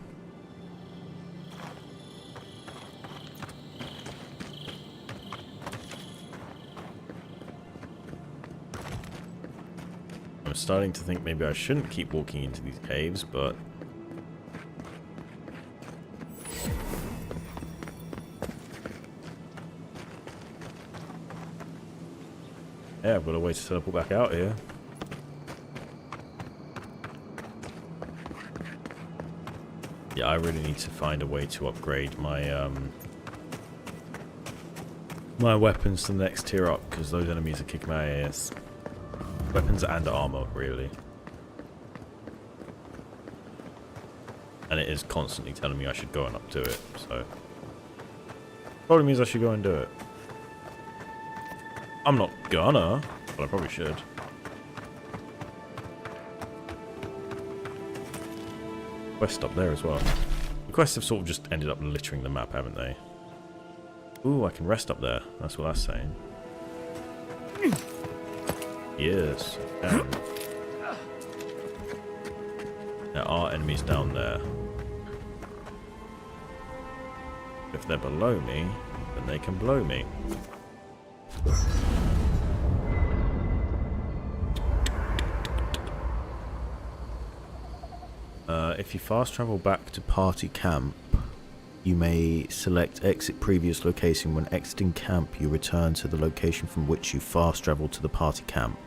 I'm starting to think maybe I shouldn't keep walking into these caves, but yeah, I've got a way to teleport back out here. Yeah, I really need to find a way to upgrade my my weapons to the next tier up, because those enemies are kicking my ass. Weapons and armor, really. And it is constantly telling me I should go and up to it, so probably means I should go and do it. I'm not gonna, but I probably should. Quest up there as well. The quests have sort of just ended up littering the map, haven't they? Ooh, I can rest up there. That's what that's saying. Yes, I can. There are enemies down there. If they're below me, then they can blow me. If you fast travel back to party camp, you may select exit previous location. When exiting camp, you return to the location from which you fast traveled to the party camp.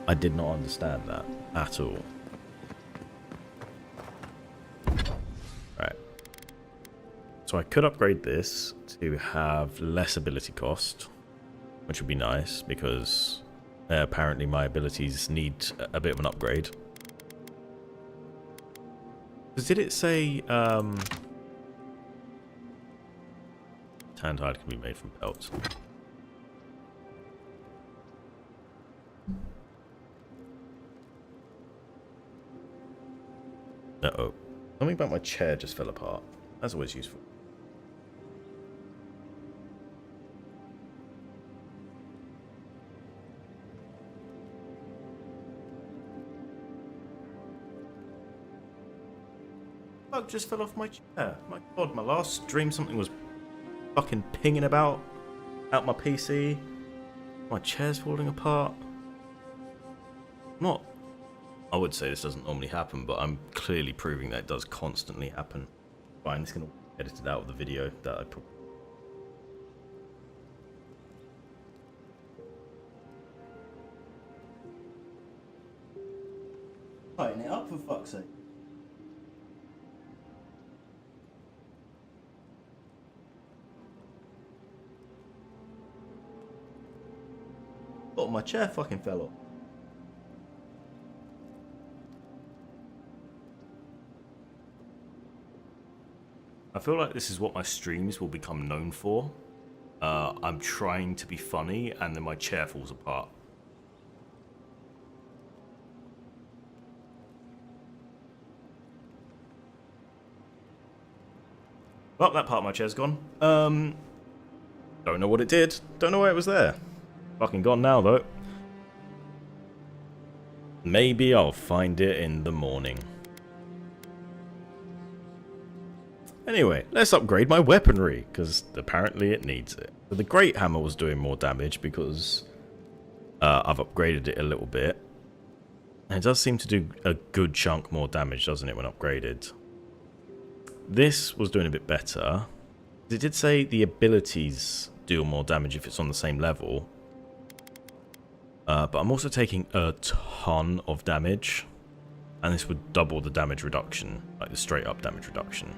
I did not understand that at all. Right. So I could upgrade this to have less ability cost, which would be nice because apparently my abilities need a bit of an upgrade. Did it say tanned hide can be made from pelts? Uh-oh. Something about my chair just fell apart. That's always useful. Bug just fell off my chair. My god, my last stream something was fucking pinging about out my PC. My chair's falling apart. Not... I would say this doesn't normally happen, but I'm clearly proving that it does constantly happen. Fine, it's going to be edited out of the video that I put. Tighten it up for fuck's sake. Oh, my chair fucking fell off. I feel like this is what my streams will become known for. I'm trying to be funny and then my chair falls apart. Well, that part of my chair's gone. Don't know what it did. Don't know why it was there. Fucking gone now, though. Maybe I'll find it in the morning. Anyway, let's upgrade my weaponry, because apparently it needs it. So the Great Hammer was doing more damage because I've upgraded it a little bit. And it does seem to do a good chunk more damage, doesn't it, when upgraded? This was doing a bit better. It did say the abilities deal more damage if it's on the same level. But I'm also taking a ton of damage. And this would double the damage reduction, like the straight up damage reduction.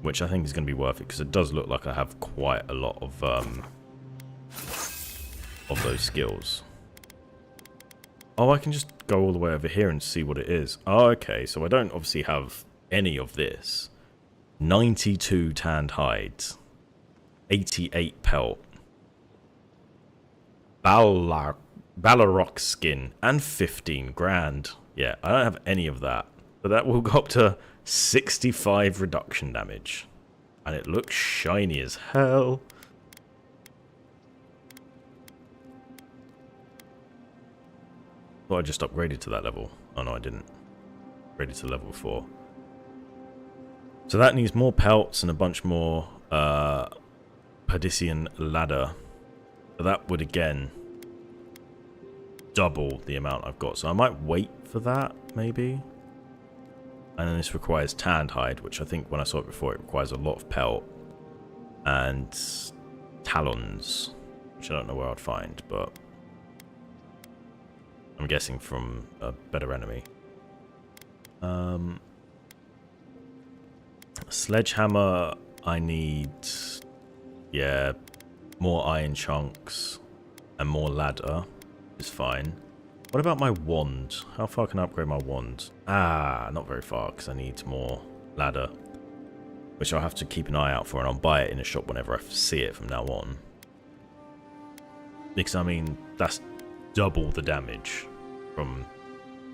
Which I think is going to be worth it, because it does look like I have quite a lot of those skills. Oh, I can just go all the way over here and see what it is. Oh, okay, so I don't obviously have any of this. 92 tanned hides. 88 pelt. Ballarok skin. And 15 grand. Yeah, I don't have any of that. But that will go up to 65 reduction damage. And it looks shiny as hell. Thought I just upgraded to that level. Oh no, I didn't. Upgraded to level 4. So that needs more pelts and a bunch more Perdician ladder. So that would again double the amount I've got. So I might wait for that, maybe. And then this requires tanned hide, which I think when I saw it before, it requires a lot of pelt. And talons, which I don't know where I'd find, but I'm guessing from a better enemy. Sledgehammer, I need, yeah, more iron chunks and more ladder is fine. What about my wand? How far can I upgrade my wand? Ah, not very far, because I need more ladder. Which I'll have to keep an eye out for, and I'll buy it in a shop whenever I see it from now on. Because, I mean, that's double the damage from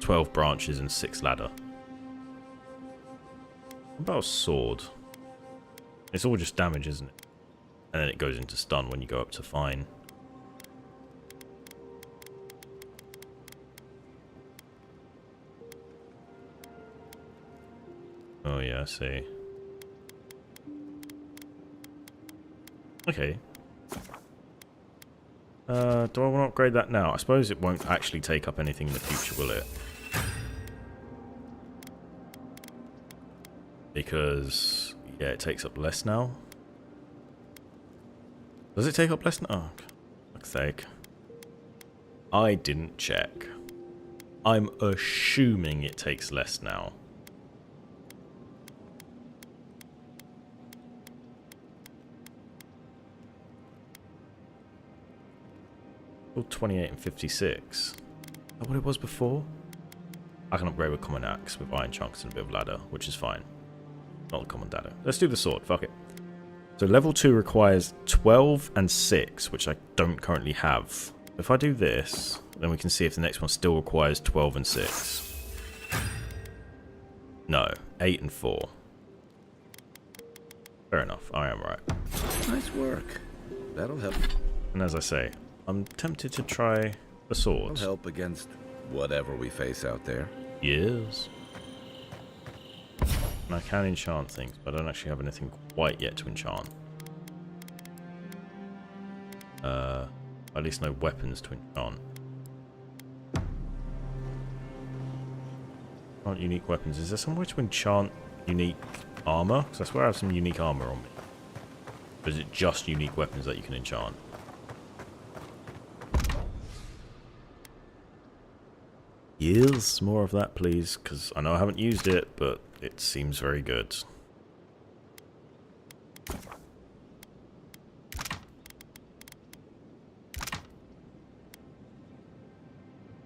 12 branches and 6 ladder. What about a sword? It's all just damage, isn't it? And then it goes into stun when you go up to fine. Oh yeah, I see. Okay. Do I want to upgrade that now? I suppose it won't actually take up anything in the future, will it? Because, yeah, it takes up less now. Does it take up less now? Oh, fuck's sake. I didn't check. I'm assuming it takes less now. Well, 28 and 56. Is that what it was before? I can upgrade with common axe with iron chunks and a bit of ladder, which is fine. Not the common dagger. Let's do the sword, fuck it. So level 2 requires 12 and 6, which I don't currently have. If I do this, then we can see if the next one still requires 12 and 6. No, 8 and 4. Fair enough, I am right. Nice work. That'll help. And as I say, I'm tempted to try the sword. It'll help against whatever we face out there. Yes. And I can enchant things, but I don't actually have anything quite yet to enchant. At least no weapons to enchant. Aren't unique weapons. Is there some way to enchant unique armor? Because I swear I have some unique armor on me. Or is it just unique weapons that you can enchant? Yes, more of that please, because I know I haven't used it, but it seems very good.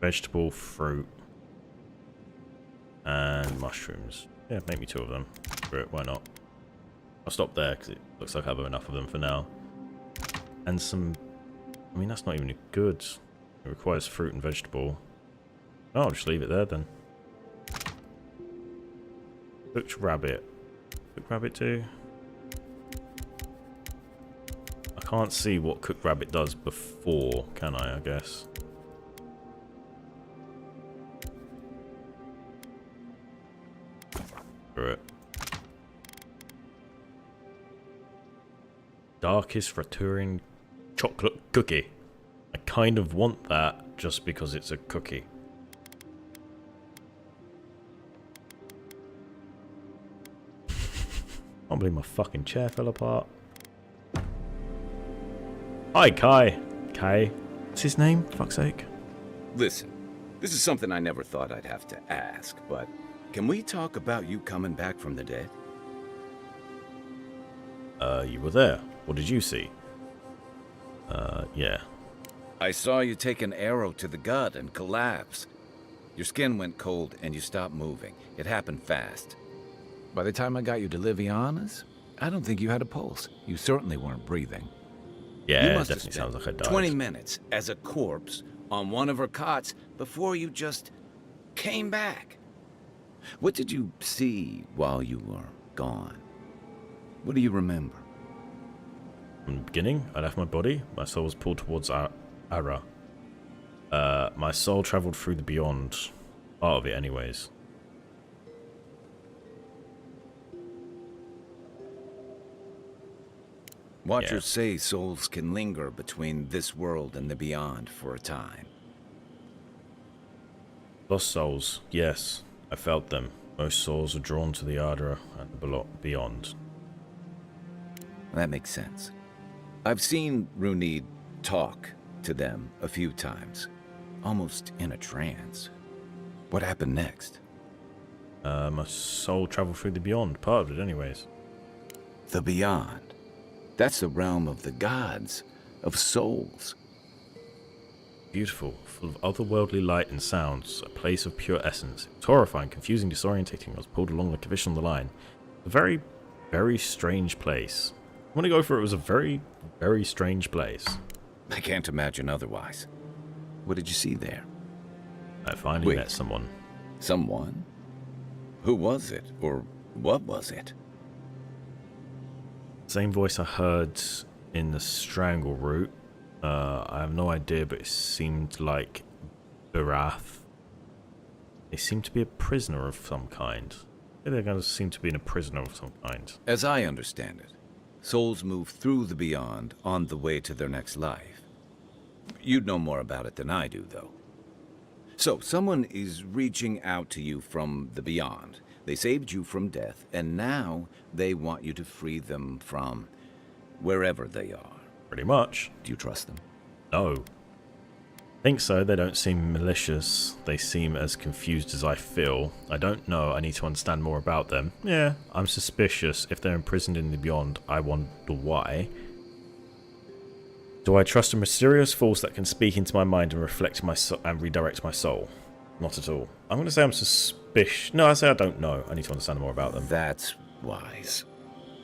Vegetable, fruit, and mushrooms. Yeah, make me 2 of them. Screw it, why not? I'll stop there because it looks like I have enough of them for now. And some... I mean, that's not even good. It requires fruit and vegetable. Oh, I'll just leave it there then. Cooked rabbit. Cooked rabbit too? I can't see what cooked rabbit does before, can I guess? Screw it. Darkest Raturing chocolate cookie. I kind of want that just because it's a cookie. I can't believe my fucking chair fell apart. Hi, Kai. Kai. What's his name? Fuck's sake. Listen, this is something I never thought I'd have to ask, but can we talk about you coming back from the dead? You were there. What did you see? Yeah. I saw you take an arrow to the gut and collapse. Your skin went cold and you stopped moving. It happened fast. By the time I got you to Liviana's, I don't think you had a pulse. You certainly weren't breathing. Yeah, You it must have definitely spent sounds like I died. 20 minutes as a corpse on one of her cots before you just came back. What did you see while you were gone? What do you remember? From the beginning, I left my body. My soul was pulled towards Ara. My soul traveled through the beyond. Part of it, anyways. Watchers say souls can linger between this world and the beyond for a time. Lost souls, yes. I felt them. Most souls are drawn to the Ardra and the beyond. That makes sense. I've seen Runid talk to them a few times, almost in a trance. What happened next? My soul traveled through the beyond. Part of it, anyways. The beyond. That's the realm of the gods, of souls. Beautiful, full of otherworldly light and sounds, a place of pure essence. It's horrifying, confusing, disorientating. I was pulled along like a fish on the line. A very, very strange place. I'm gonna go for it was a very, very strange place. I can't imagine otherwise. What did you see there? I finally met someone. Someone? Who was it? Or what was it? Same voice I heard in the strangle route. I have no idea, but it seemed like Barath. They seem to be a prisoner of some kind. They're going to seem to be in a prisoner of some kind. As I understand it, souls move through the beyond on the way to their next life. You'd know more about it than I do, though. So, someone is reaching out to you from the beyond. They saved you from death, and now they want you to free them from wherever they are. Pretty much. Do you trust them? No. Think so. They don't seem malicious. They seem as confused as I feel. I don't know. I need to understand more about them. Yeah, I'm suspicious. If they're imprisoned in the beyond, I wonder why. Do I trust a mysterious force that can speak into my mind and reflect my and redirect my soul? Not at all. I'm going to say I'm suspicious. No, I say I don't know. I need to understand more about them. That's wise.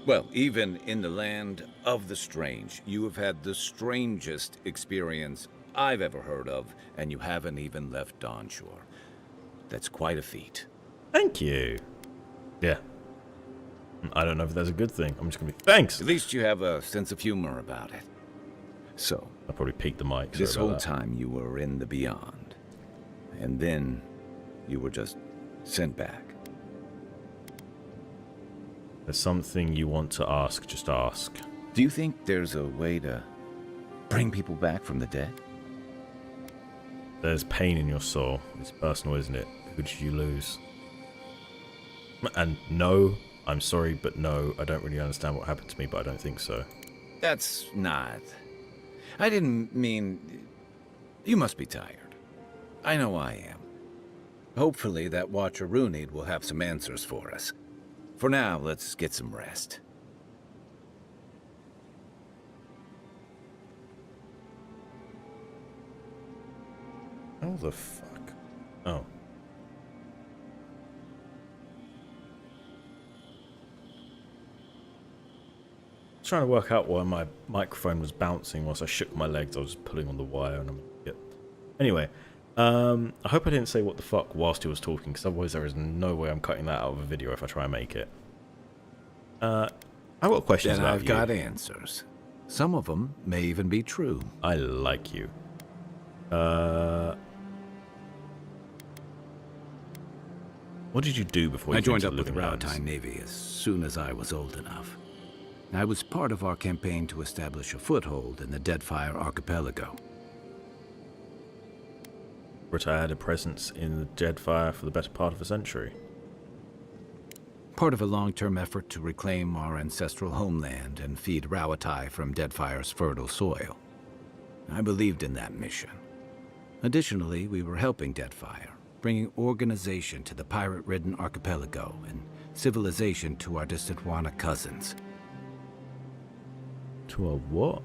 Well, even in the land of the strange, you have had the strangest experience I've ever heard of, and you haven't even left Dawnshore. That's quite a feat. Thank you. Yeah. I don't know if that's a good thing. I'm just going to be thanks. At least you have a sense of humor about it. So, I probably peaked the mic. This whole time you were in the beyond, and then you were just sent back. There's something you want to ask, just ask. Do you think there's a way to bring people back from the dead? There's pain in your soul. It's personal, isn't it? Who did you lose? And no, I'm sorry, but no, I don't really understand what happened to me, but I don't think so. That's not... I didn't mean... You must be tired. I know I am. Hopefully that Watcher Runid will have some answers for us. For now, let's get some rest. How the fuck? Oh. Trying to work out why my microphone was bouncing whilst I shook my legs. I was pulling on the wire and I'm anyway, I hope I didn't say what the fuck whilst he was talking, because otherwise there is no way I'm cutting that out of a video if I try and make it. I've got questions about you. I've got answers. Some of them may even be true. I like you. What did you do before you I joined up with the Rowtime Navy as soon as I was old enough. I was part of our campaign to establish a foothold in the Deadfire Archipelago. Britta had a presence in the Deadfire for the better part of a century. Part of a long-term effort to reclaim our ancestral homeland and feed Rowtime from Deadfire's fertile soil. I believed in that mission. Additionally, we were helping Deadfire, bringing organization to the pirate-ridden archipelago and civilization to our distant Wana cousins. To a what?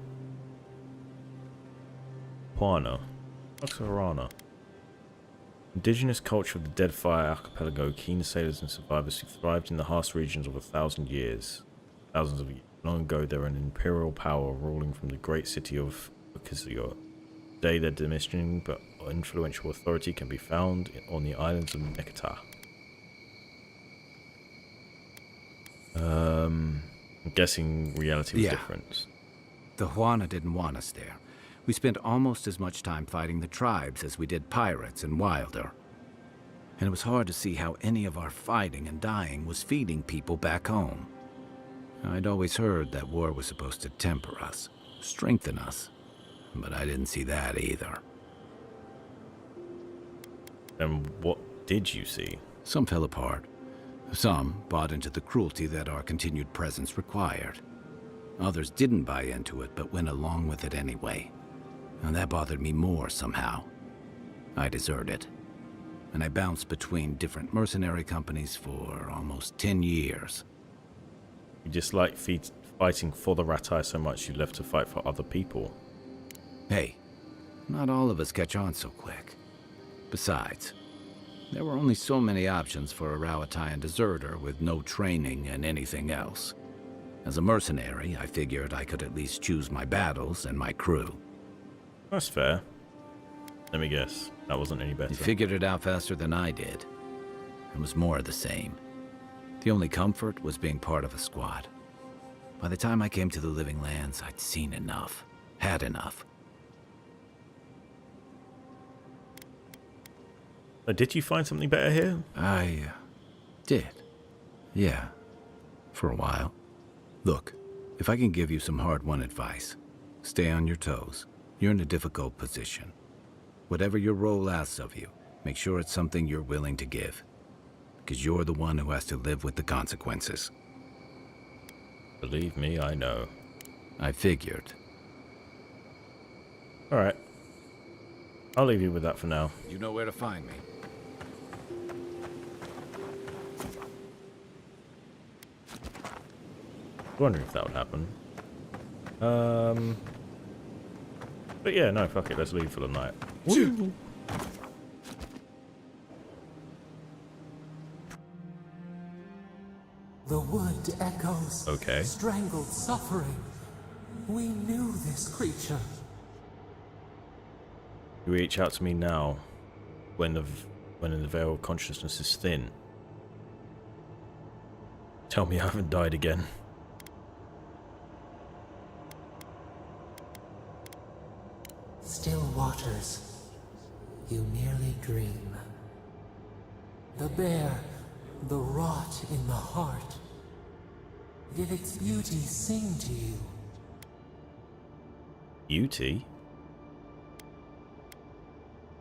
Wana. What's a Rana? Indigenous culture of the Deadfire Archipelago, keen sailors and survivors who thrived in the harsh regions of 1,000 years. Thousands of years. Long ago, they were an imperial power ruling from the great city of Ukazio. Today, their diminishing but influential authority can be found on the islands of Nekata. I'm guessing reality was different. The Huana didn't want us there. We spent almost as much time fighting the tribes as we did pirates and Wilder. And it was hard to see how any of our fighting and dying was feeding people back home. I'd always heard that war was supposed to temper us, strengthen us, but I didn't see that either. And what did you see? Some fell apart. Some bought into the cruelty that our continued presence required. Others didn't buy into it, but went along with it anyway. And that bothered me more somehow. I deserted. And I bounced between different mercenary companies for almost 10 years. You disliked fighting for the Ratai so much you left to fight for other people. Hey, not all of us catch on so quick. Besides, there were only so many options for a Rowatayan deserter with no training and anything else. As a mercenary, I figured I could at least choose my battles and my crew. That's fair. Let me guess. That wasn't any better. You figured it out faster than I did. It was more of the same. The only comfort was being part of a squad. By the time I came to the Living Lands, I'd seen enough. Had enough. Did you find something better here? I did. Yeah. For a while. Look, if I can give you some hard-won advice, stay on your toes. You're in a difficult position. Whatever your role asks of you, make sure it's something you're willing to give. Because you're the one who has to live with the consequences. Believe me, I know. I figured. Alright. I'll leave you with that for now. You know where to find me. Wondering if that would happen. But yeah, no, fuck it. Let's leave for the night. Woo. The wood echoes. Okay. Strangled suffering. We knew this creature. You reach out to me now, when the veil of consciousness is thin. Tell me I haven't died again. Still waters. You merely dream. The bear, the rot in the heart. Did its beauty sing to you? Beauty?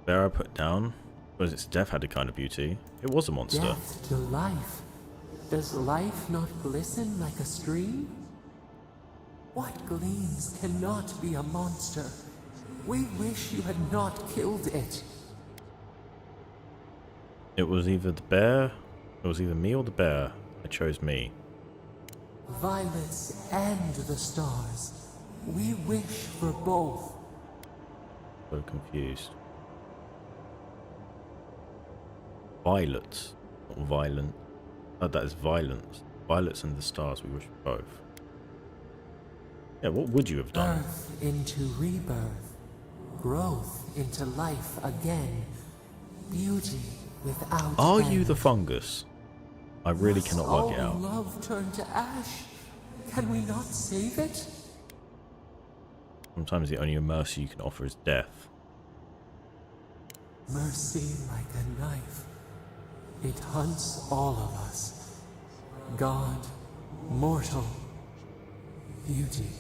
Bear I put down? Was its death had a kind of beauty? It was a monster. Death to life. Does life not glisten like a stream? What gleams cannot be a monster? We wish you had not killed it. It was either the bear, it was either me or the bear. I chose me. Violets and the stars. We wish for both. So confused. Violets, not violent. Oh, that is violence. Violets and the stars, we wish for both. Yeah, what would you have done? Birth into rebirth. Growth into life again. Beauty without Are end. you the fungus? I really cannot work it out. Love turned to ash. Can we not save it? Sometimes the only mercy you can offer is death. Mercy like a knife. It hunts all of us. God, mortal, beauty.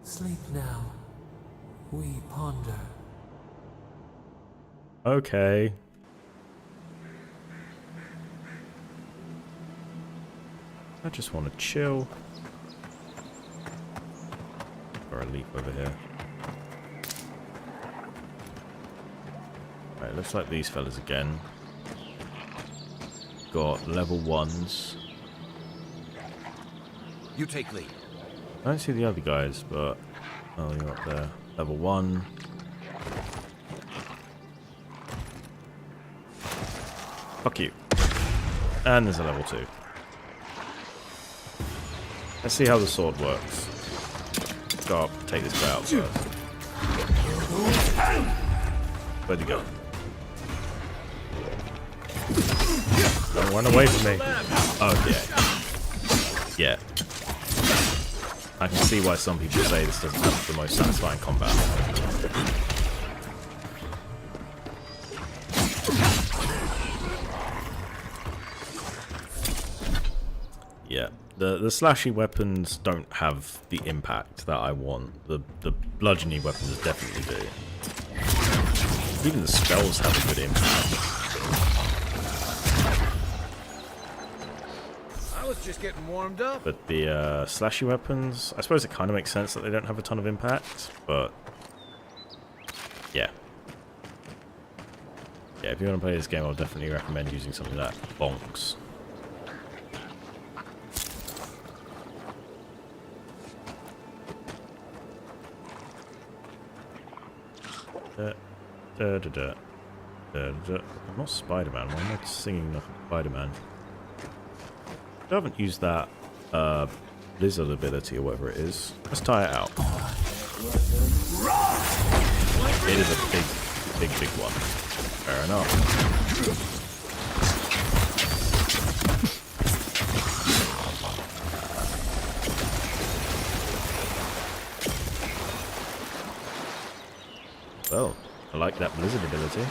Sleep now. We ponder. Okay. I just want to chill. Or a leap over here. Right, looks like these fellas again. Got level 1s. You take lead. I don't see the other guys, but... Oh, you're up there. Level 1. Fuck you. And there's a level 2. Let's see how the sword works. Go up, take this guy out first. Where'd he go? Don't run away from me. Okay. Yeah. I can see why some people say this doesn't have the most satisfying combat. Yeah, the slashy weapons don't have the impact that I want. The bludgeoning weapons definitely do. Even the spells have a good impact. I was just getting warmed up. But the slashy weapons, I suppose it kind of makes sense that they don't have a ton of impact, but yeah. Yeah, if you want to play this game, I'll definitely recommend using something that bonks. I'm not Spider-Man. Why am I singing like Spider-Man? I haven't used that Blizzard ability or whatever it is. Let's try it out. It is a big one. Fair enough. Well, I like that Blizzard ability.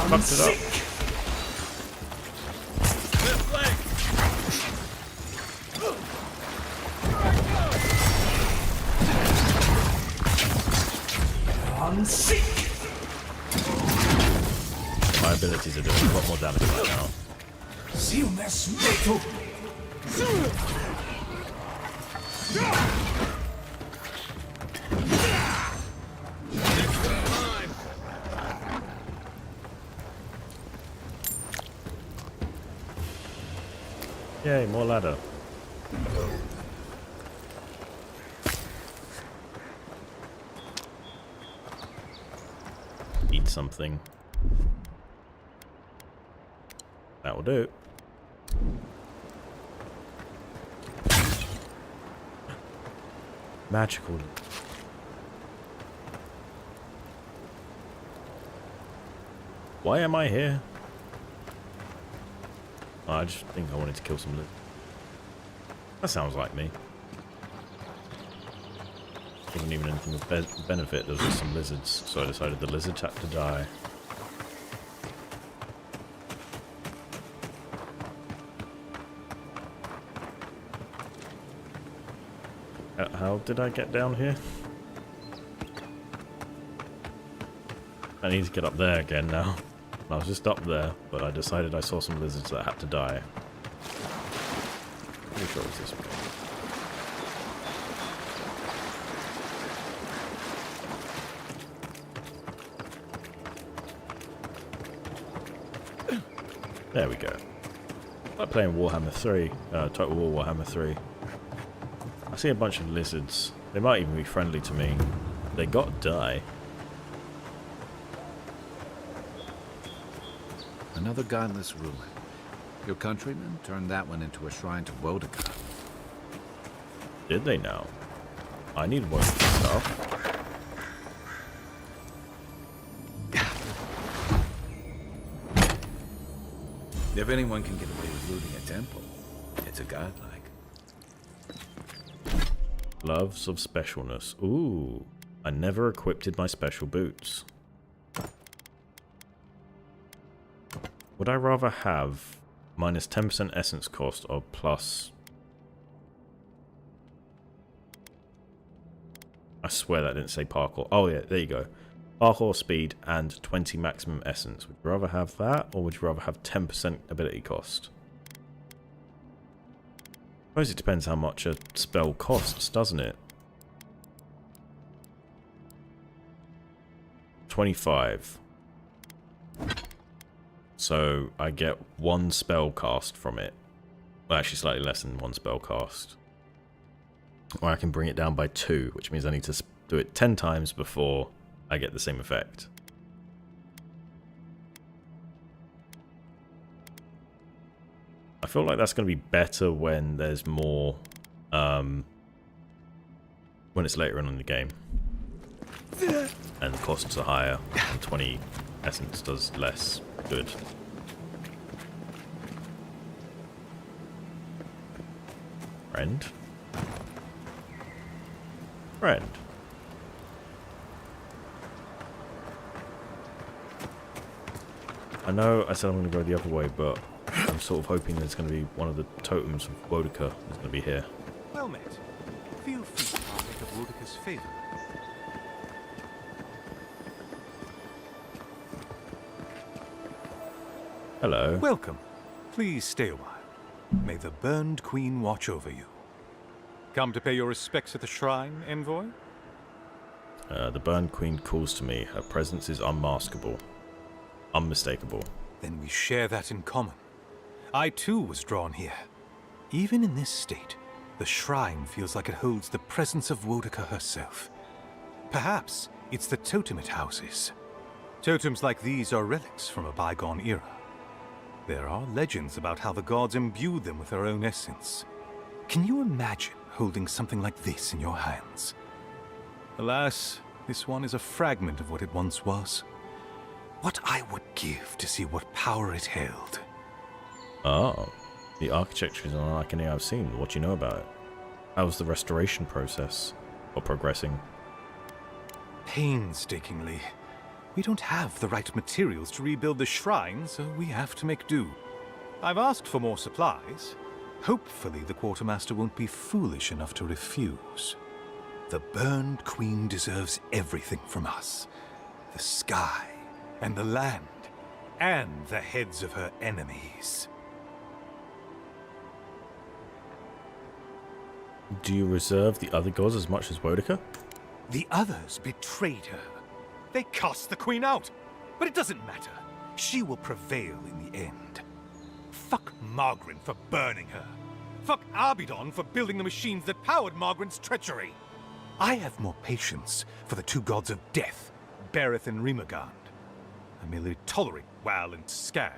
I fucked it up. My abilities are doing a lot more damage right now. Yay, more ladder. Eat something. That will do. Magical. Why am I here? Oh, I just think I wanted to kill some lizards. That sounds like me. Wasn't even anything of benefit, there was just some lizards, so I decided the lizards had to die. How did I get down here? I need to get up there again now. I was just up there, but I decided I saw some lizards that had to die. Pretty sure it was this way. There we go. I like playing Warhammer 3, Total War Warhammer 3. I see a bunch of lizards. They might even be friendly to me. They gotta die. Another godless ruin. Your countrymen turned that one into a shrine to Wodaka. Did they now? I need more stuff. If anyone can get away with looting a temple, it's a godlike. Gloves of specialness. Ooh. I never equipped my special boots. Would I rather have minus 10% essence cost or plus... I swear that didn't say parkour. Oh yeah, there you go. Parkour speed and 20 maximum essence. Would you rather have that or would you rather have 10% ability cost? I suppose it depends how much a spell costs, doesn't it? 25. So I get 1 spell cast from it. Well, actually slightly less than 1 spell cast. Or I can bring it down by 2, which means I need to do it 10 times before I get the same effect. I feel like that's going to be better when there's more, when it's later on in the game. And the costs are higher, and 20 essence does less good. Friend? Friend. I know I said I'm going to go the other way, but I'm sort of hoping there's going to be one of the totems of Wodaka is going to be here. Well met. Feel free to partake of Wodaka's favor. Hello. Welcome. Please stay a while. May the Burned Queen watch over you. Come to pay your respects at the shrine, envoy? The Burned Queen calls to me. Her presence is unmaskable. Unmistakable. Then we share that in common. I too was drawn here. Even in this state, the shrine feels like it holds the presence of Wodaka herself. Perhaps it's the totem it houses. Totems like these are relics from a bygone era. There are legends about how the gods imbued them with their own essence. Can you imagine holding something like this in your hands? Alas, this one is a fragment of what it once was. What I would give to see what power it held. Oh, the architecture is unlike any I've seen. What do you know about it? How's the restoration process? Or progressing? Painstakingly. We don't have the right materials to rebuild the shrine, so we have to make do. I've asked for more supplies. Hopefully the Quartermaster won't be foolish enough to refuse. The Burned Queen deserves everything from us. the sky, and the land, and the heads of her enemies. Do you reserve the other gods as much as Boudica? The others betrayed her. They cast the queen out. But it doesn't matter. She will prevail in the end. Fuck Margaret for burning her. Fuck Abidon for building the machines that powered Margaret's treachery. I have more patience for the two gods of death, Bereth and Rimagand. I merely tolerate Wal and Scan.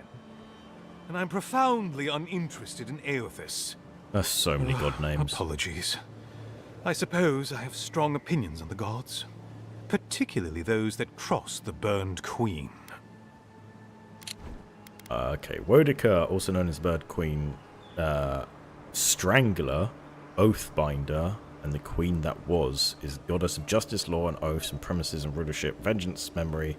And I'm profoundly uninterested in Aothis. There's so many god names. Apologies. I suppose I have strong opinions on the gods. Particularly those that cross the burned queen. Okay, Boudica, also known as Bird Queen, Strangler, Oathbinder, and the Queen That Was, is goddess of justice, law, and oaths, and premises and rulership, vengeance, memory,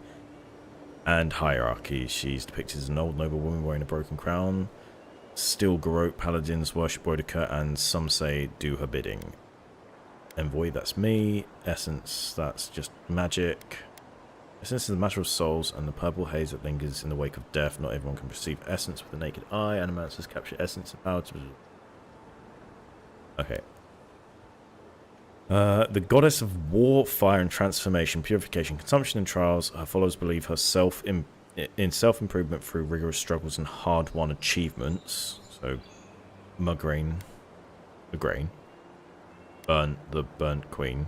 and hierarchy. She's depicted as an old noble woman wearing a broken crown. Still Garrote paladins worship Boudica, and some say do her bidding. Envoy, that's me. Essence, that's just magic. Essence is a matter of souls, and the purple haze that lingers in the wake of death. Not everyone can perceive essence with the naked eye. Animancers capture essence of power to... Okay. The goddess of war, fire, and transformation, purification, consumption, and trials. Her followers believe her in self-improvement through rigorous struggles and hard-won achievements. So, Mugraine, the burnt queen.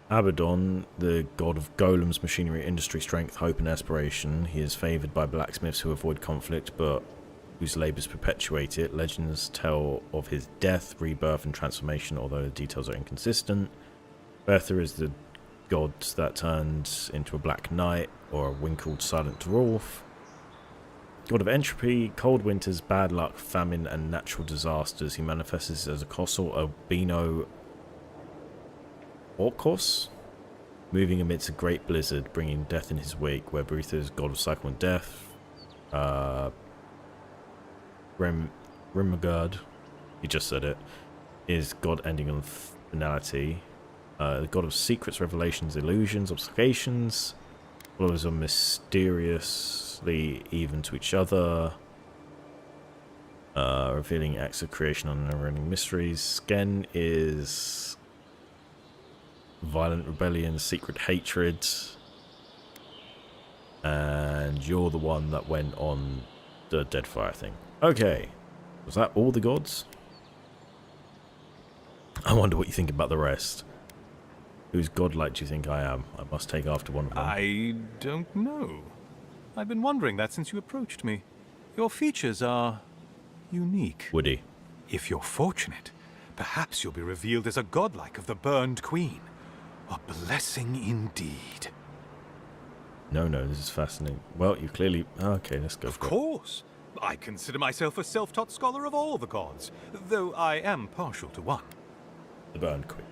Abaddon, the god of golems, machinery, industry, strength, hope, and aspiration. He is favoured by blacksmiths who avoid conflict, but whose labours perpetuate it. Legends tell of his death, rebirth, and transformation, although the details are inconsistent. Bertha is the god that turns into a black knight, or a wrinkled silent dwarf. God of entropy, cold winters, bad luck, famine, and natural disasters. He manifests as a colossal albino Orcos, moving amidst a great blizzard, bringing death in his wake, where Bertha is god of cycle and death. Rimagard, he just said it, is god ending on finality. The god of secrets, revelations, illusions, obfuscations. Followers are mysteriously even to each other, revealing acts of creation on never-ending mysteries. Sken is violent rebellion, secret hatred, and you're the one that went on the Deadfire thing. Okay, was that all the gods? I wonder what you think about the rest. Whose godlike do you think I am? I must take after one of them. I don't know. I've been wondering that since you approached me. Your features are unique. Woody. If you're fortunate, perhaps you'll be revealed as a godlike of the burned queen. A blessing indeed. No, this is fascinating. Well, you clearly... Okay, let's go for it. Of course. I consider myself a self-taught scholar of all the gods, though I am partial to one. The burned queen.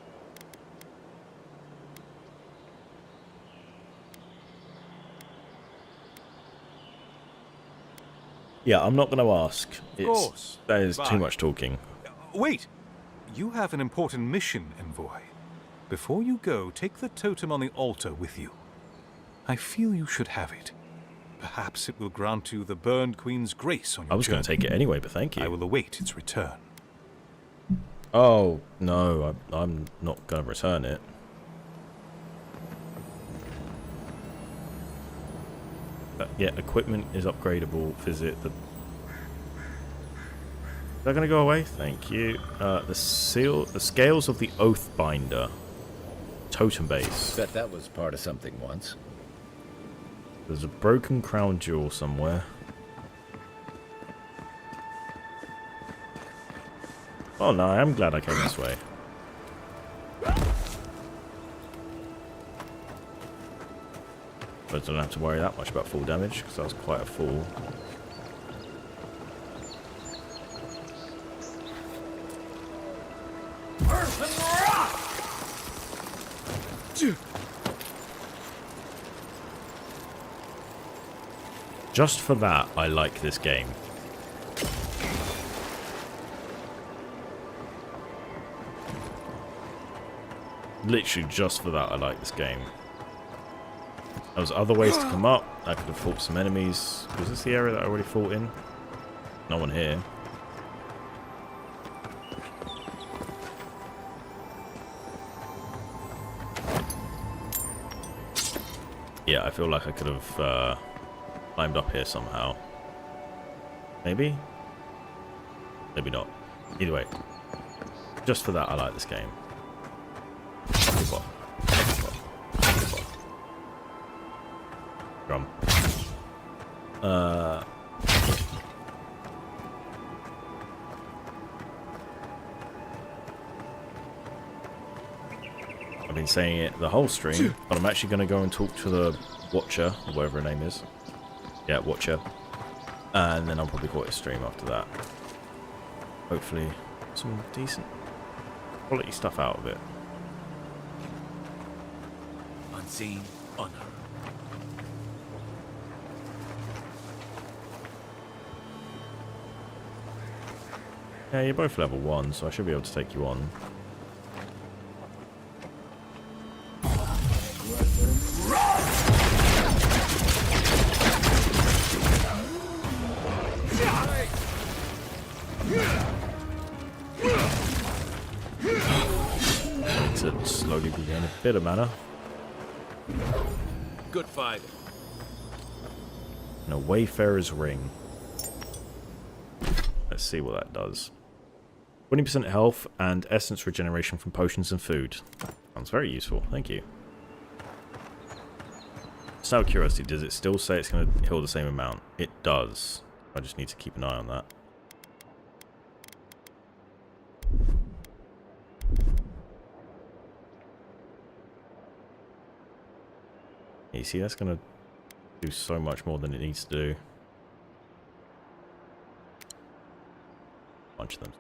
Yeah, I'm not going to ask. Of course. That is too much talking. Wait! You have an important mission, Envoy. Before you go, take the totem on the altar with you. I feel you should have it. Perhaps it will grant you the burned queen's grace on your I was going to take it anyway, but thank you. I will await its return. Oh, no, I'm not going to return it. Yeah, equipment is upgradable. Visit the... Is that going to go away? Thank you. The scales of the Oathbinder. Totem base. Bet that was part of something once. There's a broken crown jewel somewhere. Oh no, I am glad I came this way. But I don't have to worry that much about full damage, because I was quite a fool. Just for that, I like this game. Literally just for that I like this game. There was other ways to come up. I could have fought some enemies. Was this the area that I already fought in? No one here. Yeah, I feel like I could have climbed up here somehow. Maybe? Maybe not. Either way. Just for that I like this game. Drum. I've been saying it the whole stream, but I'm actually going to go and talk to the Watcher, or whatever her name is. Yeah, Watcher. And then I'll probably call it a stream after that. Hopefully some decent quality stuff out of it. Unseen honor. Yeah, you're both level 1, so I should be able to take you on. To slowly regain a bit of mana. Good fight. And a Wayfarer's Ring. Let's see what that does. 20% health and essence regeneration from potions and food. Sounds very useful, thank you. Just out of curiosity, does it still say it's going to heal the same amount? It does. I just need to keep an eye on that. You see, that's going to do so much more than it needs to do. Bunch of them.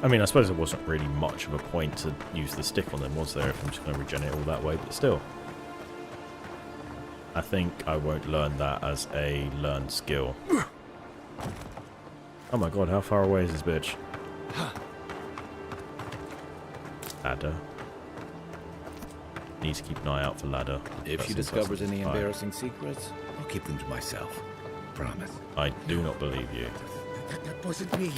I mean, I suppose there wasn't really much of a point to use the stick on them, was there, if I'm just going to regen it all that way, but still. I think I won't learn that as a learned skill. Oh my god, how far away is this bitch? Ladder. Need to keep an eye out for ladder. If she discovers any embarrassing secrets, I'll keep them to myself. Promise. I do not believe you. That wasn't me.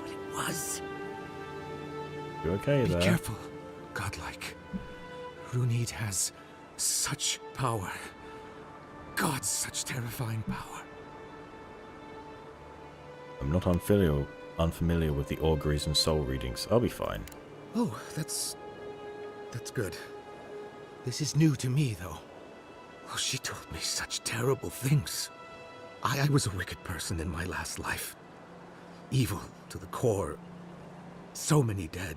But it was. You okay there? Be careful, godlike. Runid has such power. God, such terrifying power. I'm not unfamiliar with the auguries and soul readings. I'll be fine. Oh, that's good. This is new to me, though. Oh, she told me such terrible things. I was a wicked person in my last life. Evil to the core. So many dead.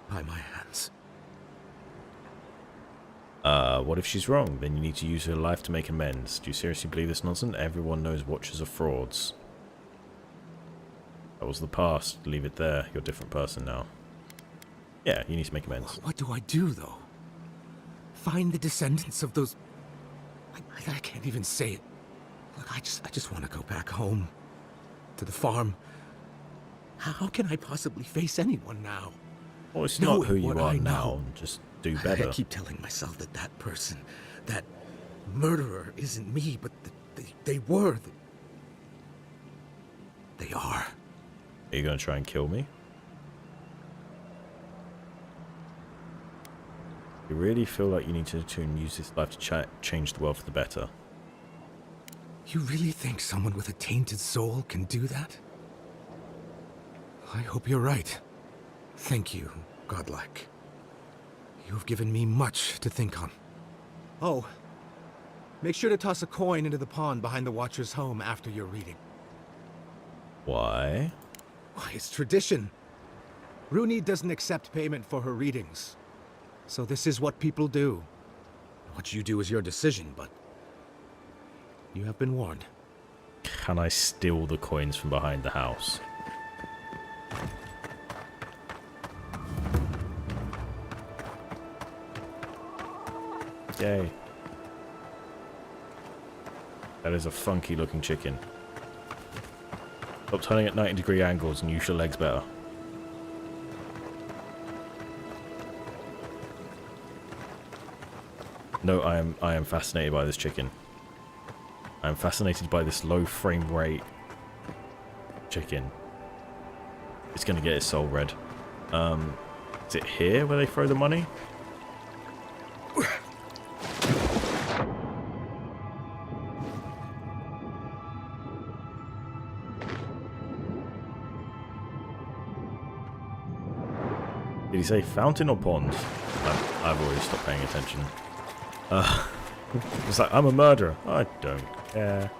By my hands. What if she's wrong? Then you need to use her life to make amends. Do you seriously believe this nonsense? Everyone knows Watchers are frauds. That was the past. Leave it there. You're a different person now. Yeah, you need to make amends. What do I do, though? Find the descendants of those... I can't even say it. Look, I just want to go back home. To the farm. How can I possibly face anyone now? Well, it's not who you are now. Just do better. I keep telling myself that that person, that murderer isn't me, but they were. They are. Are you going to try and kill me? You really feel like you need to use this life to change the world for the better? You really think someone with a tainted soul can do that? I hope you're right. Thank you, godlike. You have given me much to think on. Oh, make sure to toss a coin into the pond behind the Watcher's home after your reading. Why? Why, it's tradition. Runid doesn't accept payment for her readings. So this is what people do. What you do is your decision, but you have been warned. Can I steal the coins from behind the house? Yay. That is a funky looking chicken. Stop turning at 90-degree angles and use your legs better. No, I am fascinated by this chicken. I am fascinated by this low frame rate chicken. It's gonna get its soul red. Is it here where they throw the money? Did he say fountain or pond? I've already stopped paying attention. It's like, I'm a murderer. I don't care.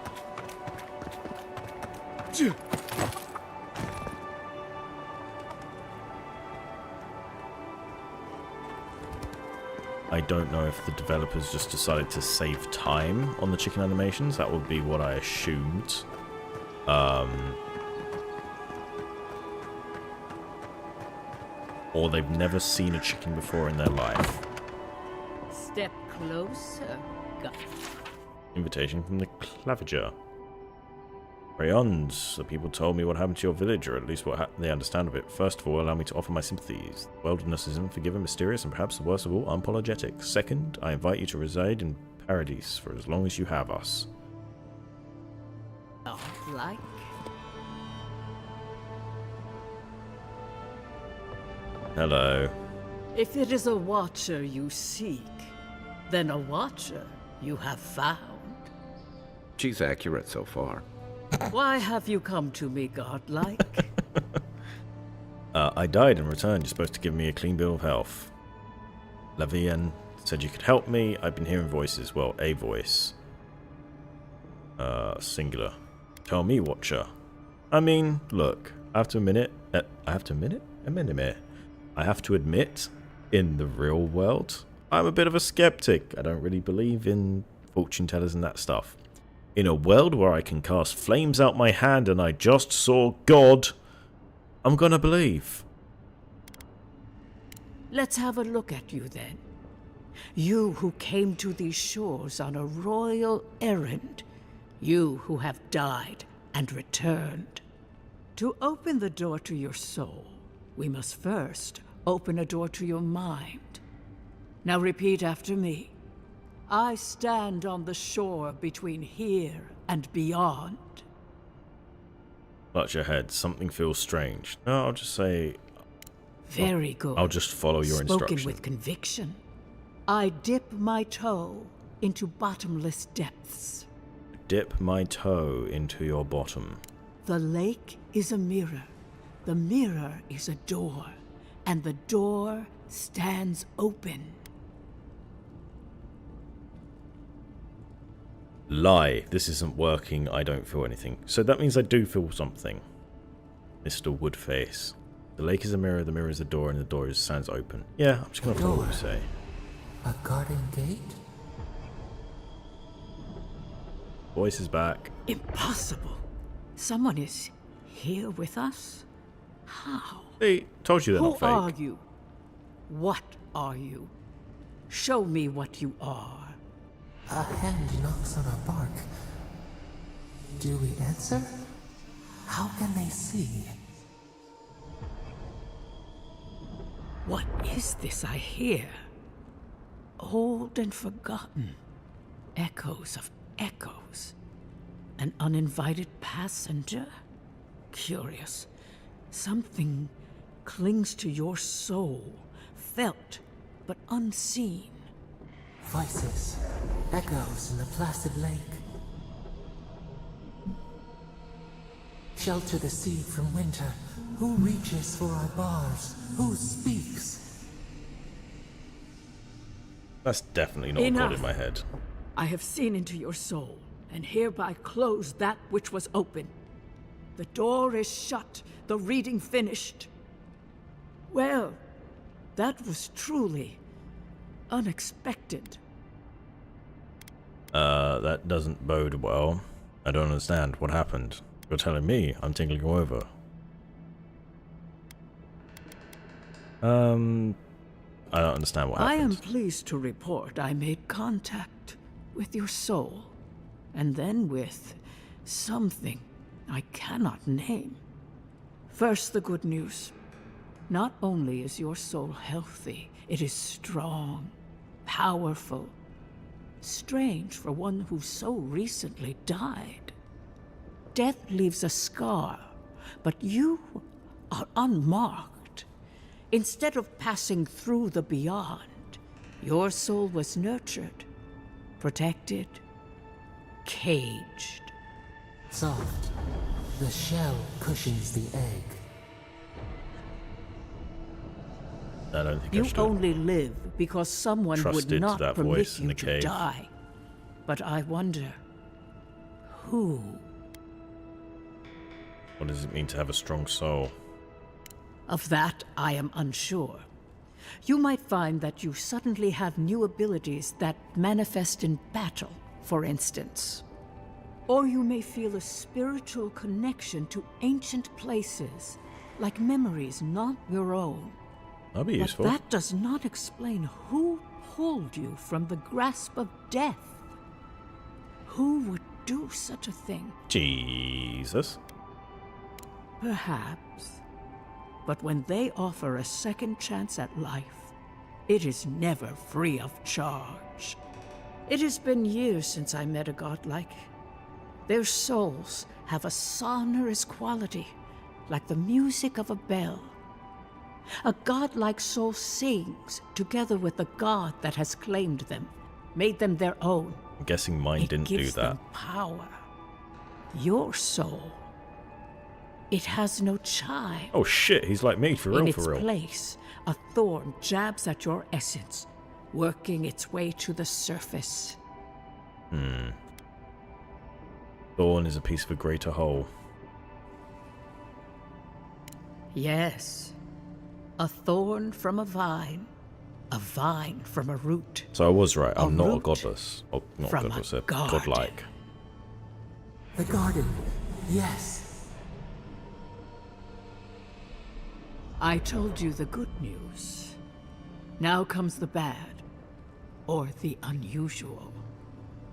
I don't know if the developers just decided to save time on the chicken animations. That would be what I assumed. Or they've never seen a chicken before in their life. Step closer, God. Invitation from the Claviger. Rayons, the people told me what happened to your village, or at least what they understand of it. First of all, allow me to offer my sympathies. The wilderness is unforgiving, mysterious, and perhaps the worst of all, unapologetic. Second, I invite you to reside in Paradise for as long as you have us. Like? Hello. If it is a watcher you seek, then a watcher you have found. She's accurate so far. Why have you come to me, godlike? I died and returned. You're supposed to give me a clean bill of health. Lavian said you could help me. I've been hearing voices. Well, a voice. Singular. Tell me, Watcher. I mean, look. I have to admit, in the real world, I'm a bit of a skeptic. I don't really believe in fortune tellers and that stuff. In a world where I can cast flames out my hand and I just saw God, I'm gonna believe. Let's have a look at you then. You who came to these shores on a royal errand. You who have died and returned. To open the door to your soul, we must first open a door to your mind. Now repeat after me. I stand on the shore between here and beyond. Clutch your head. Something feels strange. No, I'll just say... Very good. I'll just follow your instruction. Spoken with conviction. I dip my toe into bottomless depths. Dip my toe into your bottom. The lake is a mirror. The mirror is a door. And the door stands open. Lie. This isn't working. I don't feel anything. So that means I do feel something. Mr. Woodface. The lake is a mirror, the mirror is a door, and the door stands open. Yeah, I'm just gonna follow what you say. A garden gate? Voice is back. Impossible. Someone is here with us? How? They told you they're not fake. Who are you? What are you? Show me what you are. A hand knocks on our bark. Do we answer? How can they see? What is this I hear? Old and forgotten. Echoes of echoes. An uninvited passenger? Curious. Something clings to your soul, felt but unseen. Voices, echoes in the placid lake. Shelter the sea from winter. Who reaches for our bars? Who speaks? That's definitely not Enough. God in my head. I have seen into your soul, and hereby close that which was open. The door is shut, the reading finished. Well, that was truly unexpected. That doesn't bode well. I don't understand. What happened? You're telling me I'm tingling you over. I don't understand what happened. I am pleased to report I made contact with your soul. and then with something I cannot name. First, the good news. Not only is your soul healthy, it is strong, powerful. Strange for one who so recently died. Death leaves a scar, but you are unmarked. Instead of passing through the beyond, your soul was nurtured, protected, caged. Soft. The shell cushions the egg. I don't think You I should only live because someone would trusted not that permit voice in you the to cave. die. But I wonder, who? What does it mean to have a strong soul? Of that, I am unsure. You might find that you suddenly have new abilities that manifest in battle, for instance. Or you may feel a spiritual connection to ancient places, like memories not your own. That'd be useful. But that does not explain who pulled you from the grasp of death. Who would do such a thing? Jesus. Perhaps. But when they offer a second chance at life, it is never free of charge. It has been years since I met a godlike. Their souls have a sonorous quality, like the music of a bell. A godlike soul sings together with the god that has claimed them, made them their own. I'm guessing mine didn't do gives that. them power. Your soul, it has no chime. Oh shit, he's like me, for In real, its for real. place, a thorn jabs at your essence, working its way to the surface. Thorn is a piece of a greater whole. Yes. A thorn from a vine from a root. So I was right, I'm not a root godless. Oh, not from a godless, a garden. godlike. The garden. Yes. I told you the good news. Now comes the bad, or the unusual.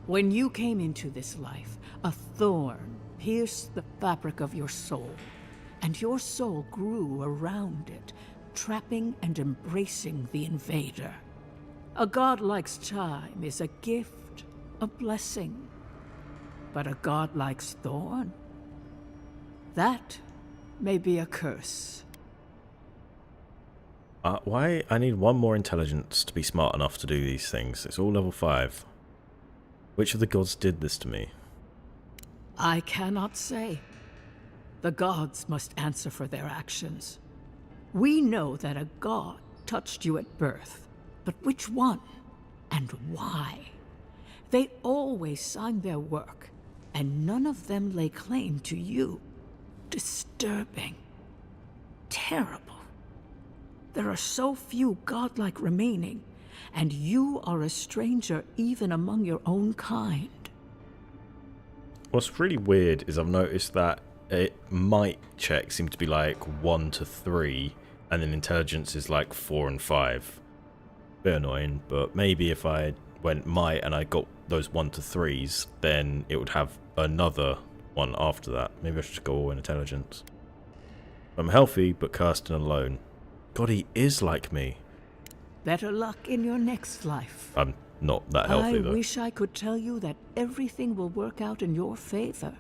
When you came into this life, a thorn pierced the fabric of your soul, and your soul grew around it, trapping and embracing the invader. A godlike's chime is a gift, a blessing. But a godlike's thorn? That may be a curse. Why? I need one more intelligence to be smart enough to do these things. It's all level 5. Which of the gods did this to me? I cannot say. The gods must answer for their actions. We know that a god touched you at birth, but which one and why? They always signed their work, and none of them lay claim to you. Disturbing. Terrible. There are so few godlike remaining, and you are a stranger even among your own kind. What's really weird is I've noticed that might checks seem to be like 1 to 3, and then intelligence is like 4 and 5. Bit annoying, but maybe if I went might and I got those 1 to 3s, then it would have another one after that. Maybe I should go all in intelligence. I'm healthy, but cursed and alone. God, he is like me. Better luck in your next life. I'm not that healthy, though. I wish I could tell you that everything will work out in your favor.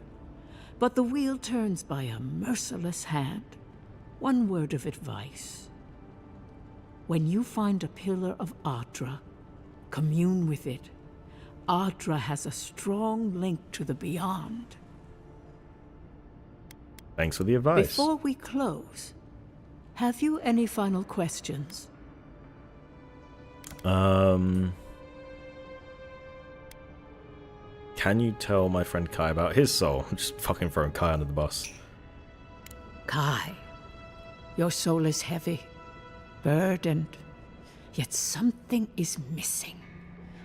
But the wheel turns by a merciless hand. One word of advice. When you find a pillar of Adra, commune with it. Adra has a strong link to the beyond. Thanks for the advice. Before we close, have you any final questions? Can you tell my friend Kai about his soul? I'm just fucking throwing Kai under the bus. Kai, your soul is heavy, burdened, yet something is missing.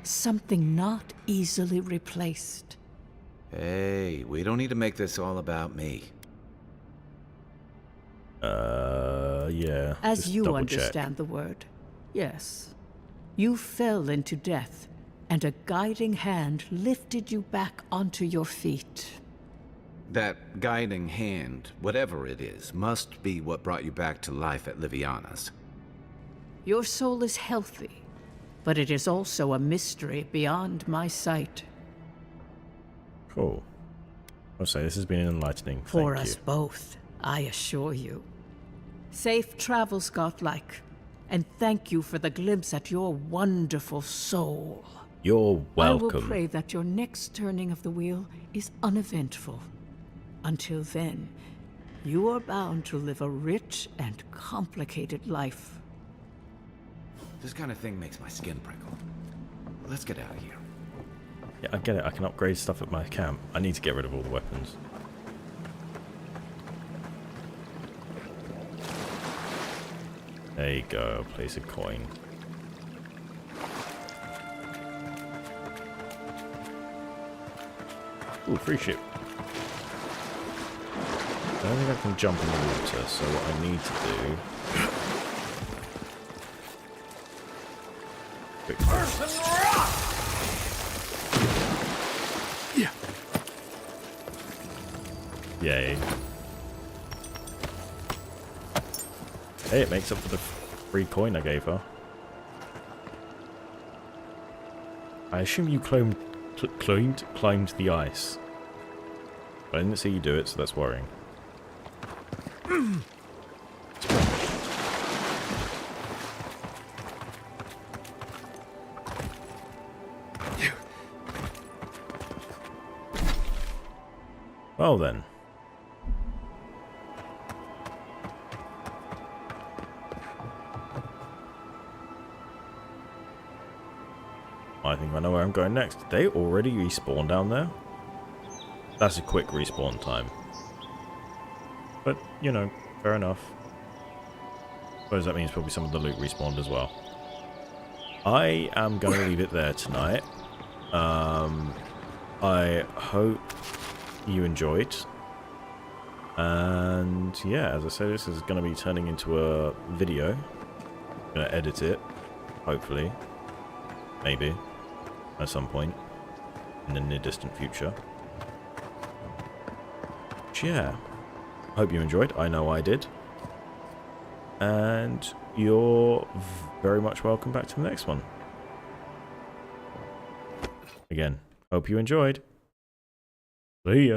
Something not easily replaced. Hey, we don't need to make this all about me. Yeah. As just you double understand check. the word, yes. You fell into death, and a guiding hand lifted you back onto your feet. That guiding hand, whatever it is, must be what brought you back to life at Liviana's. Your soul is healthy, but it is also a mystery beyond my sight. Cool. I'll say this has been enlightening. For Thank us you. both, I assure you. Safe travels, Godlike, and thank you for the glimpse at your wonderful soul. You're welcome. I will pray that your next turning of the wheel is uneventful. Until then, you are bound to live a rich and complicated life. This kind of thing makes my skin prickle. Let's get out of here. Yeah, I get it. I can upgrade stuff at my camp. I need to get rid of all the weapons. There you go. Place a coin. Ooh, free ship. I don't think I can jump in the water, so what I need to do... Quick. Yeah. Yay. Hey, it makes up for the free coin I gave her. I assume you climbed the ice. But I didn't see you do it, so that's worrying. Well then. I think I know where I'm going next. Did they already respawn down there? That's a quick respawn time. But, you know, fair enough. Suppose that means probably some of the loot respawned as well. I am going to leave it there tonight. I hope you enjoyed. And yeah, as I said, this is going to be turning into a video. I'm going to edit it, hopefully. Maybe. At some point. In the near distant future. But yeah. Hope you enjoyed. I know I did. And you're very much welcome back to the next one. Again, hope you enjoyed. See ya.